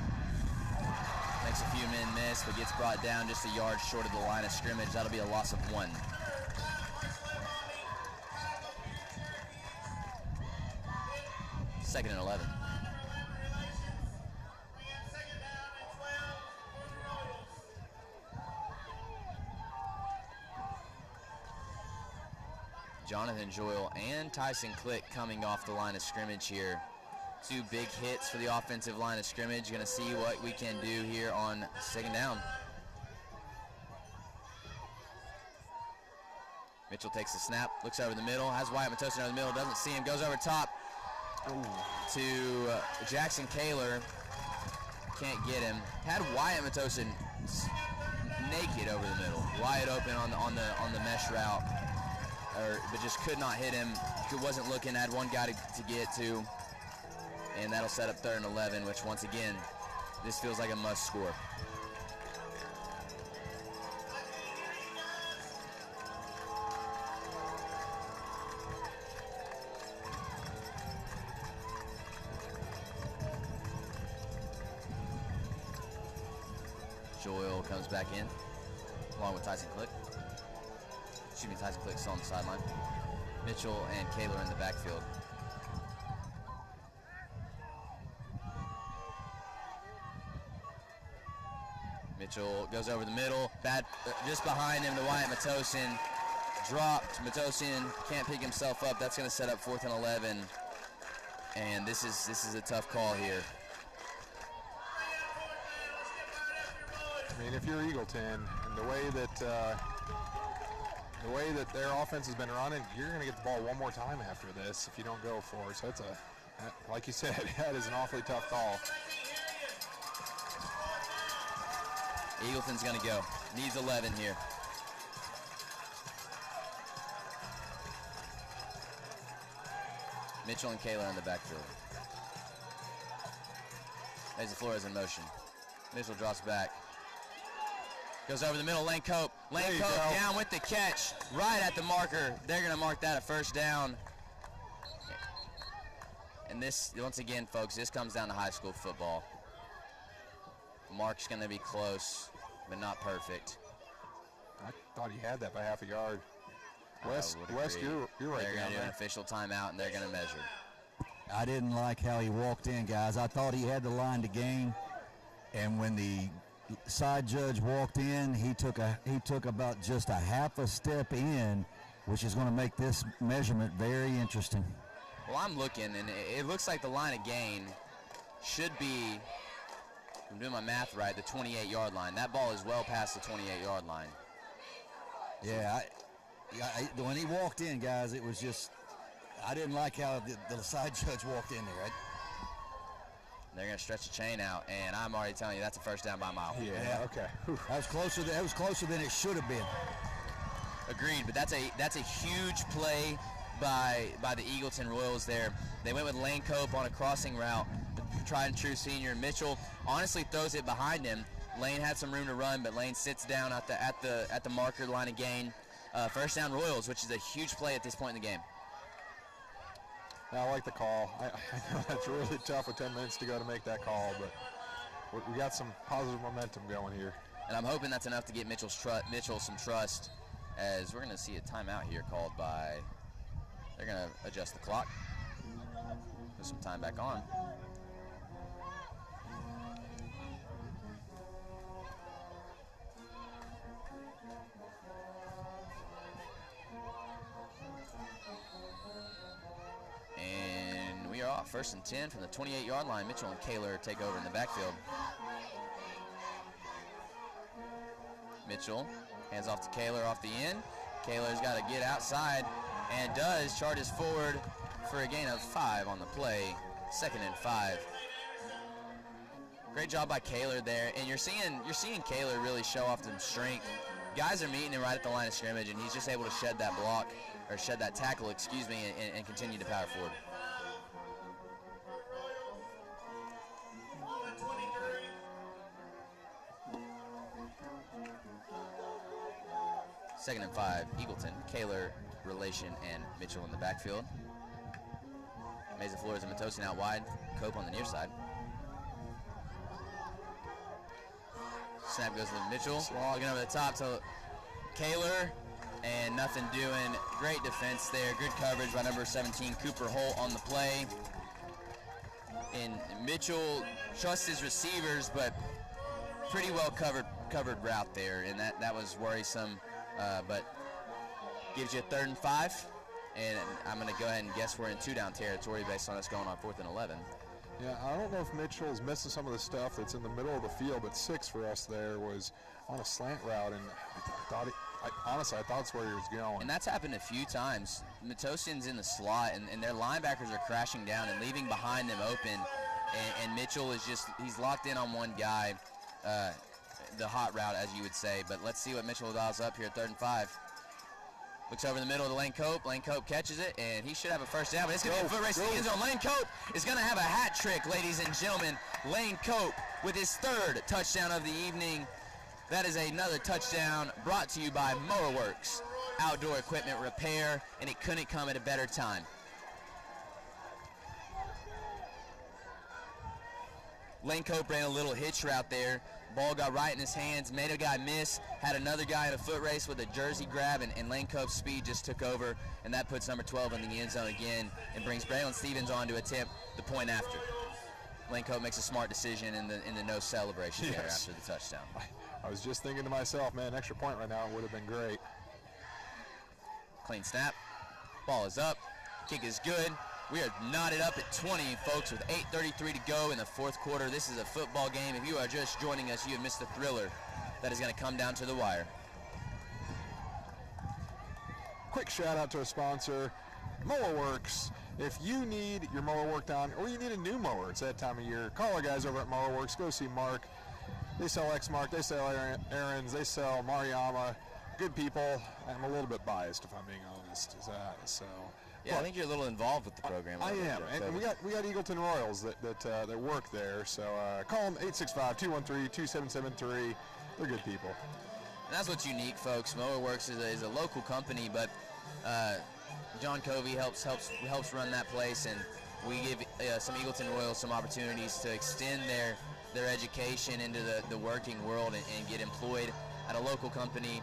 Makes a few men miss, but gets brought down just a yard short of the line of scrimmage. That'll be a loss of 1. Second and 11. Jonathan Joyle and Tyson Click coming off the line of scrimmage here. 2 big hits for the offensive line of scrimmage. Going to see what we can do here on 2nd down. Mitchell takes the snap, looks over the middle, has Wyatt Matosin over the middle, doesn't see him, goes over top to Jackson Kaler. Can't get him. Had Wyatt Matosin naked over the middle, wide open on the mesh route, but just could not hit him. Wasn't looking, had one guy to get to, and that'll set up 3rd and 11, which once again, this feels like a must score. Joyle comes back in, along with Tyson Click. Excuse me, Tyson Click's on the sideline. Mitchell and Kaler in the backfield. Mitchell goes over the middle, just behind him to Wyatt Matosin. Dropped, Matosin can't pick himself up. That's going to set up 4th and 11. And this is a tough call here. I mean, if you're Eagleton, and the way that their offense has been running, you're going to get the ball one more time after this if you don't go for it. So it's like you said, that is an awfully tough call. Eagleton's going to go. Needs 11 here. Mitchell and Kaler in the backfield. There's the Flores in motion. Mitchell drops back. Goes over the middle, Lane Cope. Lane Cope down with the catch, right at the marker. They're going to mark that a first down. And this, once again, folks, this comes down to high school football. Mark's going to be close, but not perfect. I thought he had that by half a yard. Wes, you're right They're down going to do an there. official timeout, and they're going to measure. I didn't like how he walked in, guys. I thought he had the line to gain, and when the side judge walked in, he took about just a half a step in, which is going to make this measurement very interesting. Well, I'm looking, and it looks like the line of gain should be, if I'm doing my math right, the 28-yard line. That ball is well past the 28-yard line. Yeah, when he walked in, guys, it was just, I didn't like how the side judge walked in there. They're going to stretch the chain out, and I'm already telling you that's a first down by a mile. Yeah, okay. That was closer than it should have been. Agreed, but that's a huge play by the Eagleton Royals there. They went with Lane Cope on a crossing route, tried and true senior. Mitchell honestly throws it behind him. Lane had some room to run, but Lane sits down at the marker line of gain. First down Royals, which is a huge play at this point in the game. I like the call. I know that's really tough with 10 minutes to go to make that call, but we got some positive momentum going here. And I'm hoping that's enough to get Mitchell some trust, as we're going to see a timeout here called by, they're going to adjust the clock, put some time back on. And we are off 1st and 10 from the 28-yard line. Mitchell and Kaler take over in the backfield. Mitchell hands off to Kaler off the end. Kaler's got to get outside and does, charges forward for a gain of 5 on the play. 2nd and 5. Great job by Kaler there, and you're seeing Kaler really show off some strength. Guys are meeting him right at the line of scrimmage, and he's just able to shed that block, or shed that tackle, excuse me, and continue to power forward. Ball at 23. Second and 5, Eagleton, Kaler, Relation, and Mitchell in the backfield. Mesa Flores and Matosin out wide, Cope on the near side. Snap goes to Mitchell, looking over the top to Kaler, and nothing doing. Great defense there, good coverage by number 17, Cooper Holt on the play. And Mitchell trusts his receivers, but pretty well covered route there, and that was worrisome, but gives you a 3rd and 5, and I'm going to go ahead and guess we're in 2-down territory based on us going on 4th and 11. Yeah, I don't know if Mitchell's missing some of the stuff that's in the middle of the field, but 6 for us there was on a slant route, and honestly, I thought that's where he was going. And that's happened a few times. Matosin's in the slot, and their linebackers are crashing down and leaving behind them open, and Mitchell is he's locked in on one guy, the hot route, as you would say. But let's see what Mitchell dials up here, 3rd and 5. Looks over in the middle to Lane Cope. Lane Cope catches it, and he should have a first down, but it's going to be a foot race to the end zone. Lane Cope is going to have a hat trick, ladies and gentlemen. Lane Cope with his 3rd touchdown of the evening. That is another touchdown brought to you by Mowerworks Outdoor Equipment Repair, and it couldn't come at a better time. Lane Cope ran a little hitch route there. Ball got right in his hands, made a guy miss, had another guy in a foot race with a jersey grab, and Lane Cope's speed just took over, and that puts number 12 in the end zone again and brings Braylon Stevens on to attempt the point after. Lane Cope makes a smart decision in the no celebration there after the touchdown. I was just thinking to myself, man, extra point right now would have been great. Clean snap. Ball is up. Kick is good. We are knotted up at 20, folks, with 8:33 to go in the 4th quarter. This is a football game. If you are just joining us, you have missed the thriller that is going to come down to the wire. Quick shout out to our sponsor, Mowerworks. If you need your mower work done, or you need a new mower, it's that time of year, call our guys over at Mowerworks. Go see Mark. They sell X-Mark, they sell Aaron's, they sell Mariama. Good people. I'm a little bit biased, if I'm being honest. Yeah, I think you're a little involved with the program. I am, and we got Eagleton Royals that work there. So call them 865-213-2773. They're good people. And that's what's unique, folks. Mowerworks is a local company, but John Covey helps run that place, and we give some Eagleton Royals some opportunities to extend their education into the working world and get employed at a local company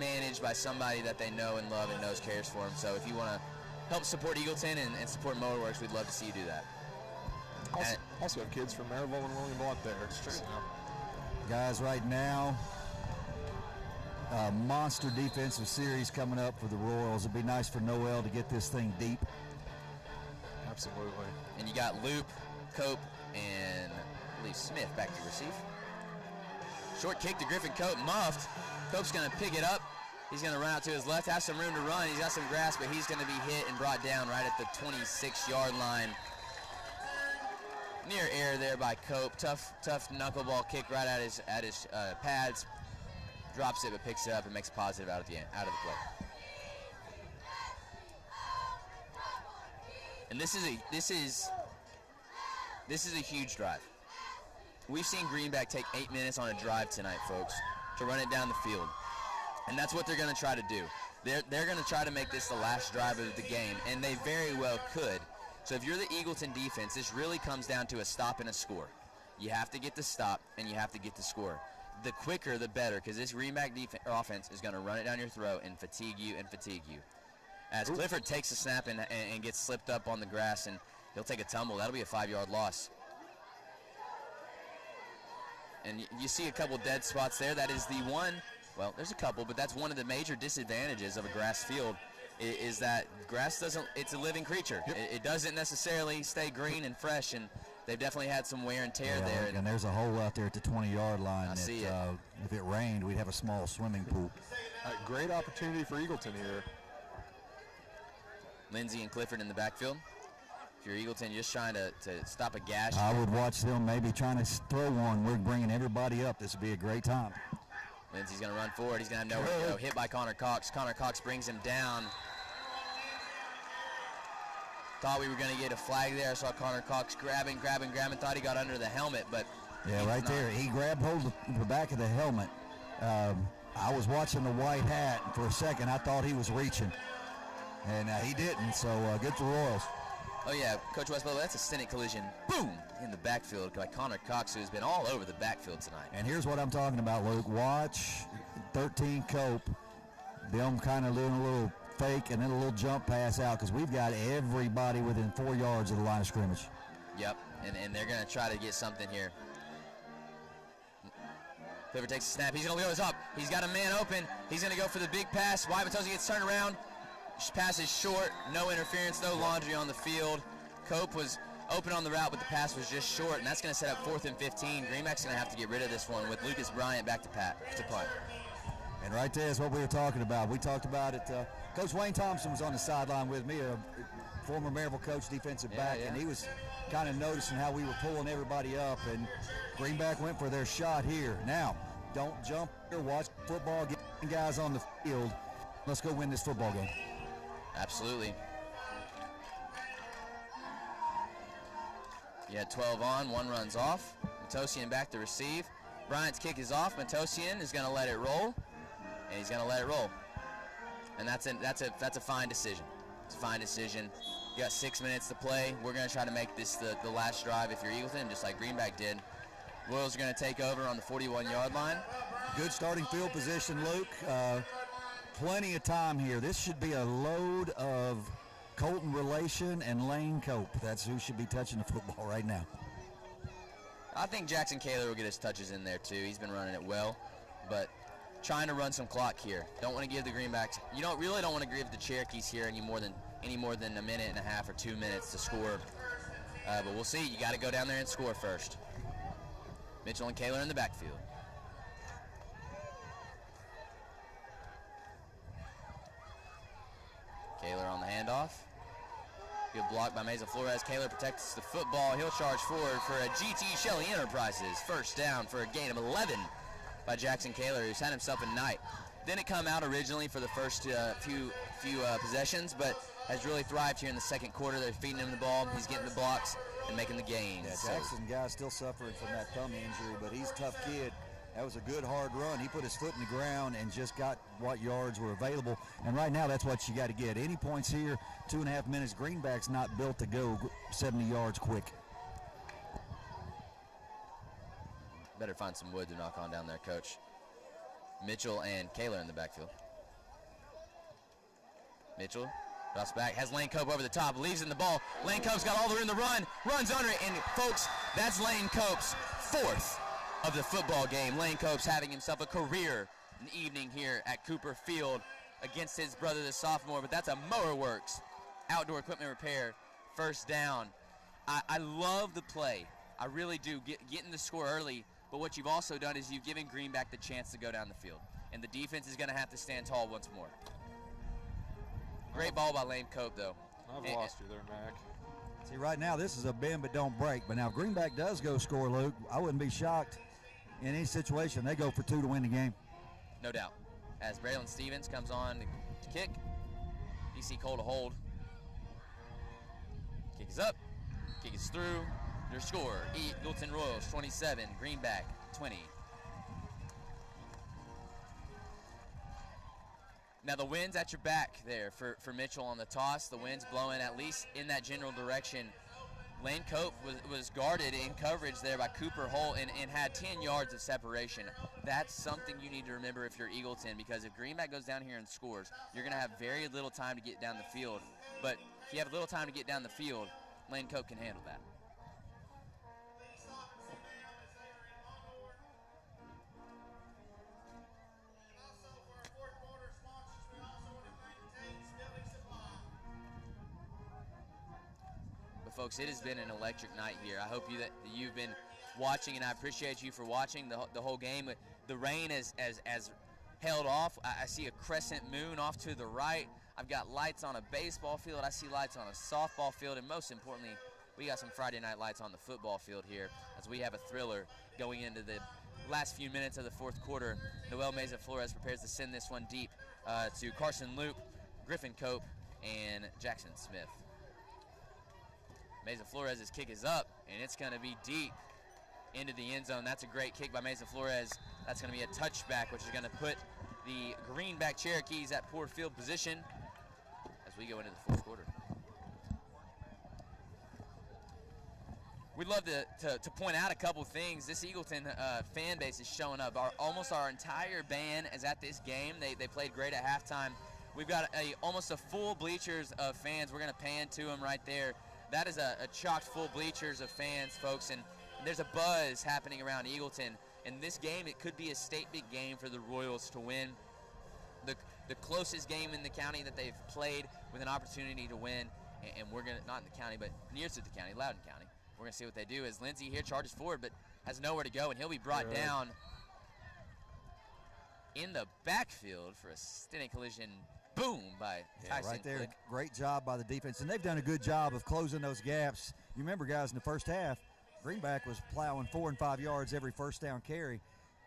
managed by somebody that they know and love and cares for them. So if you want to help support Eagleton and support Mowerworks, we'd love to see you do that. Also have kids from Maryville and William Blunt there. It's true. Guys, right now, monster defensive series coming up for the Royals. It'd be nice for Noel to get this thing deep. Absolutely. And you got Loop, Cope, and I believe Smith back to receive. Short kick to Griffin Cope, muffed. Cope's going to pick it up. He's going to run out to his left, has some room to run. He's got some grass, but he's going to be hit and brought down right at the 26-yard line. Near air there by Cope. Tough knuckleball kick right at his pads. Drops it, but picks it up and makes a positive out of the play. And this is a huge drive. We've seen Greenback take 8 minutes on a drive tonight, folks, to run it down the field. And that's what they're going to try to do. They're going to try to make this the last drive of the game, and they very well could. So if you're the Eagleton defense, this really comes down to a stop and a score. You have to get the stop, and you have to get the score. The quicker, the better, because this Greenback offense is going to run it down your throat and fatigue you. As Clifford takes a snap and gets slipped up on the grass, and he'll take a tumble. That'll be a 5-yard loss. And you see a couple dead spots there. That is the one, well, there's a couple, but that's one of the major disadvantages of a grass field is that grass it's a living creature. Yep. It doesn't necessarily stay green and fresh, and they've definitely had some wear and tear there. And there's a hole out there at the 20-yard line. I see it. If it rained, we'd have a small swimming pool. Great opportunity for Eagleton here. Lindsey and Clifford in the backfield. If you're Eagleton, you're just trying to stop a gash. I would watch them maybe trying to throw one. We're bringing everybody up. This would be a great time. Lindsey's going to run forward. He's going to have nowhere to go. Hit by Connor Cox. Connor Cox brings him down. Thought we were going to get a flag there. I saw Connor Cox grabbing. Thought he got under the helmet, but yeah, right there. He grabbed hold of the back of the helmet. I was watching the white hat, and for a second I thought he was reaching, and he didn't. So good for Royals. Oh yeah, Coach Westbell, that's a Senate collision. Boom! In the backfield by Connor Cox, who's been all over the backfield tonight. And here's what I'm talking about, Luke. Watch 13 Cope. Them kind of doing a little fake and then a little jump pass out because we've got everybody within 4 yards of the line of scrimmage. Yep, and they're going to try to get something here. Clifford takes a snap. He's going to go top. He's got a man open. He's going to go for the big pass. Wyatt Matosi gets turned around. Pass is short. No interference, no laundry on the field. Cope was open on the route, but the pass was just short, and that's going to set up 4th and 15. Greenback's going to have to get rid of this one with Lucas Bryant back to punt. And right there is what we were talking about. We talked about it. Coach Wayne Thompson was on the sideline with me, a former Maryville coach, defensive back, and he was kind of noticing how we were pulling everybody up, and Greenback went for their shot here. Now, don't jump here. Watch football, get guys on the field. Let's go win this football game. Absolutely. You had 12 on, 1 runs off. Matosian back to receive. Bryant's kick is off. Matosian is going to let it roll, and he's going to let it roll. And that's a fine decision. It's a fine decision. You got 6 minutes to play. We're going to try to make this the last drive if you're Eagleton, just like Greenback did. Royals are going to take over on the 41-yard line. Good starting field position, Luke. Plenty of time here. This should be a load of Colton Relation and Lane Cope. That's who should be touching the football right now. I think Jackson Kaler will get his touches in there too. He's been running it well, but trying to run some clock here. Don't want to give the Greenbacks. You really don't want to give the Cherokees here any more than a minute and a half or 2 minutes to score. But we'll see. You got to go down there and score first. Mitchell and Kaler in the backfield. Kaler on the handoff. Good block by Mesa Flores. Kaler protects the football. He'll charge forward for a GT Shelley Enterprises. First down for a gain of 11 by Jackson Kaler, who's had himself a night. Didn't come out originally for the first few possessions, but has really thrived here in the second quarter. They're feeding him the ball. He's getting the blocks and making the gains. Yeah, Jackson guy's still suffering from that thumb injury, but he's a tough kid. That was a good, hard run. He put his foot in the ground and just got what yards were available. And right now, that's what you got to get. Any points here, 2.5 minutes. Greenback's not built to go 70 yards quick. Better find some wood to knock on down there, Coach. Mitchell and Kaler in the backfield. Mitchell drops back, has Lane Cope over the top, leaves in the ball. Lane Cope's got all the room to run, runs under it, and folks, that's Lane Cope's 4th of the football game. Lane Cope's having himself a career evening here at Cooper Field against his brother, the sophomore, but that's a Mowerworks outdoor equipment repair. First down. I love the play. I really do. Getting the score early, but what you've also done is you've given Greenback the chance to go down the field, and the defense is going to have to stand tall once more. Great ball by Lane Cope, though. I've lost you there, Mac. See, right now, this is a bend but don't break. But now Greenback does go score, Luke. I wouldn't be shocked in any situation. They go for 2 to win the game. No doubt. As Braylon Stevens comes on to kick, DC Cole to hold. Kick is up. Kick is through. Your score, Eagleton Royals 27, Greenback 20. Now the wind's at your back there for Mitchell on the toss. The wind's blowing at least in that general direction. Lane Cope was guarded in coverage there by Cooper Holt and had 10 yards of separation. That's something you need to remember if you're Eagleton, because if Greenback goes down here and scores, you're going to have very little time to get down the field. But if you have little time to get down the field, Lane Cope can handle that. folks, it has been an electric night here. I hope that you've been watching, and I appreciate you for watching the whole game. The rain has held off. I see a crescent moon off to the right. I've got lights on a baseball field. I see lights on a softball field, and most importantly, we got some Friday night lights on the football field here as we have a thriller going into the last few minutes of the fourth quarter. Noel Meza Flores prepares to send this one deep to Carson Luke, Griffin Cope, and Jackson Smith. Meza Flores' kick is up, and it's going to be deep into the end zone. That's a great kick by Meza Flores. That's going to be a touchback, which is going to put the Greenback Cherokees at poor field position as we go into the fourth quarter. We'd love to point out a couple things. This Eagleton fan base is showing up. Almost our entire band is at this game. They played great at halftime. We've got almost a full bleachers of fans. We're going to pan to them right there. That is a chock full bleachers of fans, folks, and there's a buzz happening around Eagleton. In this game, it could be a state big game for the Royals to win. The closest game in the county that they've played with an opportunity to win, and we're going to, not in the county, but near to the county, Loudoun County. We're going to see what they do as Lindsey here charges forward, but has nowhere to go, and he'll be brought down in the backfield for a stunning collision. Boom by Tyson right there. Click. Great job by the defense, and they've done a good job of closing those gaps. You remember, guys, in the first half, Greenback was plowing 4 and 5 yards every first down carry.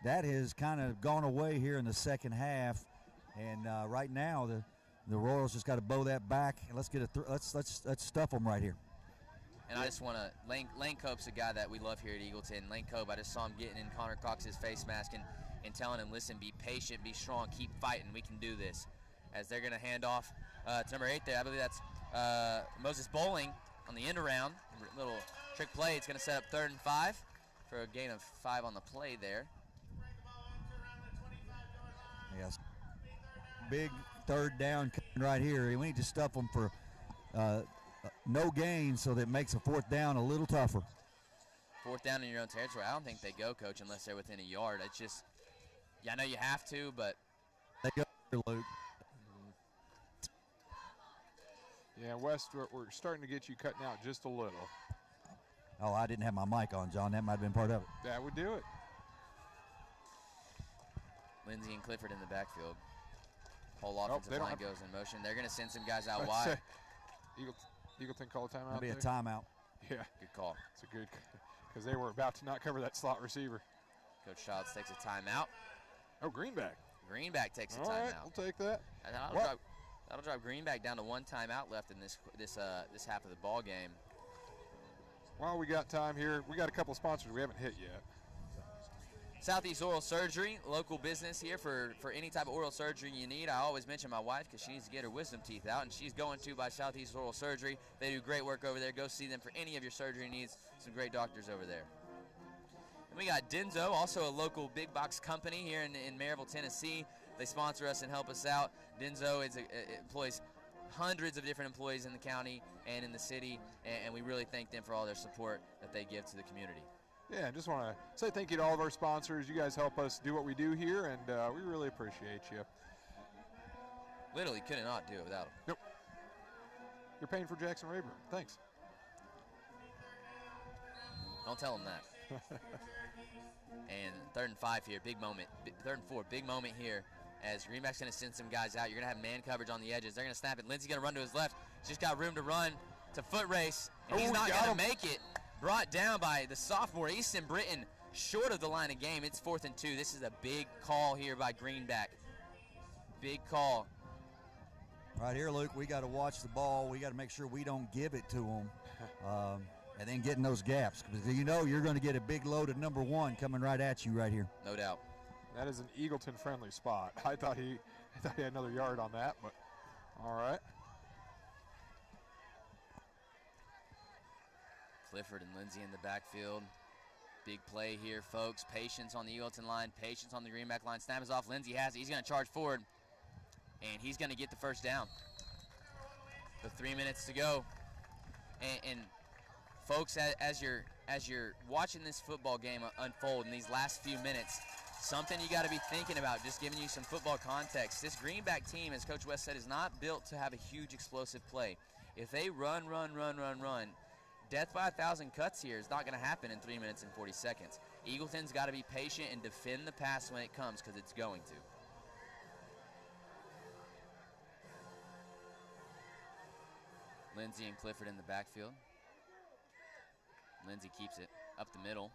That has kind of gone away here in the second half, and right now the Royals just got to bow that back, and let's get let's stuff them right here. And I just want to, Lane Cope's a guy that we love here at Eagleton. Lane Cope, I just saw him getting in Connor Cox's face mask and telling him, listen, be patient, be strong, keep fighting, we can do this. As they're going to hand off to number 8 there. I believe that's Moses Bowling on the end around. Little trick play. It's going to set up 3rd and 5 for a gain of 5 on the play there. Yes. Big 3rd down right here. We need to stuff them for no gain so that it makes a 4th down a little tougher. 4th down in your own territory. I don't think they go, Coach, unless they're within a yard. It's just, yeah, I know you have to, but. They go, Luke. Yeah, West, we're starting to get you cutting out just a little. Oh, I didn't have my mic on, John. That might have been part of it. That would do it. Lindsey and Clifford in the backfield. Whole offensive line goes in motion. They're going to send some guys out wide. Eagleton call a timeout. That'll be a timeout. Yeah. Good call. It's a good, because they were about to not cover that slot receiver. Coach Childs takes a timeout. Oh, Greenback. Greenback takes a timeout. All right, we'll take that. That'll drop Greenback down to 1 timeout left in this half of the ball game. While we got time here, we got a couple sponsors we haven't hit yet. Southeast Oral Surgery, local business here for any type of oral surgery you need. I always mention my wife because she needs to get her wisdom teeth out, and she's going to by Southeast Oral Surgery. They do great work over there. Go see them for any of your surgery needs. Some great doctors over there. And we got Denso, also a local big box company here in Maryville, Tennessee. They sponsor us and help us out. Denso employs hundreds of different employees in the county and in the city, and we really thank them for all their support that they give to the community. Yeah, I just want to say thank you to all of our sponsors. You guys help us do what we do here, and we really appreciate you. Literally could not do it without them. Nope. You're paying for Jackson Rayburn. Thanks. Don't tell them that. And 3rd and 5 here, big moment. 3rd and 4, big moment here as Greenback's going to send some guys out. You're going to have man coverage on the edges. They're going to snap it. Lindsey's going to run to his left. He's just got room to run. It's a foot race, and he's not going to make it. Brought down by the sophomore, Easton Britton, short of the line of game. It's 4th and 2. This is a big call here by Greenback. Big call. Right here, Luke, we got to watch the ball. We got to make sure we don't give it to them. And then getting those gaps, because you know you're going to get a big load of number 1 coming right at you right here. No doubt. That is an Eagleton-friendly spot. I thought he had another yard on that, but all right. Clifford and Lindsey in the backfield. Big play here, folks. Patience on the Eagleton line, patience on the Greenback line. Snap is off. Lindsey has it. He's going to charge forward, and he's going to get the first down. With 3 minutes to go, and folks, as you're watching this football game unfold in these last few minutes, something you got to be thinking about, just giving you some football context. This Greenback team, as Coach West said, is not built to have a huge explosive play. If they run, death by 1,000 cuts here is not going to happen in 3 minutes and 40 seconds. Eagleton's got to be patient and defend the pass when it comes, because it's going to. Lindsey and Clifford in the backfield. Lindsey keeps it up the middle.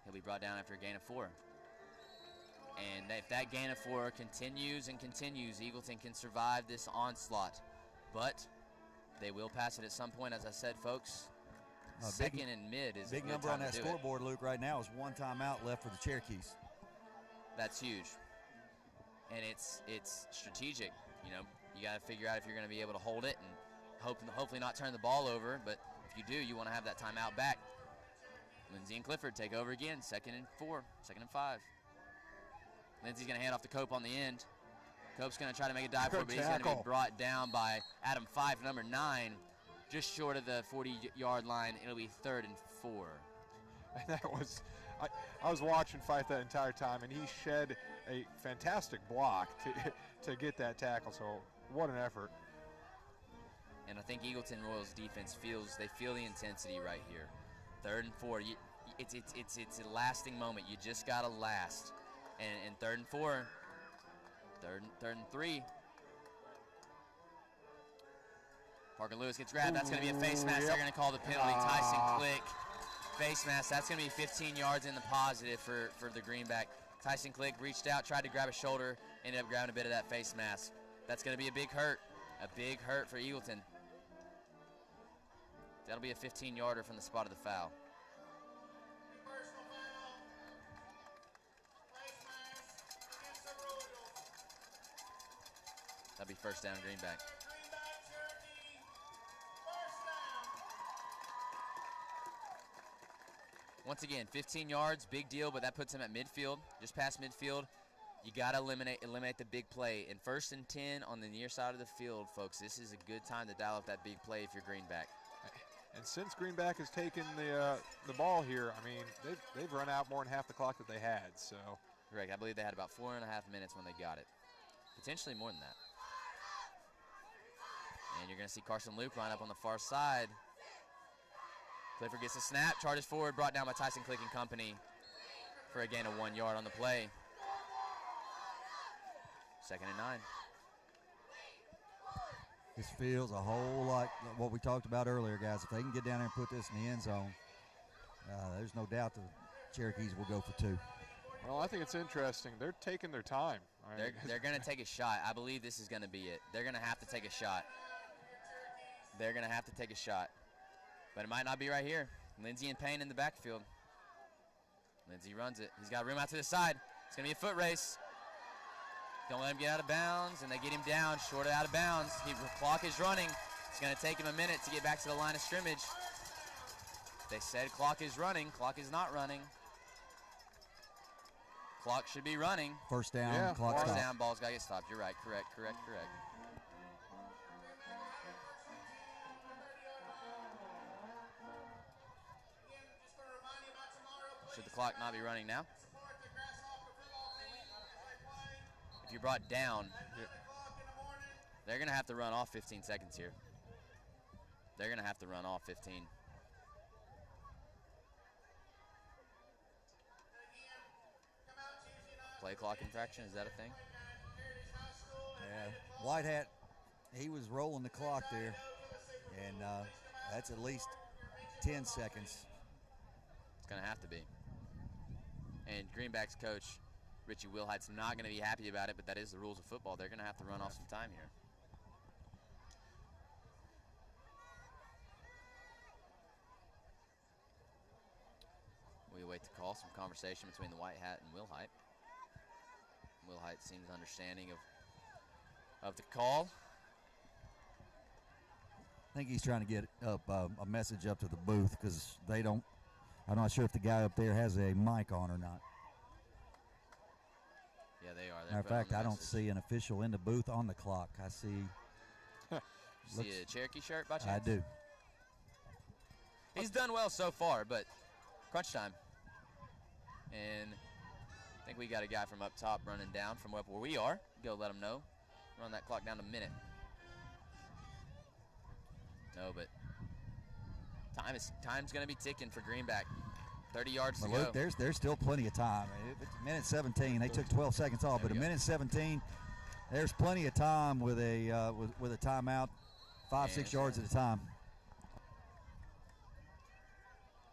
He'll be brought down after a gain of 4. And if that gain of 4 continues and continues, Eagleton can survive this onslaught. But they will pass it at some point, as I said, folks. Second and mid is big a good number time on that to do it. scoreboard, Luke, right now is 1 timeout left for the Cherokees. That's huge. And it's strategic. You know, you got to figure out if you're going to be able to hold it and hopefully not turn the ball over. But if you do, you want to have that timeout back. Lindsey and Clifford take over again. 2nd and 4, 2nd and 5. Lindsey's going to hand off to Cope on the end. Cope's going to try to make a dive for it, but he's going to be brought down by Adam Fife, number 9, just short of the 40-yard line. It'll be 3rd and 4. And that was, I was watching Fife that entire time, and he shed a fantastic block to get that tackle. So what an effort. And I think Eagleton Royals defense feel the intensity right here. 3rd and 4. It's a lasting moment. You just got to last. And 3rd and 4. 3rd and 3. Parker Lewis gets grabbed. That's going to be a face mask. They're going to call the penalty. Tyson Click. Face mask. That's going to be 15 yards in the positive for the Greenback. Tyson Click reached out, tried to grab a shoulder, ended up grabbing a bit of that face mask. That's going to be a big hurt. A big hurt for Eagleton. That'll be a 15-yarder from the spot of the foul. Personal foul. Face mask against the Royals. That'll be first down, Greenback. Greenback, Cherokee, first down. Once again, 15 yards, big deal, but that puts him at midfield, just past midfield. You got to eliminate the big play. And 1st and 10 on the near side of the field, folks, this is a good time to dial up that big play if you're Greenback. And since Greenback has taken the ball here, I mean, they've run out more than half the clock that they had. So correct. I believe they had about 4.5 minutes when they got it. Potentially more than that. And you're going to see Carson Luke line up on the far side. Clifford gets a snap, charges forward, brought down by Tyson Click and company for a gain of 1 yard on the play. 2nd and 9. This feels a whole lot like what we talked about earlier, guys. If they can get down there and put this in the end zone, there's no doubt the Cherokees will go for 2. Well, I think it's interesting. They're taking their time. They're going to take a shot. I believe this is going to be it. They're going to have to take a shot. They're going to have to take a shot. But it might not be right here. Lindsey and Payne in the backfield. Lindsey runs it. He's got room out to the side. It's going to be a foot race. Don't let him get out of bounds, and they get him down, short of out of bounds. The clock is running. It's going to take him a minute to get back to the line of scrimmage. They said clock is running. Clock is not running. Clock should be running. First down, clock First stop. down, ball's got to get stopped. You're right. Correct. Should the clock not be running now? If you're brought down, they're going to have to run off 15 seconds here. They're going to have to run off 15. Play clock infraction, is that a thing? Yeah, White Hat, he was rolling the clock there, and that's at least 10 seconds. It's going to have to be. And Greenback's coach, Richie Wilhite's not going to be happy about it, but that is the rules of football. They're going to have to run off some time here. We await the call, some conversation between the White Hat and Wilhite. Wilhite seems understanding of the call. I think he's trying to get up a message up to the booth because they don't. I'm not sure if the guy up there has a mic on or not. Yeah, they are. Matter of fact, I don't see an official in the booth on the clock. I see. See a Cherokee shirt by chance? I do. He's done well so far, but crunch time. And I think we got a guy from up top running down from up where we are. Go let him know. Run that clock down to a minute. No, but Time's going to be ticking for Greenback. 30 yards to Luke, go. there's still plenty of time. It's a minute 17. They took 12 seconds off, but a minute 17. There's plenty of time with a with a timeout, 5-6 yards at a time.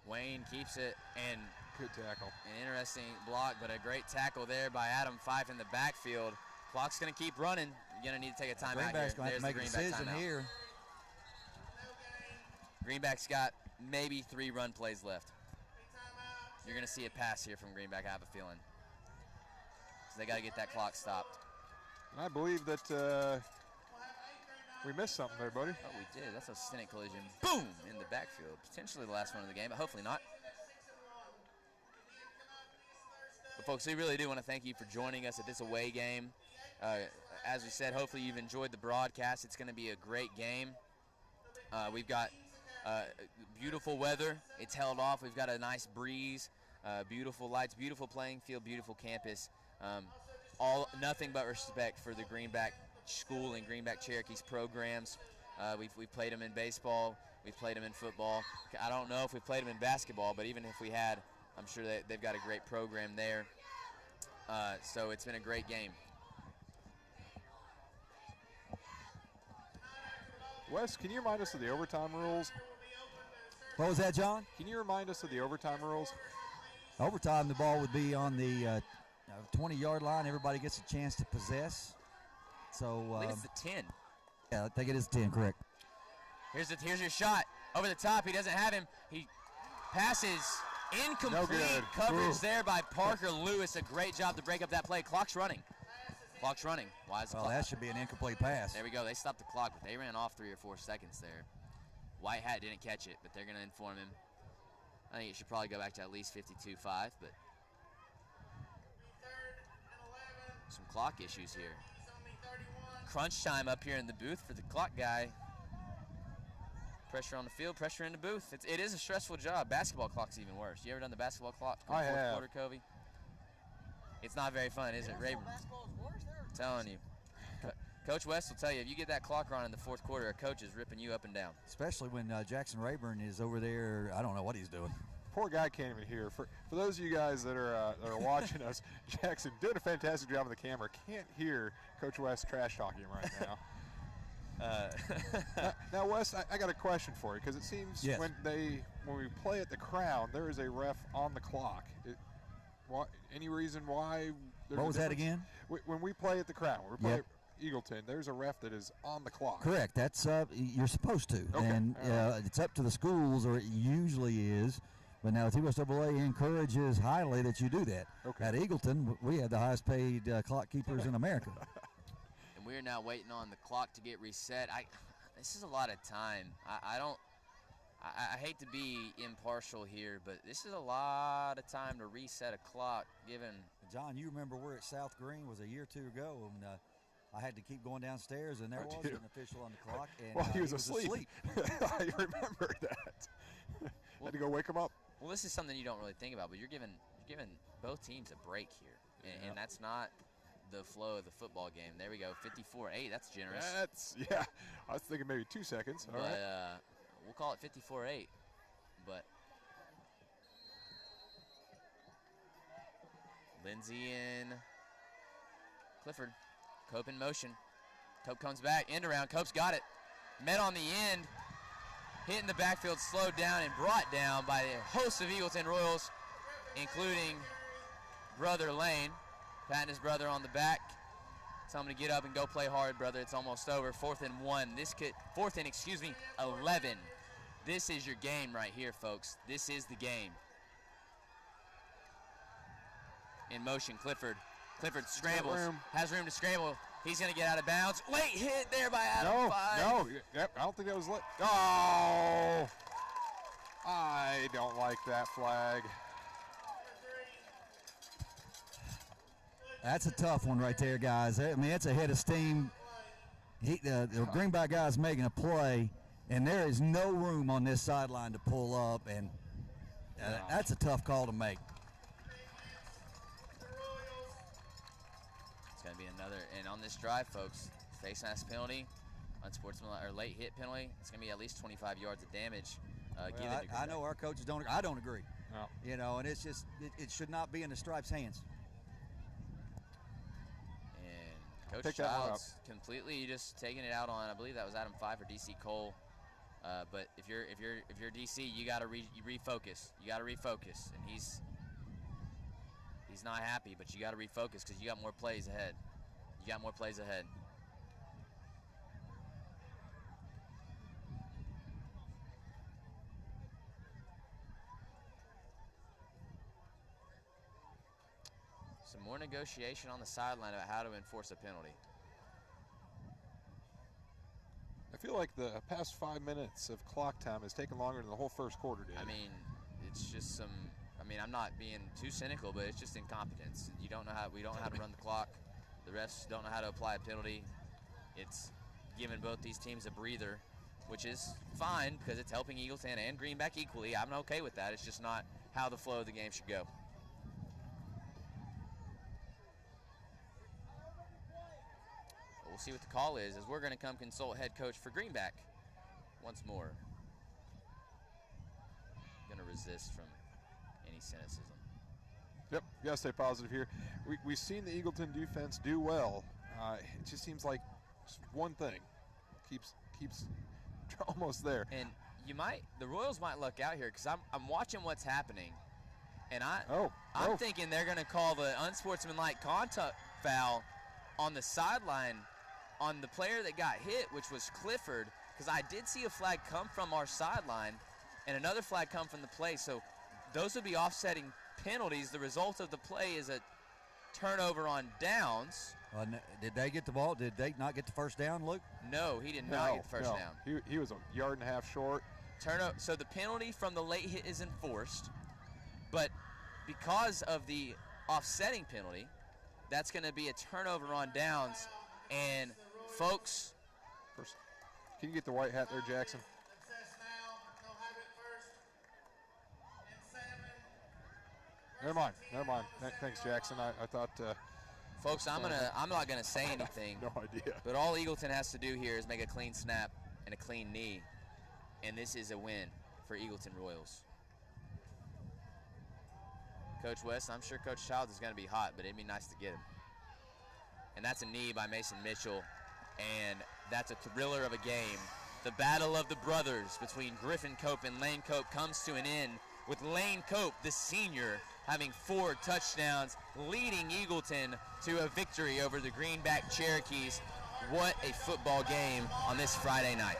Wayne keeps it, and good tackle. An interesting block, but a great tackle there by Adam Fife in the backfield. Clock's going to keep running. You're going to need to take a timeout here. Greenback's going to have to make a decision timeout here. Greenback's got maybe 3 run plays left. You're going to see a pass here from Greenback, I have a feeling. So they got to get that clock stopped. And I believe that we missed something there, buddy. Oh, we did. That's a Stinnett collision. Boom! In the backfield. Potentially the last one of the game, but hopefully not. But folks, we really do want to thank you for joining us at this away game. As we said, hopefully you've enjoyed the broadcast. It's going to be a great game. We've got beautiful weather. It's held off. We've got a nice breeze, beautiful lights, beautiful playing field, beautiful campus. Nothing but respect for the Greenback School and Greenback Cherokees programs. We've played them in baseball. We've played them in football. I don't know if we've played them in basketball, but even if we had, I'm sure that they've got a great program there. So it's been a great game. Wes, can you remind us of the overtime rules? What was that, John? Can you remind us of the overtime rules? Overtime, the ball would be on the 20-yard line. Everybody gets a chance to possess. So I think it's the 10. Yeah, I think it is 10, correct. Here's your shot. Over the top, he doesn't have him. He passes incomplete coverage there by Parker Lewis. A great job to break up that play. Clock's running. Clock's running. Why is the clock? That should be an incomplete pass. There we go. They stopped the clock, but they ran off 3 or 4 seconds there. White Hat didn't catch it, but they're going to inform him. I think it should probably go back to at least 52-5, but some clock issues here. Crunch time up here in the booth for the clock guy. Pressure on the field, pressure in the booth. It is a stressful job. Basketball clock's even worse. You ever done the basketball clock? I have. Quarter, Covey? It's not very fun, is it, Rayburn? I'm telling you. Coach West will tell you, if you get that clock on in the fourth quarter, a coach is ripping you up and down. Especially when Jackson Rayburn is over there. I don't know what he's doing. Poor guy can't even hear. For those of you guys that are watching us, Jackson doing a fantastic job on the camera. Can't hear Coach West trash talking him right now. Now, Wes, I got a question for you, because it seems when we play at the Crown, there is a ref on the clock. Any reason why? What was that again? When we play at the Crown, when we play at Eagleton, there's a ref that is on the clock. Correct. That's you're supposed to, okay. And it's up to the schools, or it usually is. But now the TSAA encourages highly that you do that. Okay. At Eagleton, we had the highest paid clock keepers in America. And we're now waiting on the clock to get reset. This is a lot of time. I hate to be impartial here, but this is a lot of time to reset a clock, given. John, you remember we're at South Green was a year or 2 ago, and I had to keep going downstairs, and there was an official on the clock. And, well, he was asleep. I remember that. Had to go wake him up. Well, this is something you don't really think about, but you're giving both teams a break here, and that's not the flow of the football game. There we go, 54-8. That's generous. I was thinking maybe 2 seconds. All right. We'll call it 54-8, but Lindsey and Clifford. Cope in motion. Cope comes back, end around. Cope's got it. Met on the end. Hit in the backfield, slowed down and brought down by the host of Eagleton Royals, including brother Lane. Patting his brother on the back. Tell him to get up and go play hard, brother. It's almost over. 4th and 11. This is your game right here, folks. This is the game. In motion, Clifford. Clifford scrambles. Has room to scramble. He's going to get out of bounds. Late hit there by Adam Five. No. I don't think that was late. Oh! I don't like that flag. That's a tough one right there, guys. I mean, it's a head of steam. The Greenback guy's making a play, and there is no room on this sideline to pull up, and that's a tough call to make. It's going to be another, and on this drive, folks, face mask penalty, unsportsmanlike or late hit penalty. It's going to be at least 25 yards of damage. given to I know our coaches don't. I don't agree. No. You know, and it's just it should not be in the Stripes' hands. And Coach Pick that one Childs completely just taking it out on, I believe that was Adam Fife or DC Cole. But if you're DC, you got to refocus. You got to refocus, and he's not happy, but you got to refocus because you got more plays ahead. You got more plays ahead. Some more negotiation on the sideline about how to enforce a penalty. I feel like the past 5 minutes of clock time has taken longer than the whole first quarter did. I mean, it's just some. I mean, I'm not being too cynical, but it's just incompetence. We don't know how to run the clock. The refs don't know how to apply a penalty. It's giving both these teams a breather, which is fine because it's helping Eagleton and Greenback equally. I'm okay with that. It's just not how the flow of the game should go. We'll see what the call is as we're going to come consult head coach for Greenback once more. Going to resist from any cynicism. Yep, you got to stay positive here. We've seen the Eagleton defense do well. It just seems like just one thing keeps almost there. And the Royals might luck out here because I'm watching what's happening, and I'm thinking they're going to call the unsportsmanlike contact foul on the sideline on the player that got hit, which was Clifford, because I did see a flag come from our sideline and another flag come from the play. So those would be offsetting penalties. The result of the play is a turnover on downs. Did they get the ball? Did they not get the first down, Luke? No, he did not get the first down. He was a yard and a half short. Turnover. So the penalty from the late hit is enforced, but because of the offsetting penalty, that's going to be a turnover on downs. And folks, first, can you get the white hat there, Jackson? Never mind. Thanks, Jackson. I thought. Folks, I'm not gonna say anything. No idea. But all Eagleton has to do here is make a clean snap and a clean knee, and this is a win for Eagleton Royals. Coach West, I'm sure Coach Childs is gonna be hot, but it'd be nice to get him. And that's a knee by Mason Mitchell, and that's a thriller of a game. The battle of the brothers between Griffin Cope and Lane Cope comes to an end with Lane Cope, the senior, having 4 touchdowns, leading Eagleton to a victory over the Greenback Cherokees. What a football game on this Friday night.